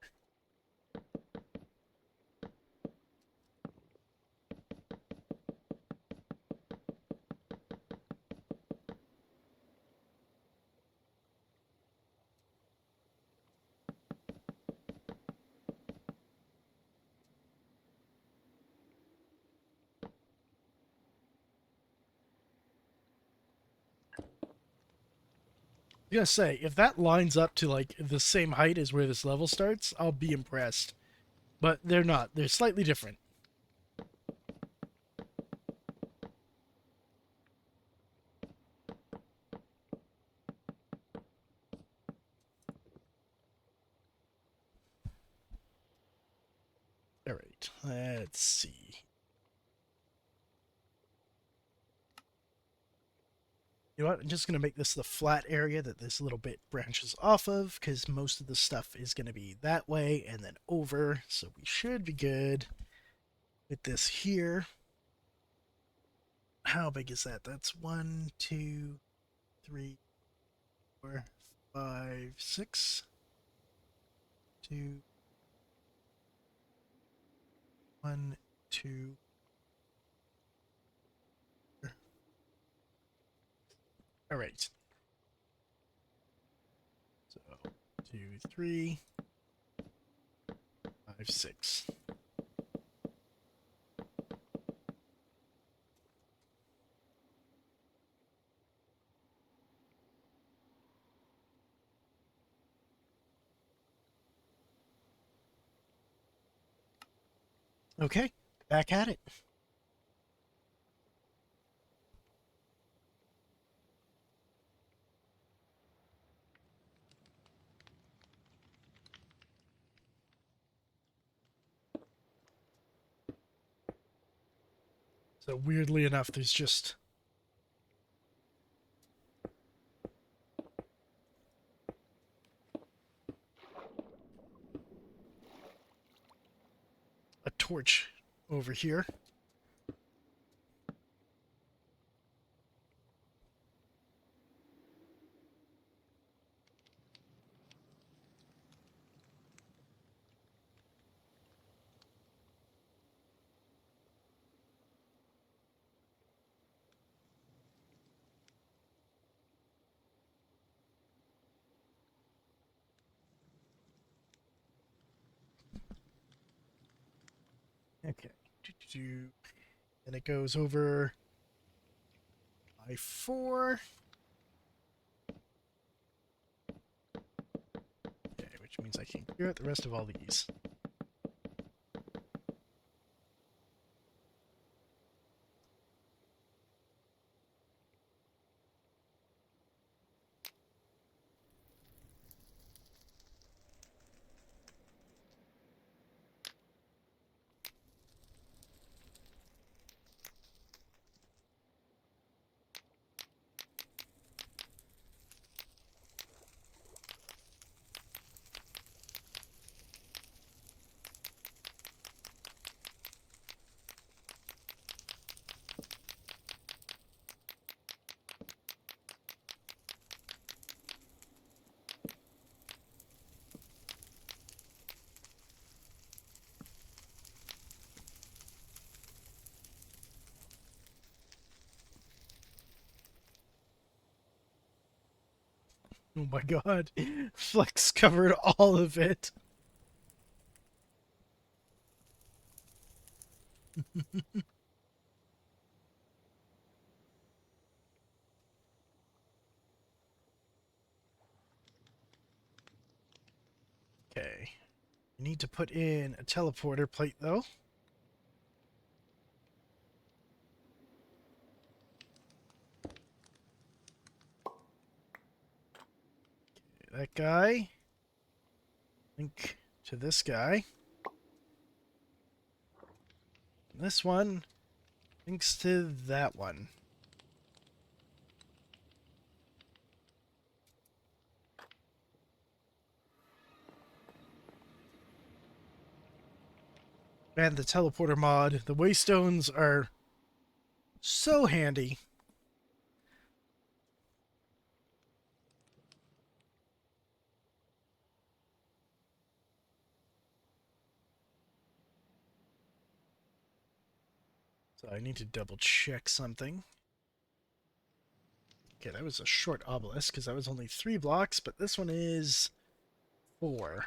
I gotta say, if that lines up to like the same height as where this level starts, I'll be impressed. But they're not. They're slightly different. Alright, let's see. You know what? I'm just going to make this the flat area that this little bit branches off of, because most of the stuff is going to be that way and then over, so we should be good with this here. How big is that? That's 1, 2, 3, 4, 5, 6. 2, 1, 2. All right. So 2, 3, 5, 6. Okay, back at it. So weirdly enough, there's just a torch over here. Okay. And it goes over by 4. Okay, which means I can clear out the rest of all these. Oh my god. Flex covered all of it. Okay. I need to put in a teleporter plate, though. that guy. Link to this guy. This one links to that one. Man, the teleporter mod, the waystones are so handy. So I need to double check something. Okay, that was a short obelisk because that was only 3 blocks, but this one is 4.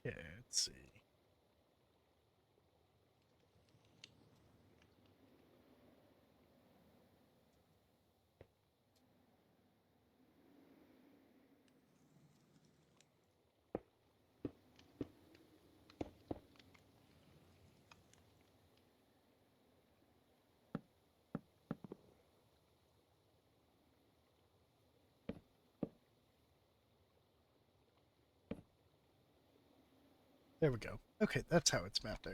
Okay, let's see. There we go. Okay, that's how it's mapped out.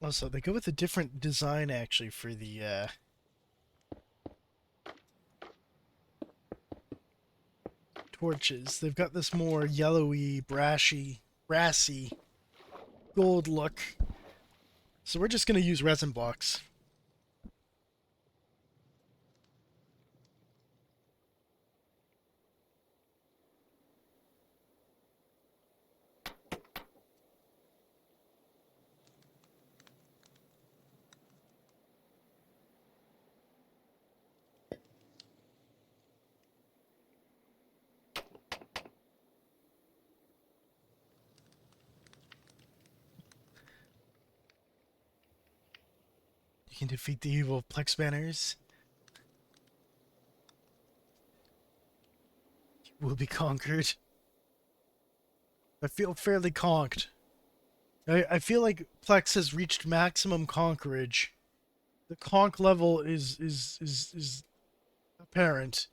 Also, they go with a different design actually for the torches. They've got this more yellowy, brassy gold look. So we're just going to use resin blocks. You can defeat the evil Plex banners. You will be conquered. I feel fairly conked. I feel like Plex has reached maximum conquerage. The conk level is apparent.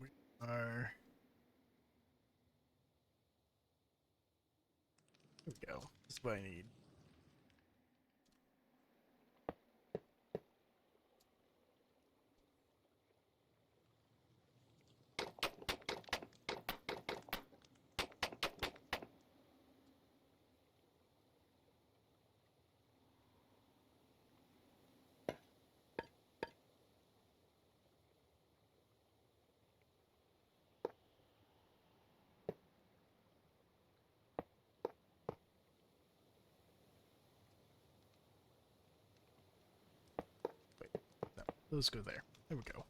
We are. Here we go. This is what I need. Wait, no, those go there. There we go.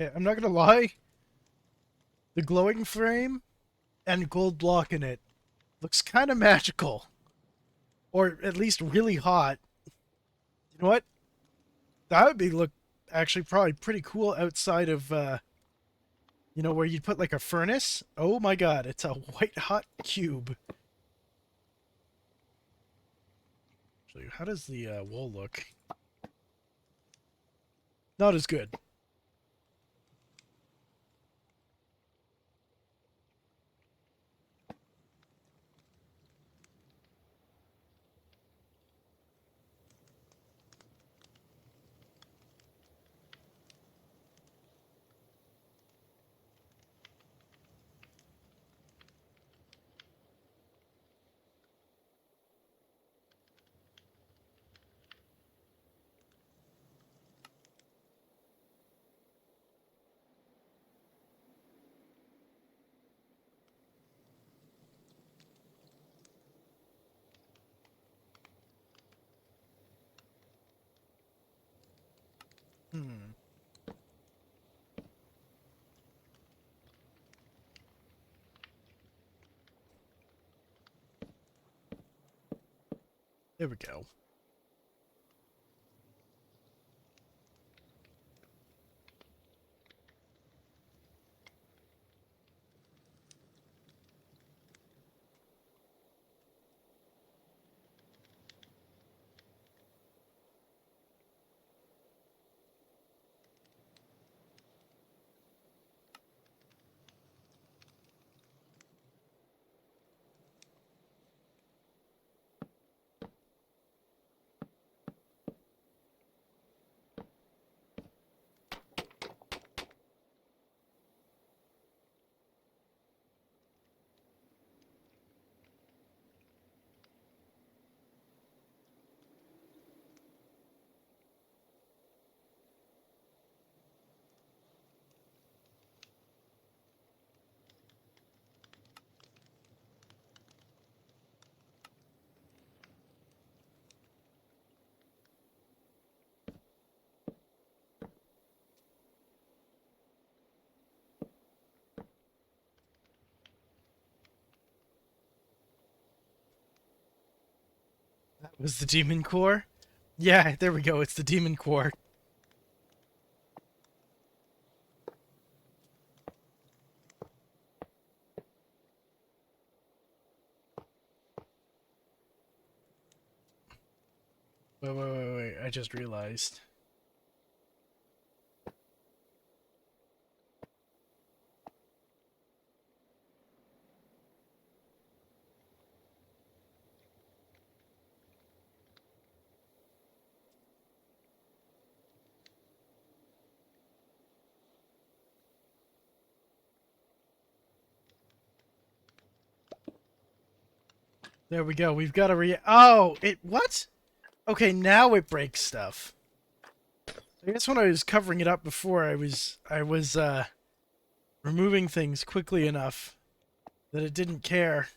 Okay, I'm not gonna lie. The glowing frame and gold block in it looks kind of magical. Or at least really hot. You know what? That would be look actually probably pretty cool outside of you know, where you'd put like a furnace. Oh my god, it's a white hot cube. Actually, how does the wool look? Not as good. Hmm. There we go. That was the demon core? Yeah, there we go. It's the demon core. Wait. I just realized. There we go. We've got a Oh, it... What? Okay, now it breaks stuff. I guess when I was covering it up before, I was removing things quickly enough that it didn't care.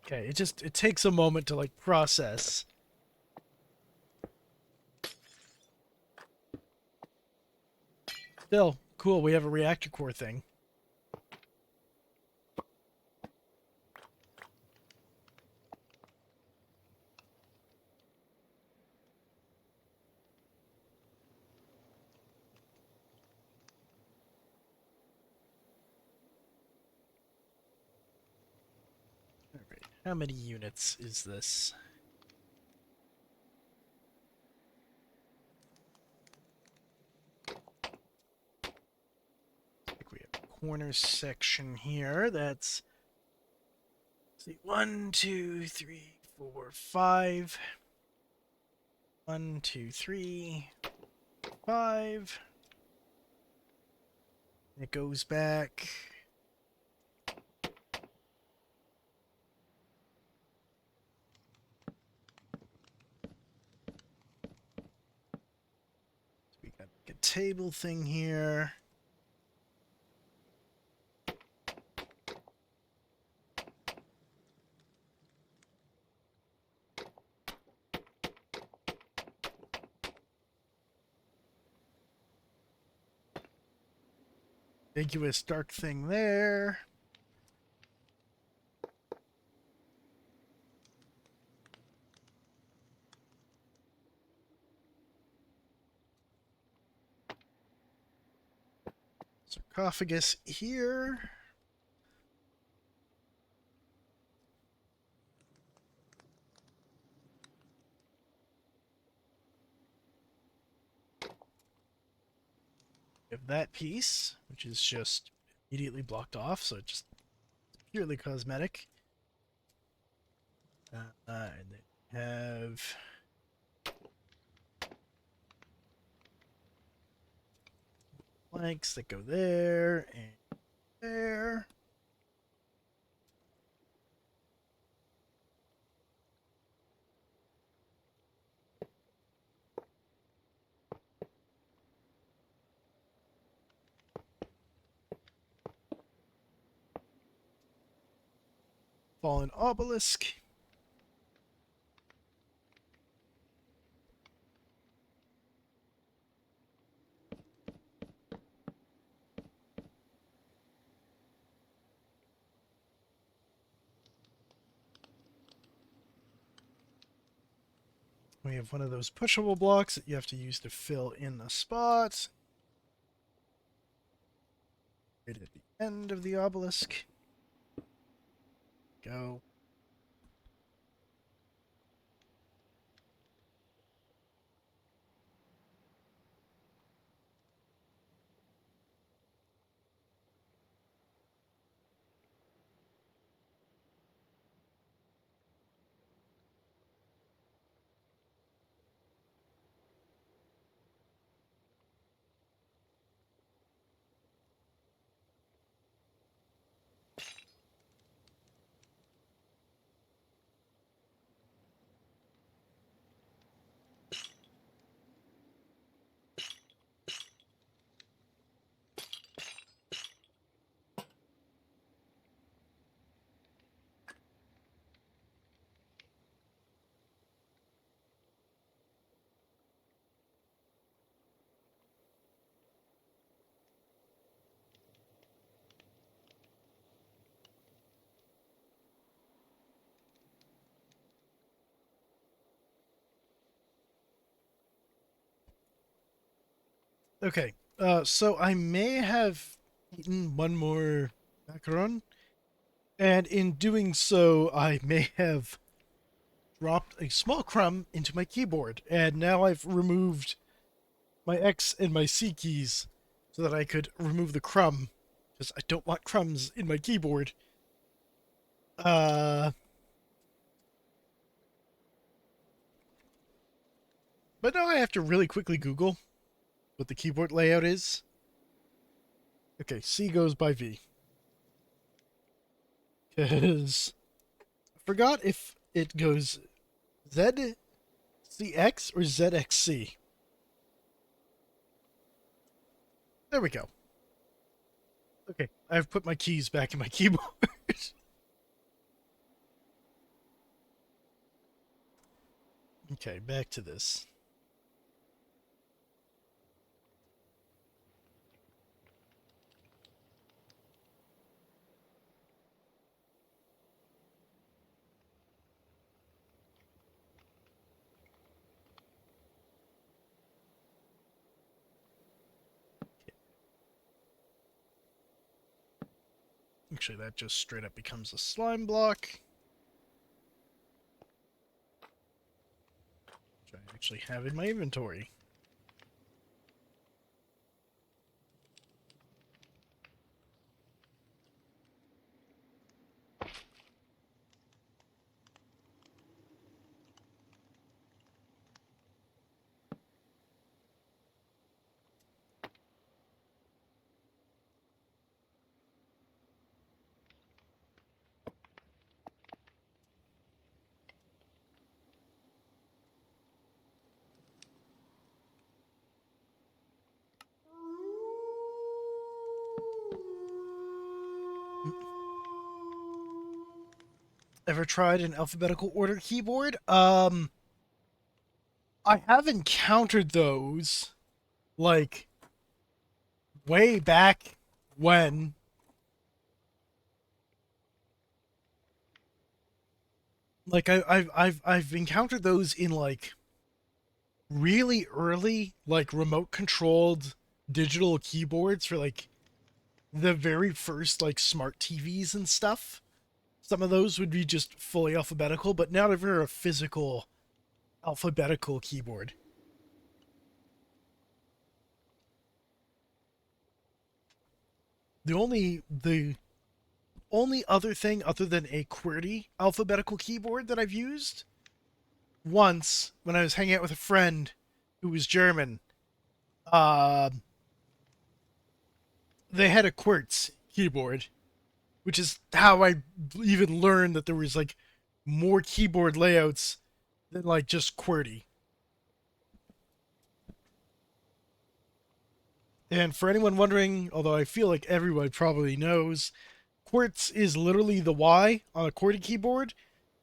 Okay, it takes a moment to like process. Still, cool, we have a reactor core thing. How many units is this? I think we have a corner section here. That's, let's see, 1, 2, 3, 4, 5. 1, 2, 3, 5. It goes back. We got a table thing here. Ambiguous dark thing there. Sarcophagus here. We have that piece, which is just immediately blocked off, so it's just purely cosmetic. And then have planks that go there and there. Fallen obelisk. We have one of those pushable blocks that you have to use to fill in a spot. Right at the end of the obelisk. Go. Okay, so I may have eaten one more macaron, and in doing so, I may have dropped a small crumb into my keyboard, and now I've removed my X and my C keys so that I could remove the crumb, because I don't want crumbs in my keyboard. Uh, but now I have to really quickly Google what the keyboard layout is. Okay, C goes by V. Because I forgot if it goes ZCX or ZXC. There we go. Okay, I've put my keys back in my keyboard. Okay, back to this. Actually, that just straight up becomes a slime block. which I actually have in my inventory. Ever tried an alphabetical order keyboard? I have encountered those, like, way back when. Like, I've encountered those in, like, really early, like, remote-controlled digital keyboards for, like, the very first, like, smart TVs and stuff. Some of those would be just fully alphabetical, but not ever a physical alphabetical keyboard. The only other thing other than a QWERTY alphabetical keyboard that I've used once when I was hanging out with a friend who was German, uh, they had a Quartz keyboard, which is how I even learned that there was like more keyboard layouts than like just QWERTY. And for anyone wondering, although I feel like everyone probably knows, Quartz is literally the Y on a QWERTY keyboard,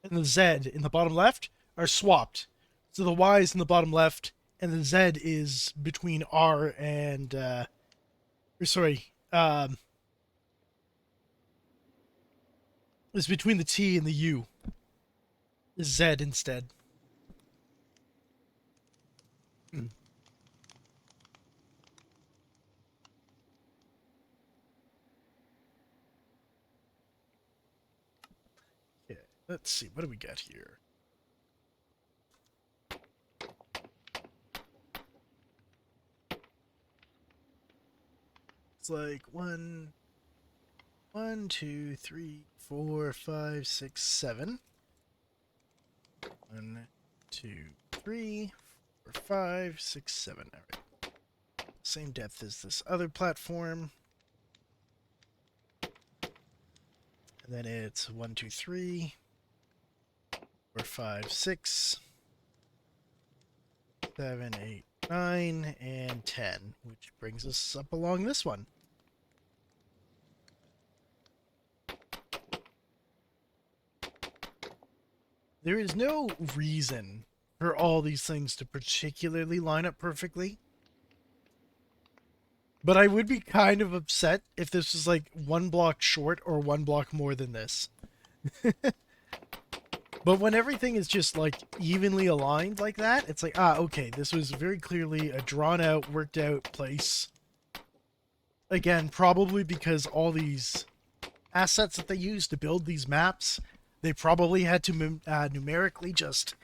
and the Z in the bottom left are swapped. So the Y is in the bottom left, and the Z is between R and, or sorry, is between the T and the U. Is Z instead. Mm. Okay, let's see. What do we got here? It's like one, two, three, four, five, six, seven. 1, 2, 3, 4, 5, 6, 7. All right. Same depth as this other platform. And then it's 1, 2, 3, 4, 5, 6, 7, 8, 9, and 10, which brings us up along this one. There is no reason for all these things to particularly line up perfectly. But I would be kind of upset if this was like one block short or one block more than this. But when everything is just like evenly aligned like that, it's like, okay, this was very clearly a drawn out, worked out place. Again, probably because all these assets that they use to build these maps, they probably had to numerically just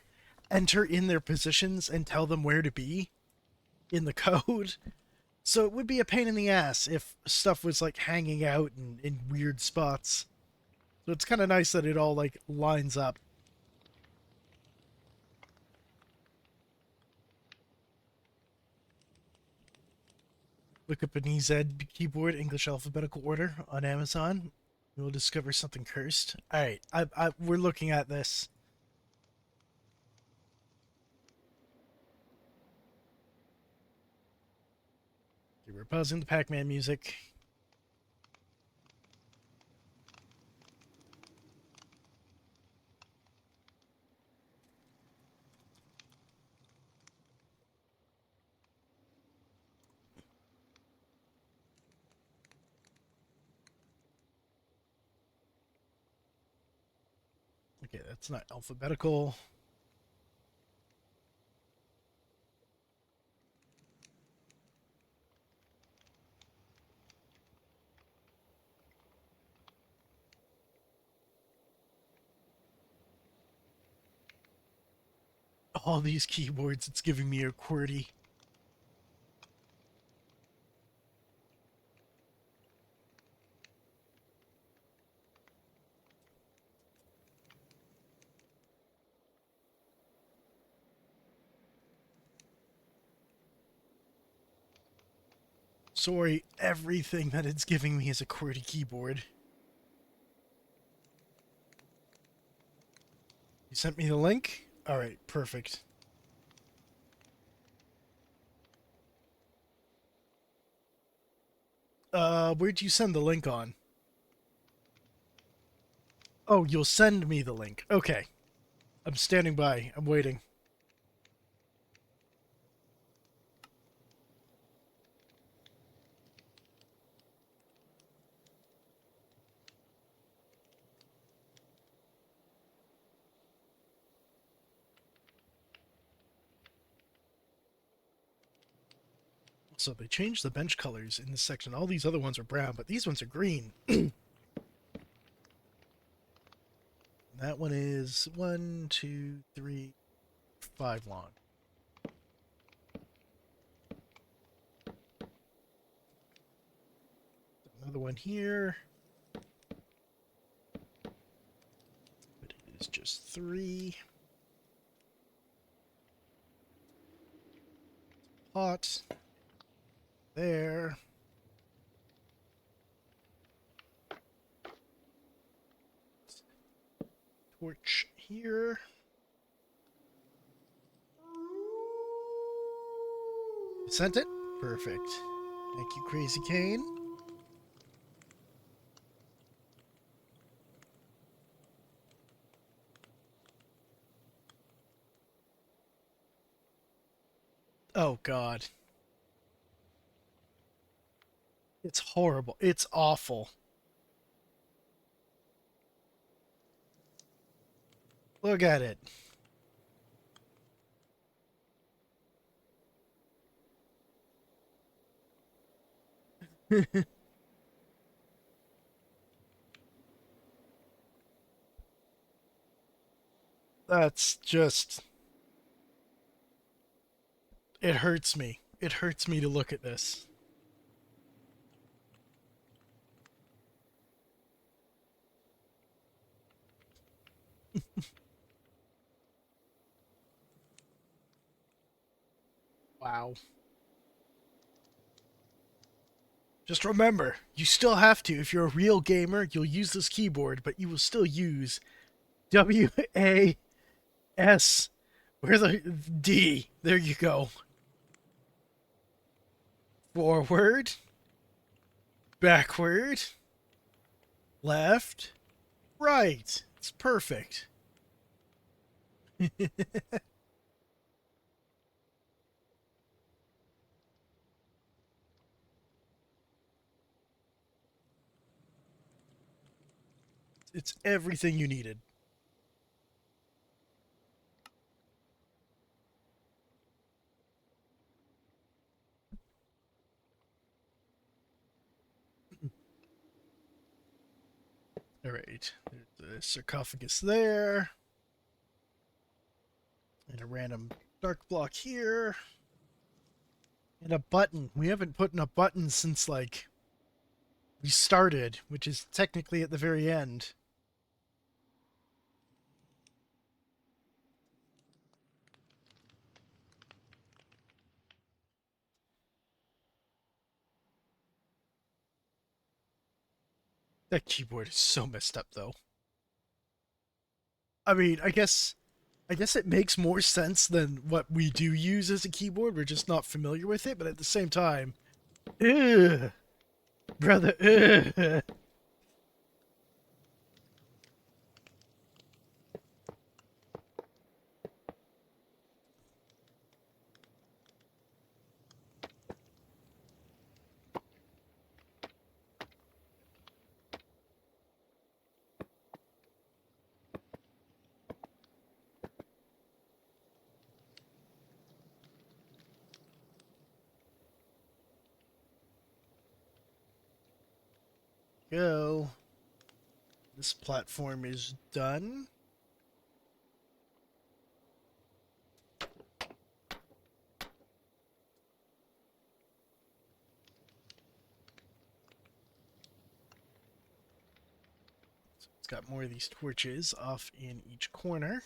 enter in their positions and tell them where to be in the code. So it would be a pain in the ass if stuff was like hanging out in weird spots. So it's kind of nice that it all like lines up. Look up an EZ keyboard English alphabetical order on Amazon. You'll discover something cursed. All right, we're looking at this. Okay, we're pausing the Pac-Man music. Okay, that's not alphabetical. all these keyboards, it's giving me a QWERTY. Sorry, everything that it's giving me is a QWERTY keyboard. You sent me the link? Alright, perfect. Where'd you send the link on? Oh, you'll send me the link. Okay. I'm standing by. I'm waiting. So they changed the bench colors in this section. All these other ones are brown, but these ones are green. That one is 1, 2, 3, 5 long. Another one here. But it is just 3. Hot. There. Torch here. You sent it? Perfect. Thank you, Crazy Kane. Oh, God. It's horrible. It's awful. Look at it. That's just... It hurts me. It hurts me to look at this. Wow. Just remember, you still have to. If you're a real gamer, you'll use this keyboard, but you will still use WAS. Where's the D? There you go. Forward. Backward. Left. Right. It's perfect. It's everything you needed. Alright. There's the sarcophagus there. And a random dark block here. And a button. We haven't put in a button since, like, we started, which is technically at the very end. That keyboard is so messed up, though. I mean, I guess it makes more sense than what we do use as a keyboard. We're just not familiar with it, but at the same time, ugh, brother, ugh. Go. This platform is done. It's got more of these torches off in each corner.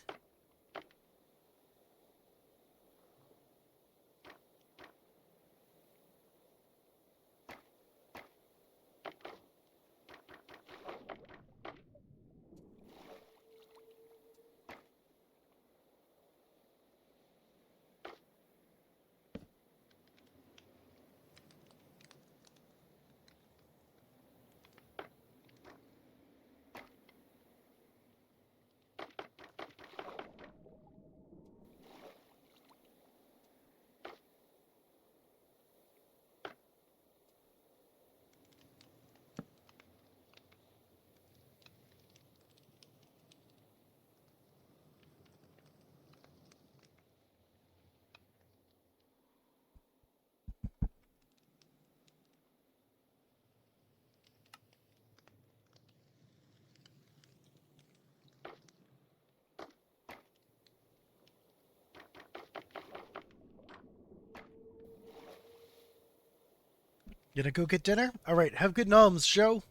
Gonna go get dinner? Alright, have good noms, Joe.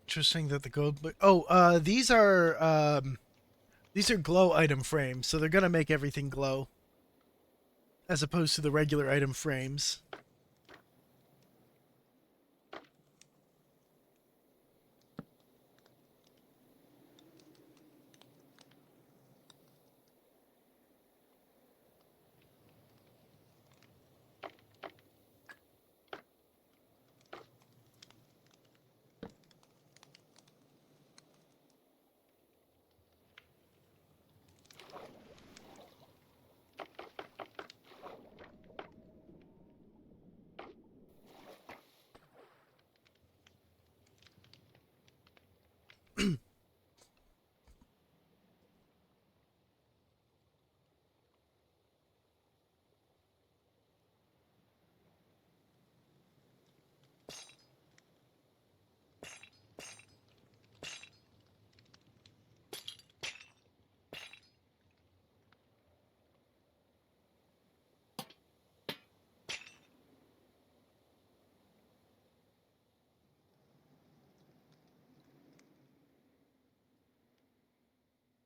Interesting that the gold... Oh, these are glow item frames, so they're gonna make everything glow. As opposed to the regular item frames.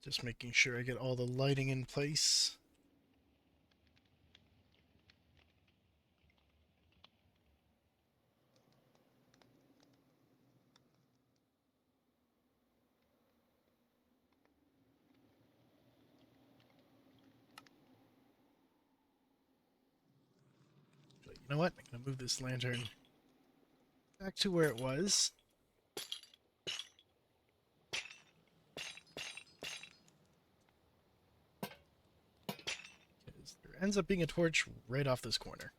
Just making sure I get all the lighting in place. But you know what? I'm gonna move this lantern back to where it was. Because there ends up being a torch right off this corner.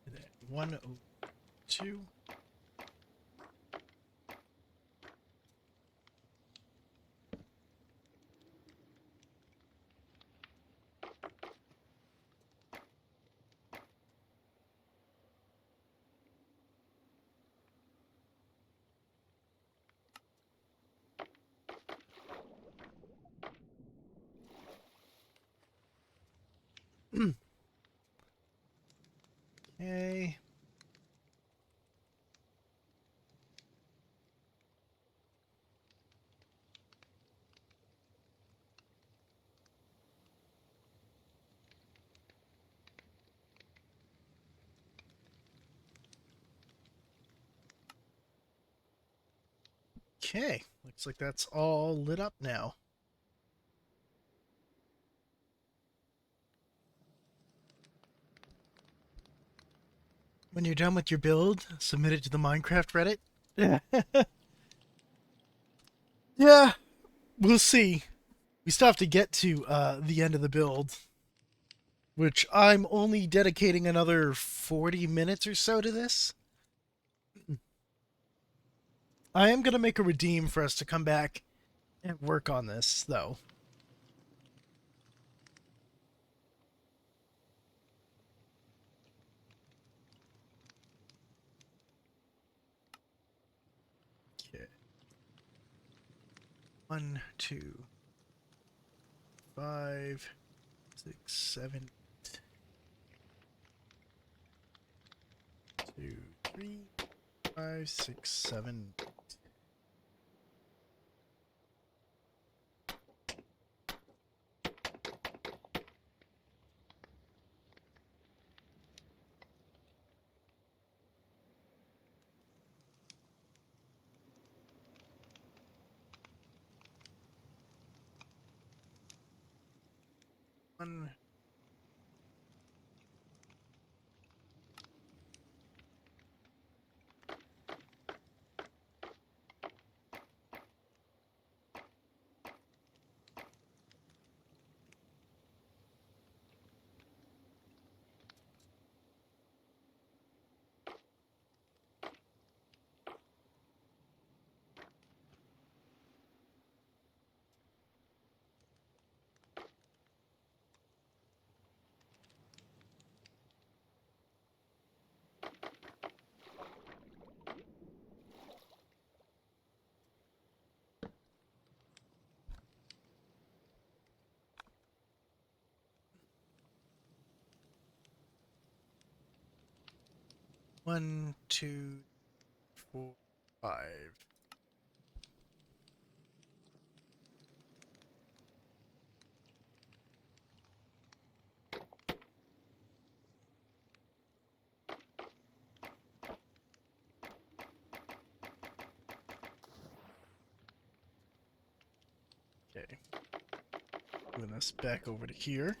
And then 102. Okay. Okay. Looks like that's all lit up now. When you're done with your build, submit it to the Minecraft Reddit. Yeah. Yeah. We'll see. We still have to get to the end of the build, which I'm only dedicating another 40 minutes or so to this. I am going to make a redeem for us to come back and work on this, though. 1, 2, 5, 6, 7, 2, 3, 5, 6, 7. One. One, two, 4, 5. Okay. Moving this back over to here.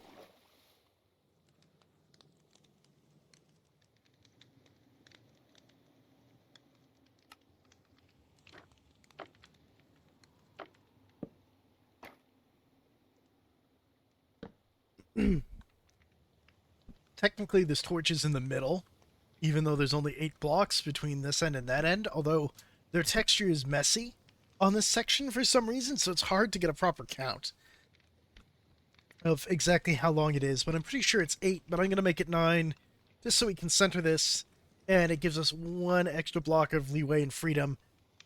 Technically, this torch is in the middle, even though there's only 8 blocks between this end and that end, although their texture is messy on this section for some reason, so it's hard to get a proper count of exactly how long it is, but I'm pretty sure it's 8, but I'm going to make it 9, just so we can center this, and it gives us 1 extra block of leeway and freedom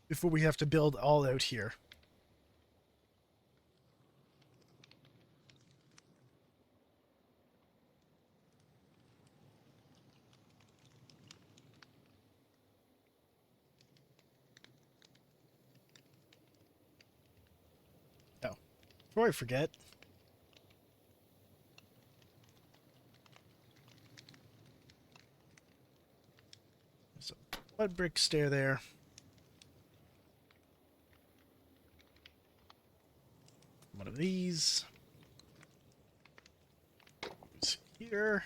before we have to build all out here. Oh, before I forget, there's a mud brick stair there. One of these. Goes here.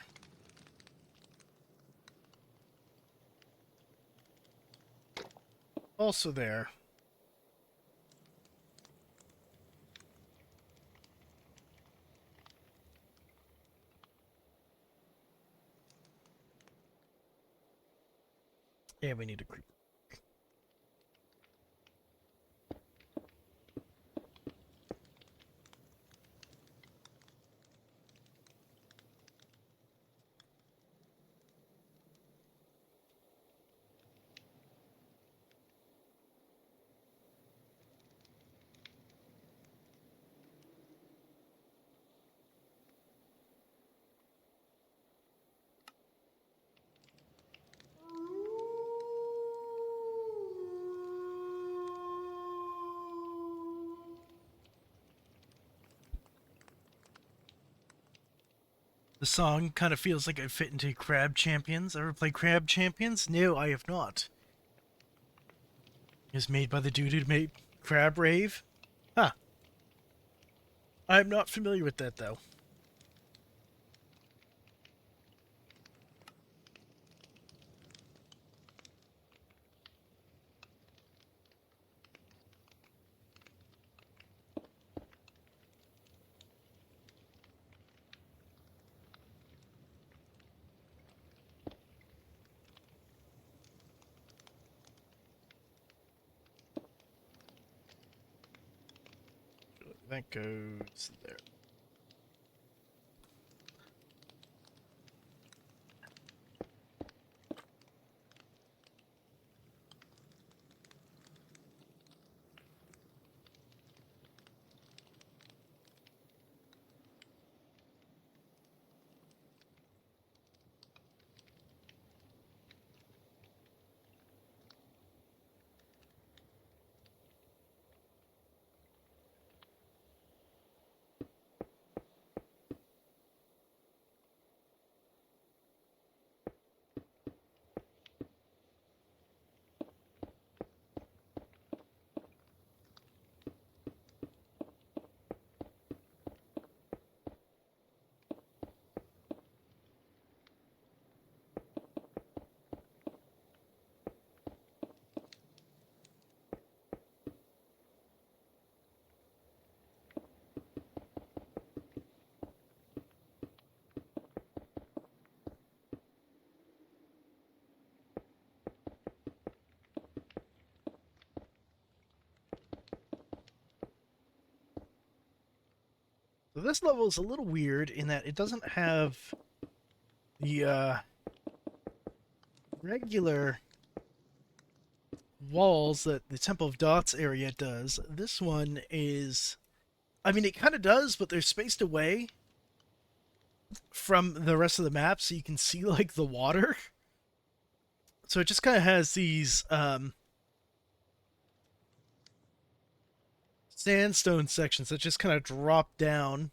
Also there. Yeah, we need a creeper. The song kind of feels like I fit into Crab Champions. Ever play Crab Champions? No, I have not. It was made by the dude who made Crab Rave. Huh. I'm not familiar with that, though. That goes there. So this level is a little weird in that it doesn't have the regular walls that the Temple of Dots area does. This one is, I mean, it kind of does, but they're spaced away from the rest of the map, so you can see like the water. So it just kind of has these sandstone sections that just kind of drop down.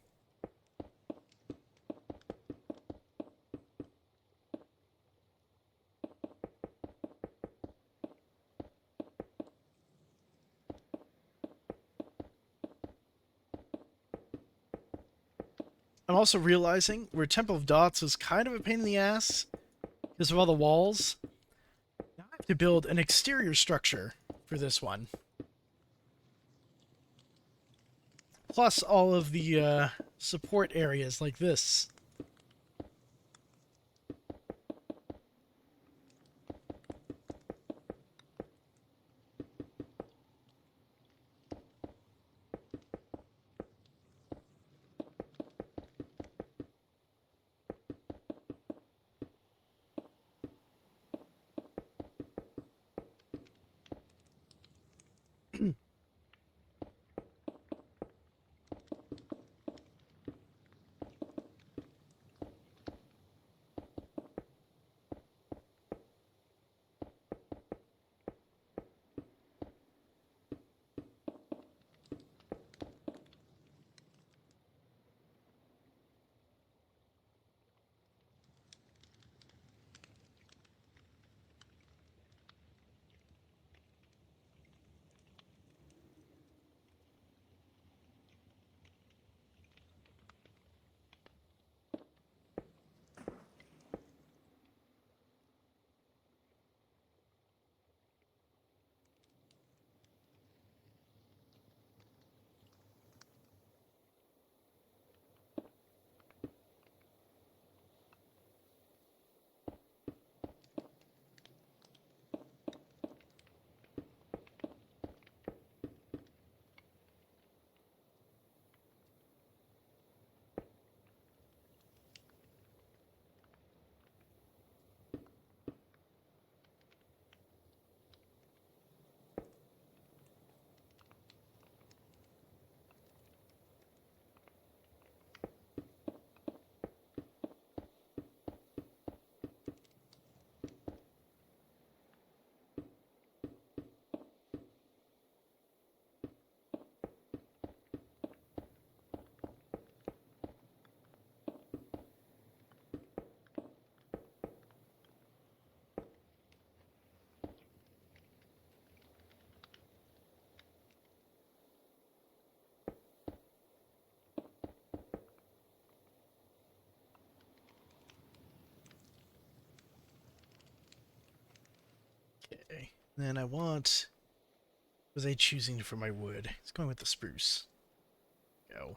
I'm also realizing where Temple of Dots was kind of a pain in the ass because of all the walls. Now I have to build an exterior structure for this one. Plus all of the support areas like this. Okay. Then I want... Was I choosing for my wood? It's going with the spruce. Go.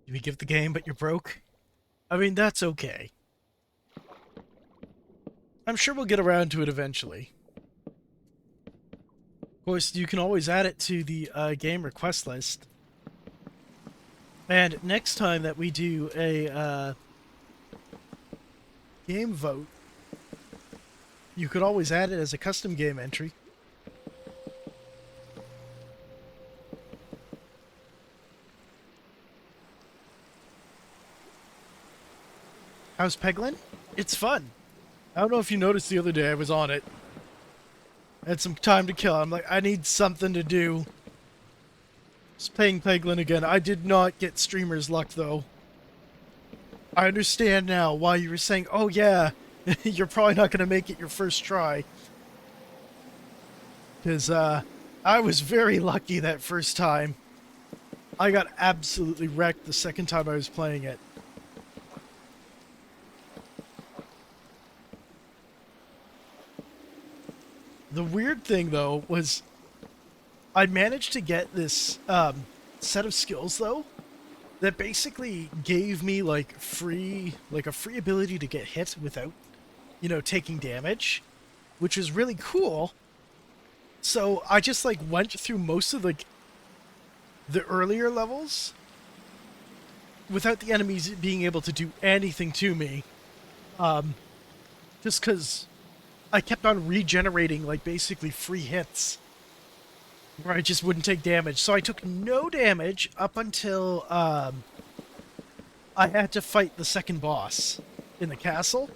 You forgive the game, but you're broke? I mean, that's okay. I'm sure we'll get around to it eventually. Of course, you can always add it to the game request list. And next time that we do a game vote, you could always add it as a custom game entry. How's Peglin? It's fun. I don't know if you noticed the other day I was on it. I had some time to kill. I'm like, I need something to do. Just playing Peglin again. I did not get streamer's luck, though. I understand now why you were saying, oh yeah, you're probably not going to make it your first try. Because, I was very lucky that first time. I got absolutely wrecked the second time I was playing it. The weird thing, though, was I managed to get this set of skills, though, that basically gave me, like, a free ability to get hit without, you know, taking damage, which is really cool. So I just, like, went through most of, like, the earlier levels without the enemies being able to do anything to me. Just because I kept on regenerating, like, basically free hits where I just wouldn't take damage. So I took no damage up until I had to fight the second boss in the castle.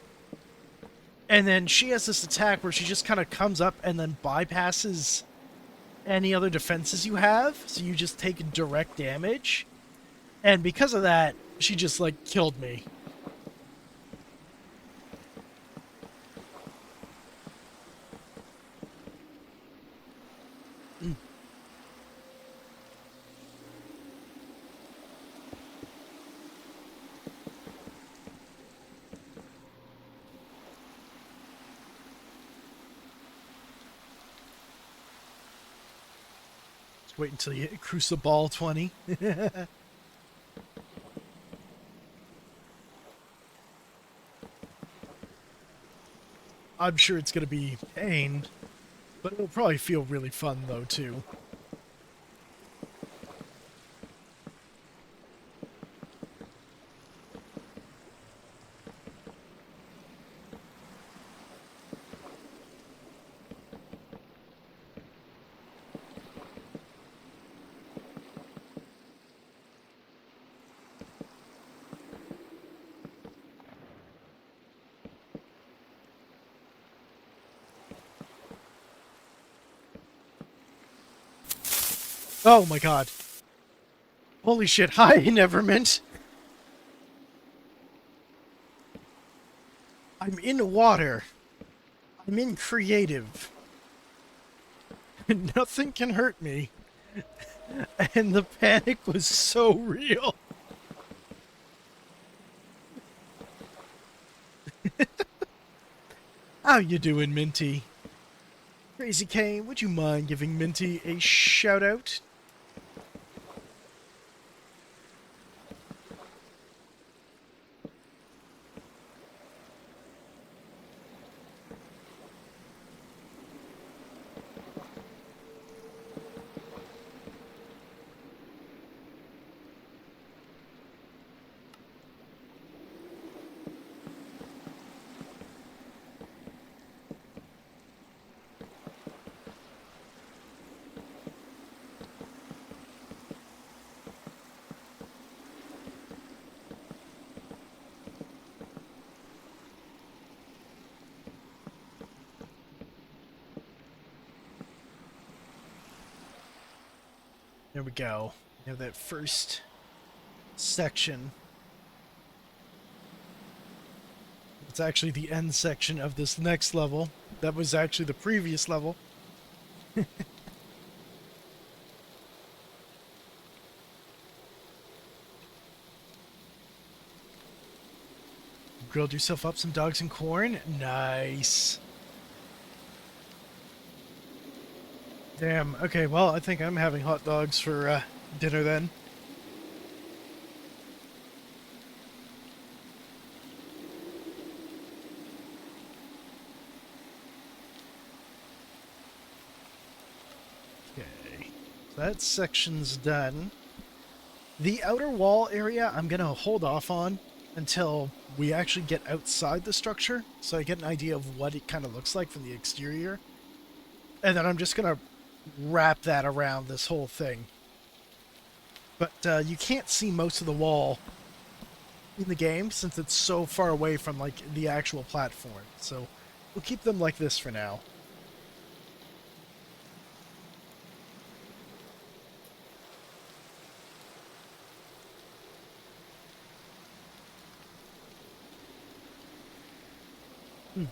And then she has this attack where she just kind of comes up and then bypasses any other defenses you have. So you just take direct damage. And because of that, she just, like, killed me. Wait until you hit Crucible 20. I'm sure it's going to be pain, but it'll probably feel really fun, though, too. Oh my god. Holy shit, hi, Nevermint. I'm in water. I'm in creative. Nothing can hurt me. And the panic was so real. How you doing, Minty? Crazy Kane, would you mind giving Minty a shout out? There we go. We have that first section. It's actually the end section of this next level. That was actually the previous level. Grilled yourself up some dogs and corn? Nice. Damn, okay, well, I think I'm having hot dogs for dinner then. So that section's done. The outer wall area I'm going to hold off on until we actually get outside the structure, so I get an idea of what it kind of looks like from the exterior. And then I'm just going to wrap that around this whole thing. But you can't see most of the wall in the game since it's so far away from like the actual platform. So we'll keep them like this for now. Hmm.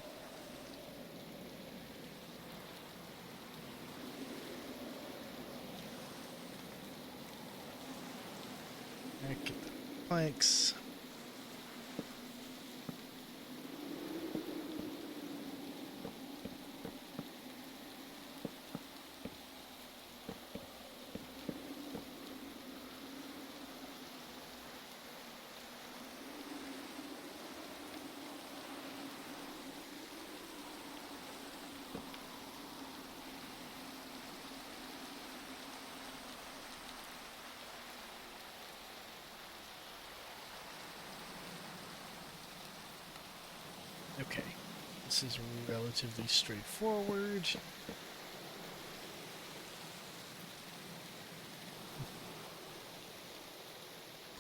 Get the planks. Okay, this is relatively straightforward.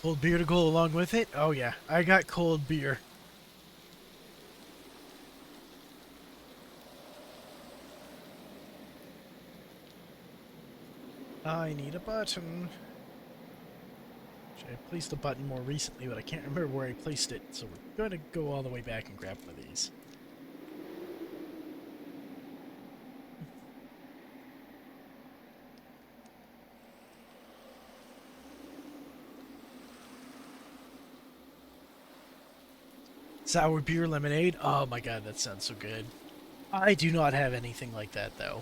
Cold beer to go along with it? Oh yeah, I got cold beer. I need a button. I placed a button more recently, but I can't remember where I placed it, so we're going to go all the way back and grab one of these. Sour beer lemonade? Oh my god, that sounds so good. I do not have anything like that, though.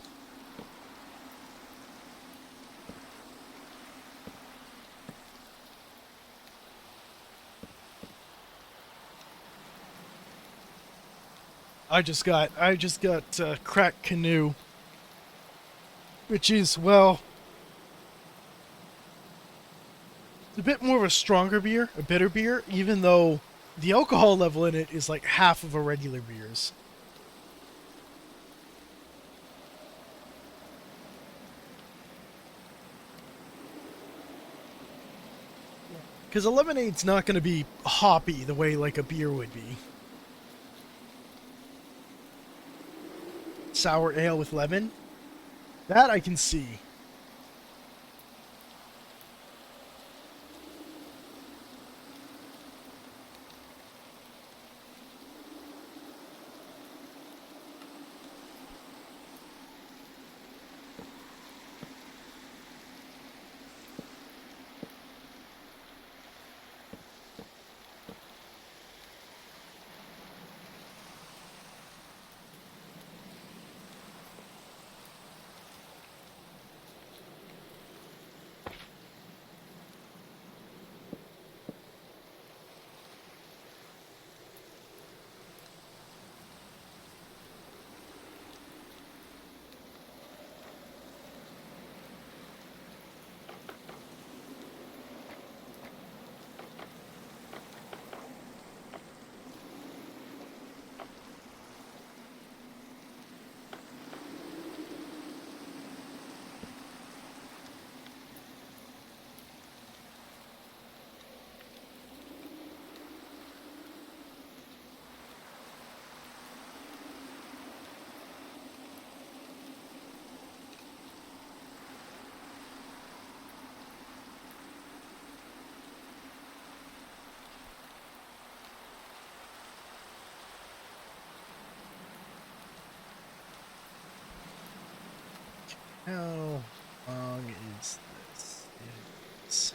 I just got cracked canoe, which is, well, it's a bit more of a stronger beer, a bitter beer, even though the alcohol level in it is like half of a regular beer's. Because a lemonade's not going to be hoppy the way like a beer would be. Sour ale with lemon? That I can see. How long is this? It's...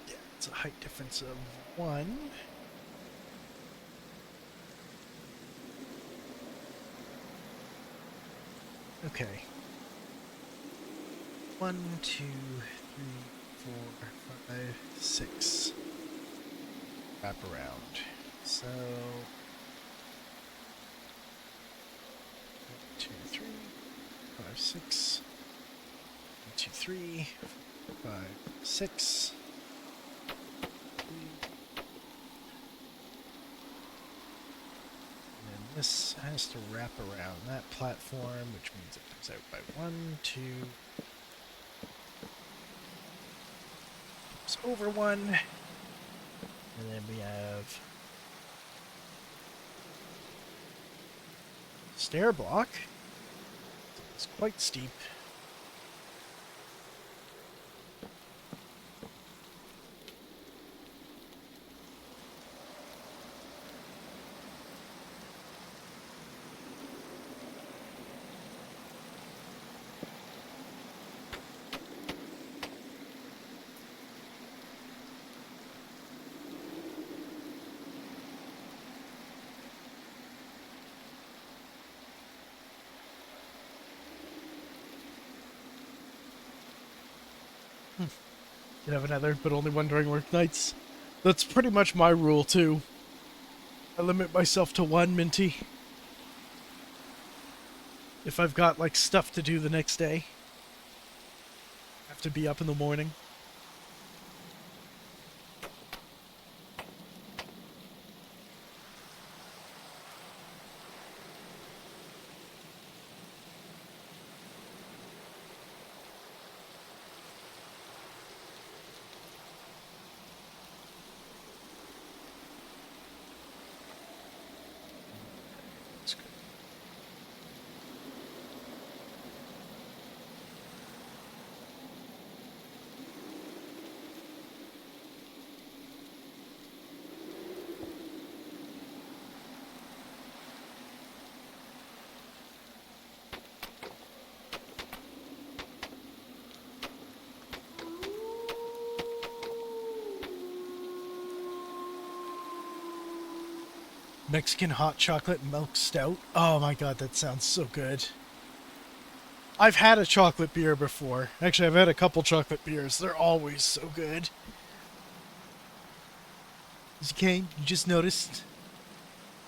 Yeah, it's a height difference of 1. Okay. 1, 2, 3, 4, 5, 6. wrap around. So 1, 2, 3, 5, 6. 1, 2, 3, 4, 5, 6. And then this has to wrap around that platform, which means it comes out by 1, 2. It's over 1. And then we have stair block. It's quite steep. Can have another, but only one during work nights. That's pretty much my rule, too. I limit myself to 1, Minty. If I've got, like, stuff to do the next day. I have to be up in the morning. Mexican hot chocolate milk stout. Oh my god, that sounds so good. I've had a chocolate beer before. Actually, I've had a couple chocolate beers. They're always so good. As you can, you just noticed,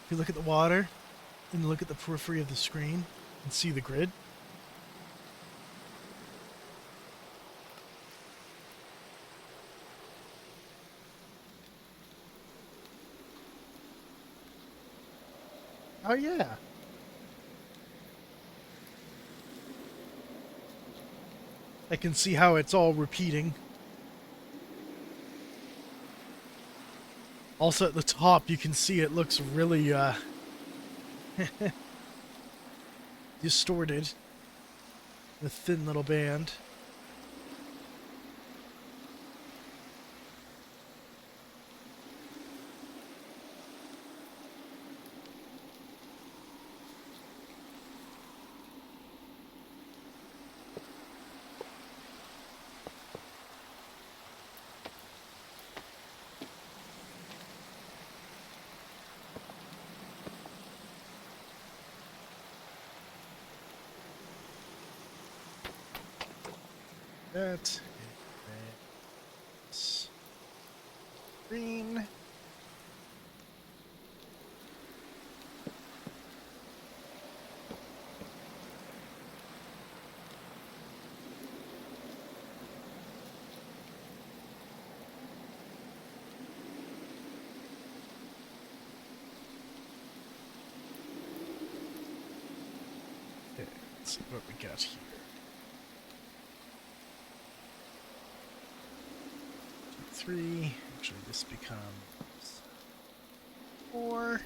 if you look at the water and look at the periphery of the screen and see the grid. Oh yeah. I can see how it's all repeating. Also at the top you can see it looks really distorted. The thin little band. That is green. Okay, let's see what we got here. 3. Actually, this becomes 4.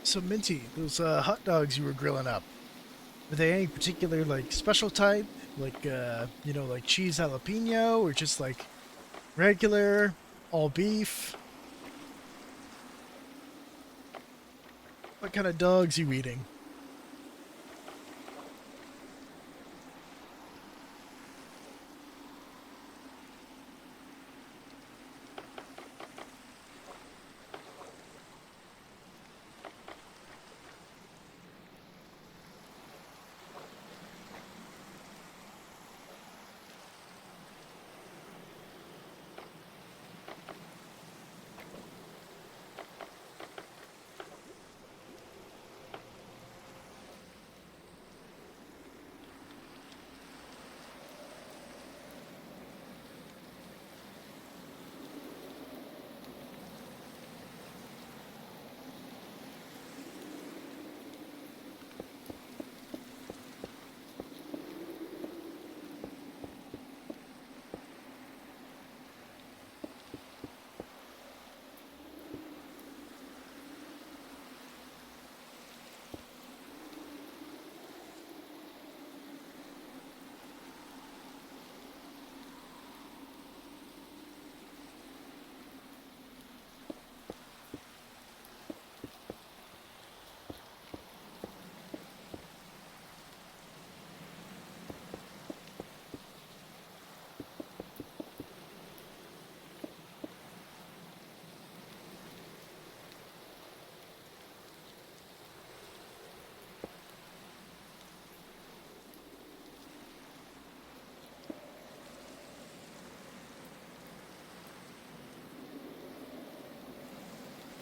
So Minty, those hot dogs you were grilling up, were they any particular like special type? Like like cheese jalapeno or just like regular, all beef? What kind of dogs you eating?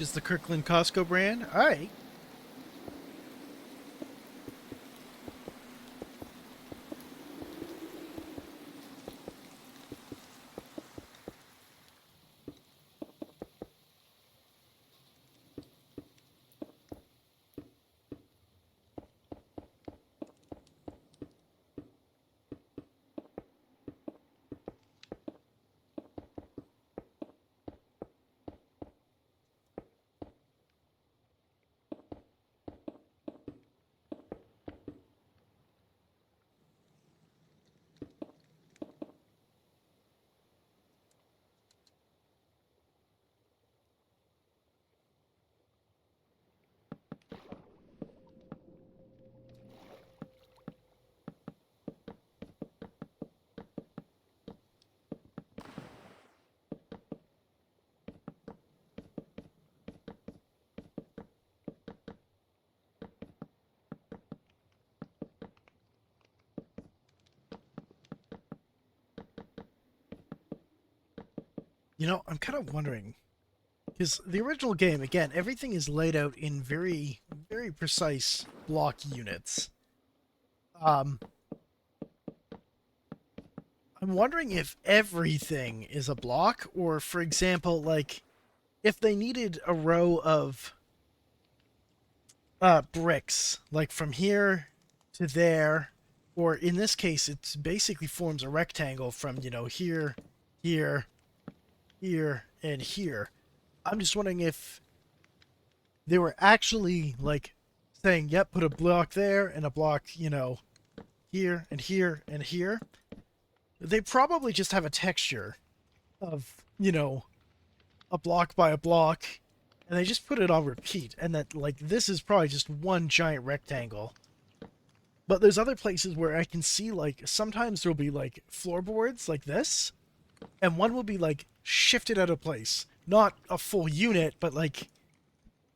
Just the Kirkland Costco brand? All right. I'm kind of wondering because the original game, again, everything is laid out in very, very precise block units. Um, I'm wondering if everything is a block, or for example, like if they needed a row of bricks, like from here to there, or in this case, it basically forms a rectangle from here, here, here, and here. I'm just wondering if they were actually like saying, "Yep, put a block there and a block, here and here and here." They probably just have a texture of a block by a block, and they just put it on repeat, and that like this is probably just one giant rectangle. But there's other places where I can see like sometimes there'll be like floorboards like this, and one will be like shifted out of place. Not a full unit, but like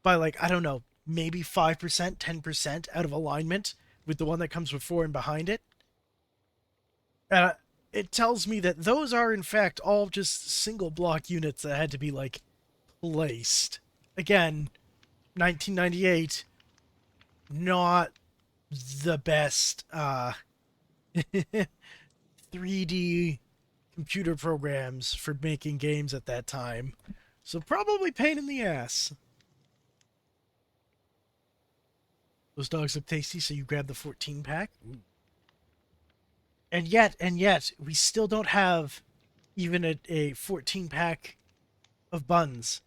by like I don't know, maybe 5%, 10% out of alignment with the one that comes before and behind it. Uh, it tells me that those are in fact all just single block units that had to be like placed. Again, 1998, not the best 3D computer programs for making games at that time. So probably pain in the ass. Those dogs look tasty, so you grab the 14 pack. Ooh. And yet, we still don't have even a 14 pack of buns.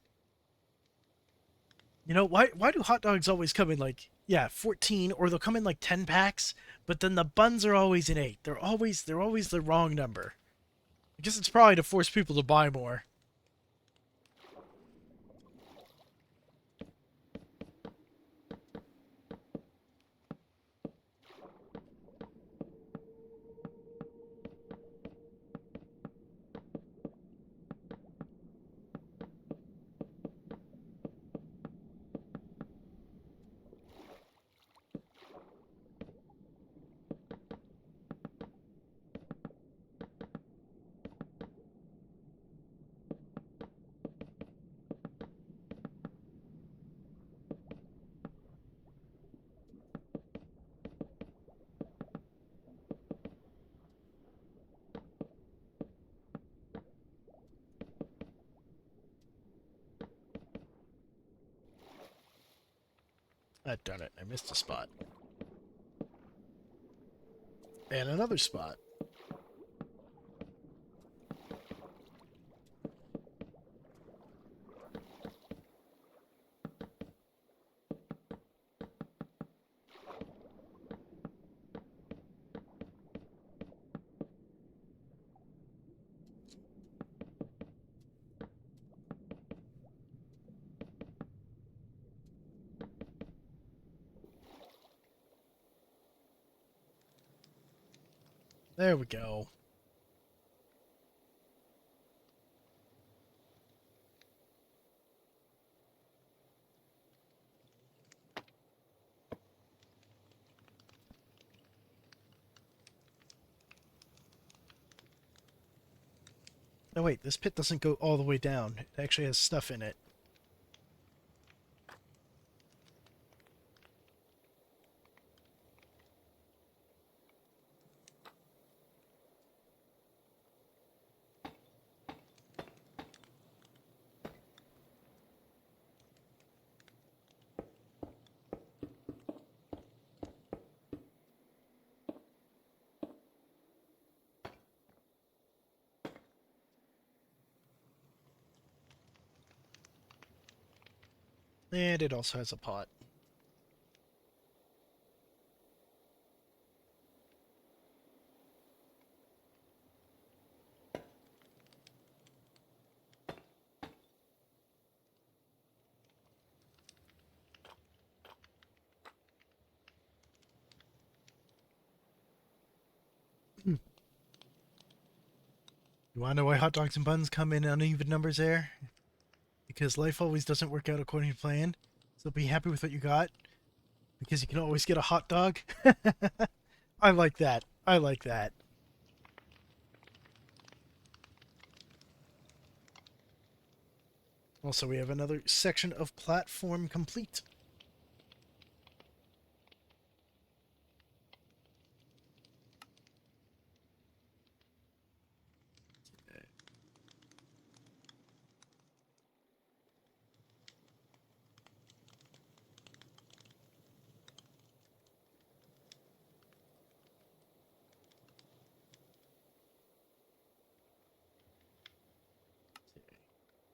You know, why do hot dogs always come in like, yeah, 14, or they'll come in like 10 packs, but then the buns are always in 8. They're always the wrong number. I guess it's probably to force people to buy more. Ah, darn it, I missed a spot. And another spot. There we go. Oh wait, this pit doesn't go all the way down. It actually has stuff in it. And it also has a pot. You want to know why hot dogs and buns come in uneven numbers there? Because life always doesn't work out according to plan. So be happy with what you got, because you can always get a hot dog. I like that. I like that. Also, we have another section of platform complete.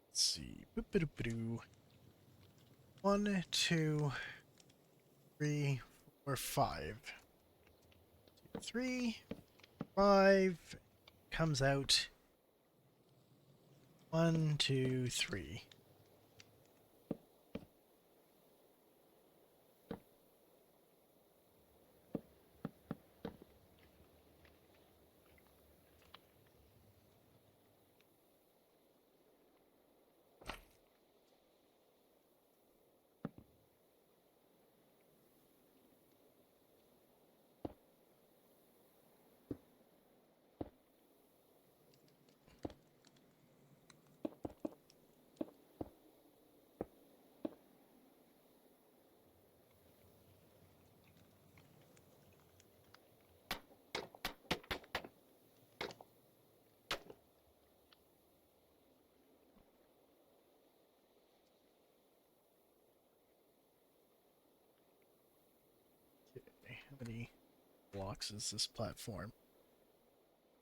Let's see. Boop-a-doop-a-doo. 1, 2, 3, 4, 5. 2, 3, 5. Comes out. 1, 2, 3. Okay, how many blocks is this platform?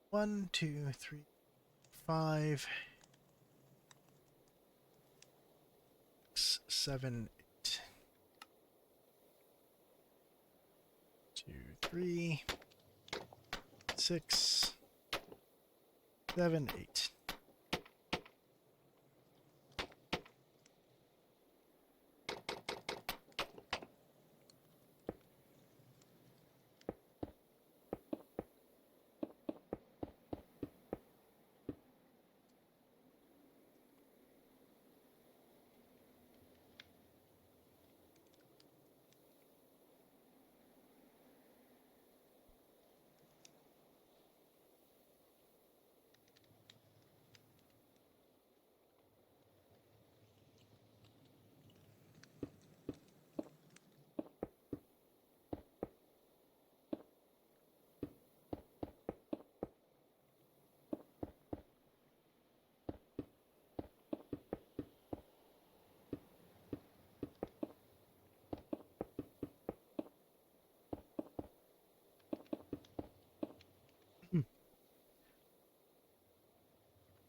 1, 2, 3, 5, 6, 7, 8. 3, 6, 7, 8.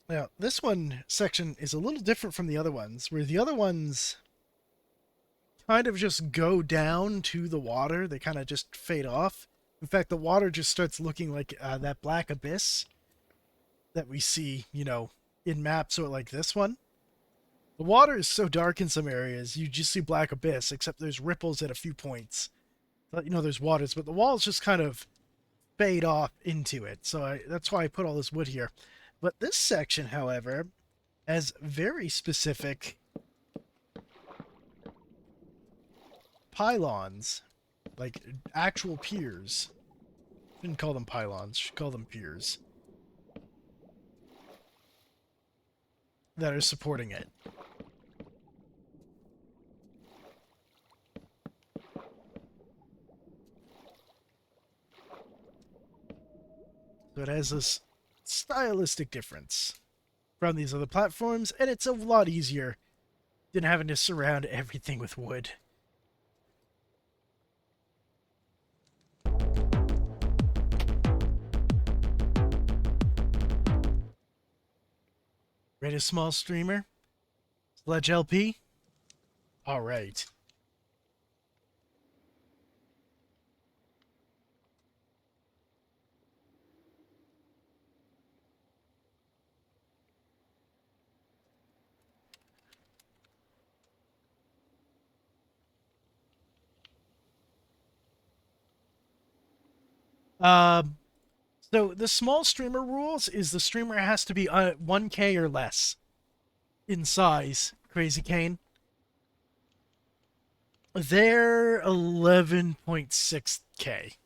Now, this one section is a little different from the other ones, where the other ones kind of just go down to the water. They kind of just fade off. In fact, the water just starts looking like that black abyss that we see, in maps or like this one. The water is so dark in some areas, you just see black abyss, except there's ripples at a few points. There's waters, but the walls just kind of fade off into it. So that's why I put all this wood here. But this section, however, has very specific pylons, like actual piers. Shouldn't call them pylons, should call them piers, that are supporting it. So it has this stylistic difference from these other platforms, and it's a lot easier than having to surround everything with wood. Rate a small streamer? Sledge LP? Alright. So the small streamer rules is the streamer has to be 1K or less in size. Crazy Kane. They're 11.6K.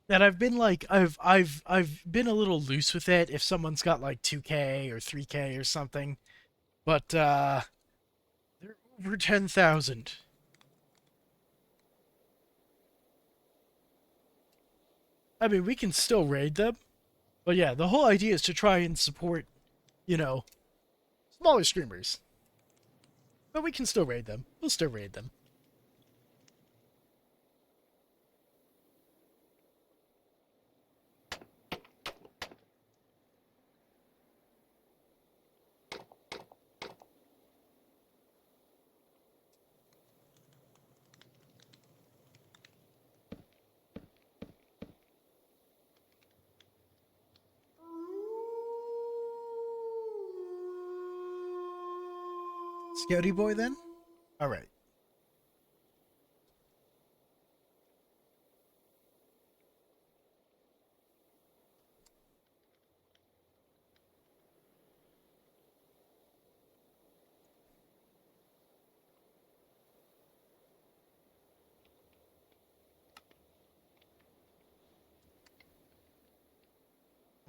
And I've been like I've been a little loose with it if someone's got like 2K or 3K or something. But they're over 10,000. I mean, we can still raid them. But yeah, the whole idea is to try and support, smaller streamers. But we can still raid them. We'll still raid them. Scouty boy, then? Alright.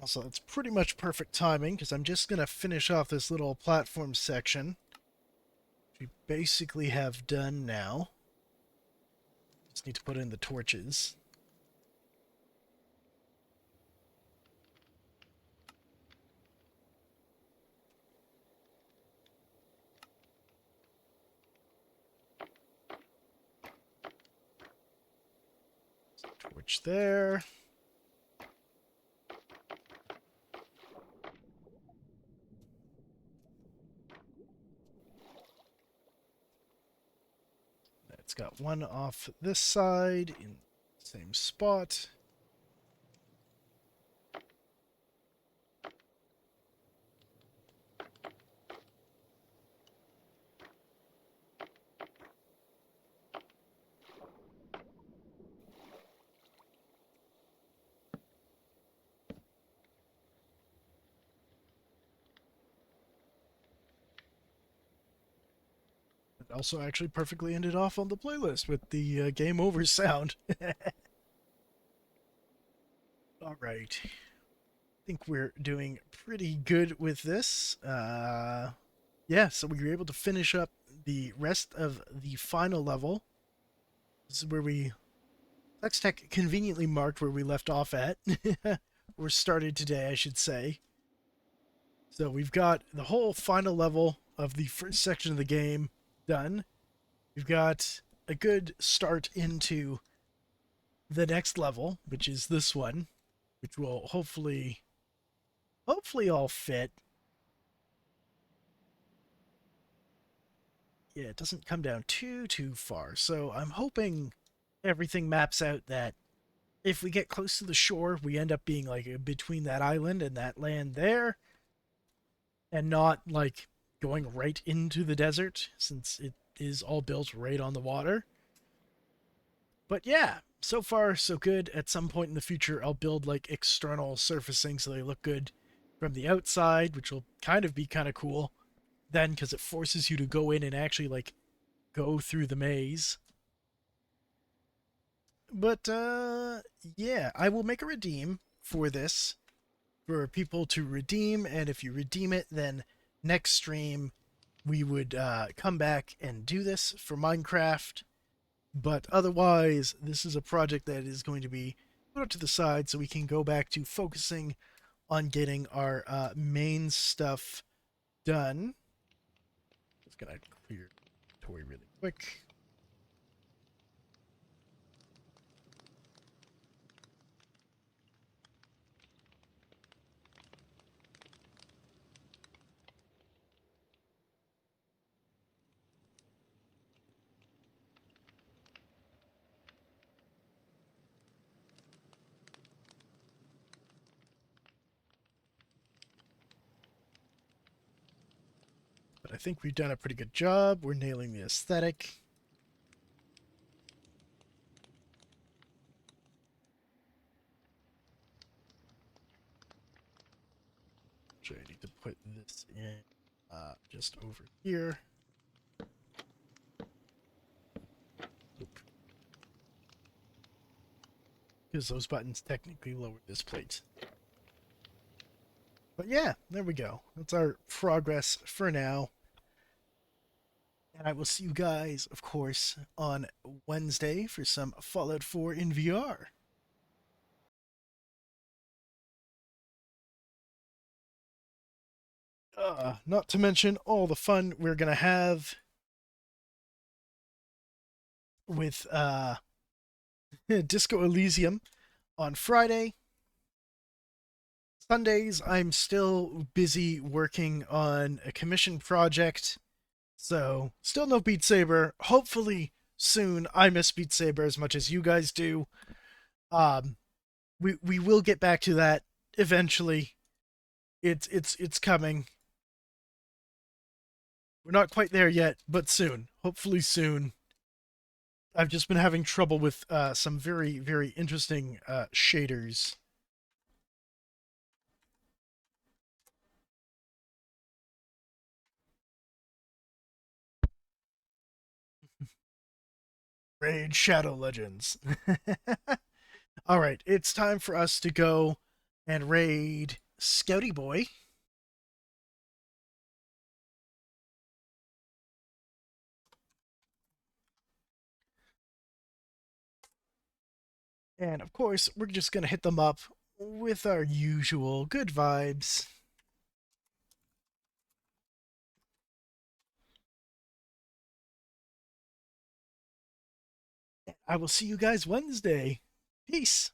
Also, it's pretty much perfect timing, because I'm just going to finish off this little platform section. We basically have done now. Just need to put in the torches. Torch there. It's got one off this side in the same spot. It also actually perfectly ended off on the playlist with the game over sound. All right. I think we're doing pretty good with this. Yeah, so we were able to finish up the rest of the final level. This is where Tech conveniently marked where we left off at. Or started today, I should say. So we've got the whole final level of the first section of the game done. We've got a good start into the next level, which is this one, which will hopefully all fit. Yeah, it doesn't come down too far. So I'm hoping everything maps out that if we get close to the shore, we end up being like between that island and that land there, and not like going right into the desert since it is all built right on the water. But yeah, so far so good. At some point in the future, I'll build like external surfacing so they look good from the outside, which will kind of be kind of cool then because it forces you to go in and actually like go through the maze. But yeah, I will make a redeem for this for people to redeem, and if you redeem it, then next stream we would come back and do this for Minecraft. But otherwise, this is a project that is going to be put up to the side so we can go back to focusing on getting our main stuff done. Just gonna clear inventory really quick. But I think we've done a pretty good job. We're nailing the aesthetic. So I need to put this in just over here. Oop. Because those buttons technically lower this plate. But yeah, there we go. That's our progress for now. And I will see you guys, of course, on Wednesday for some Fallout 4 in VR. Not to mention all the fun we're going to have with Disco Elysium on Friday. Sundays, I'm still busy working on a commission project, so still no Beat Saber. Hopefully soon. I miss Beat Saber as much as you guys do. Um, we will get back to that eventually. It's coming. We're not quite there yet, but soon. Hopefully soon. I've just been having trouble with some very interesting shaders. Raid Shadow Legends. All right, it's time for us to go and raid Scouty Boy. And of course, we're just going to hit them up with our usual good vibes. I will see you guys Wednesday. Peace.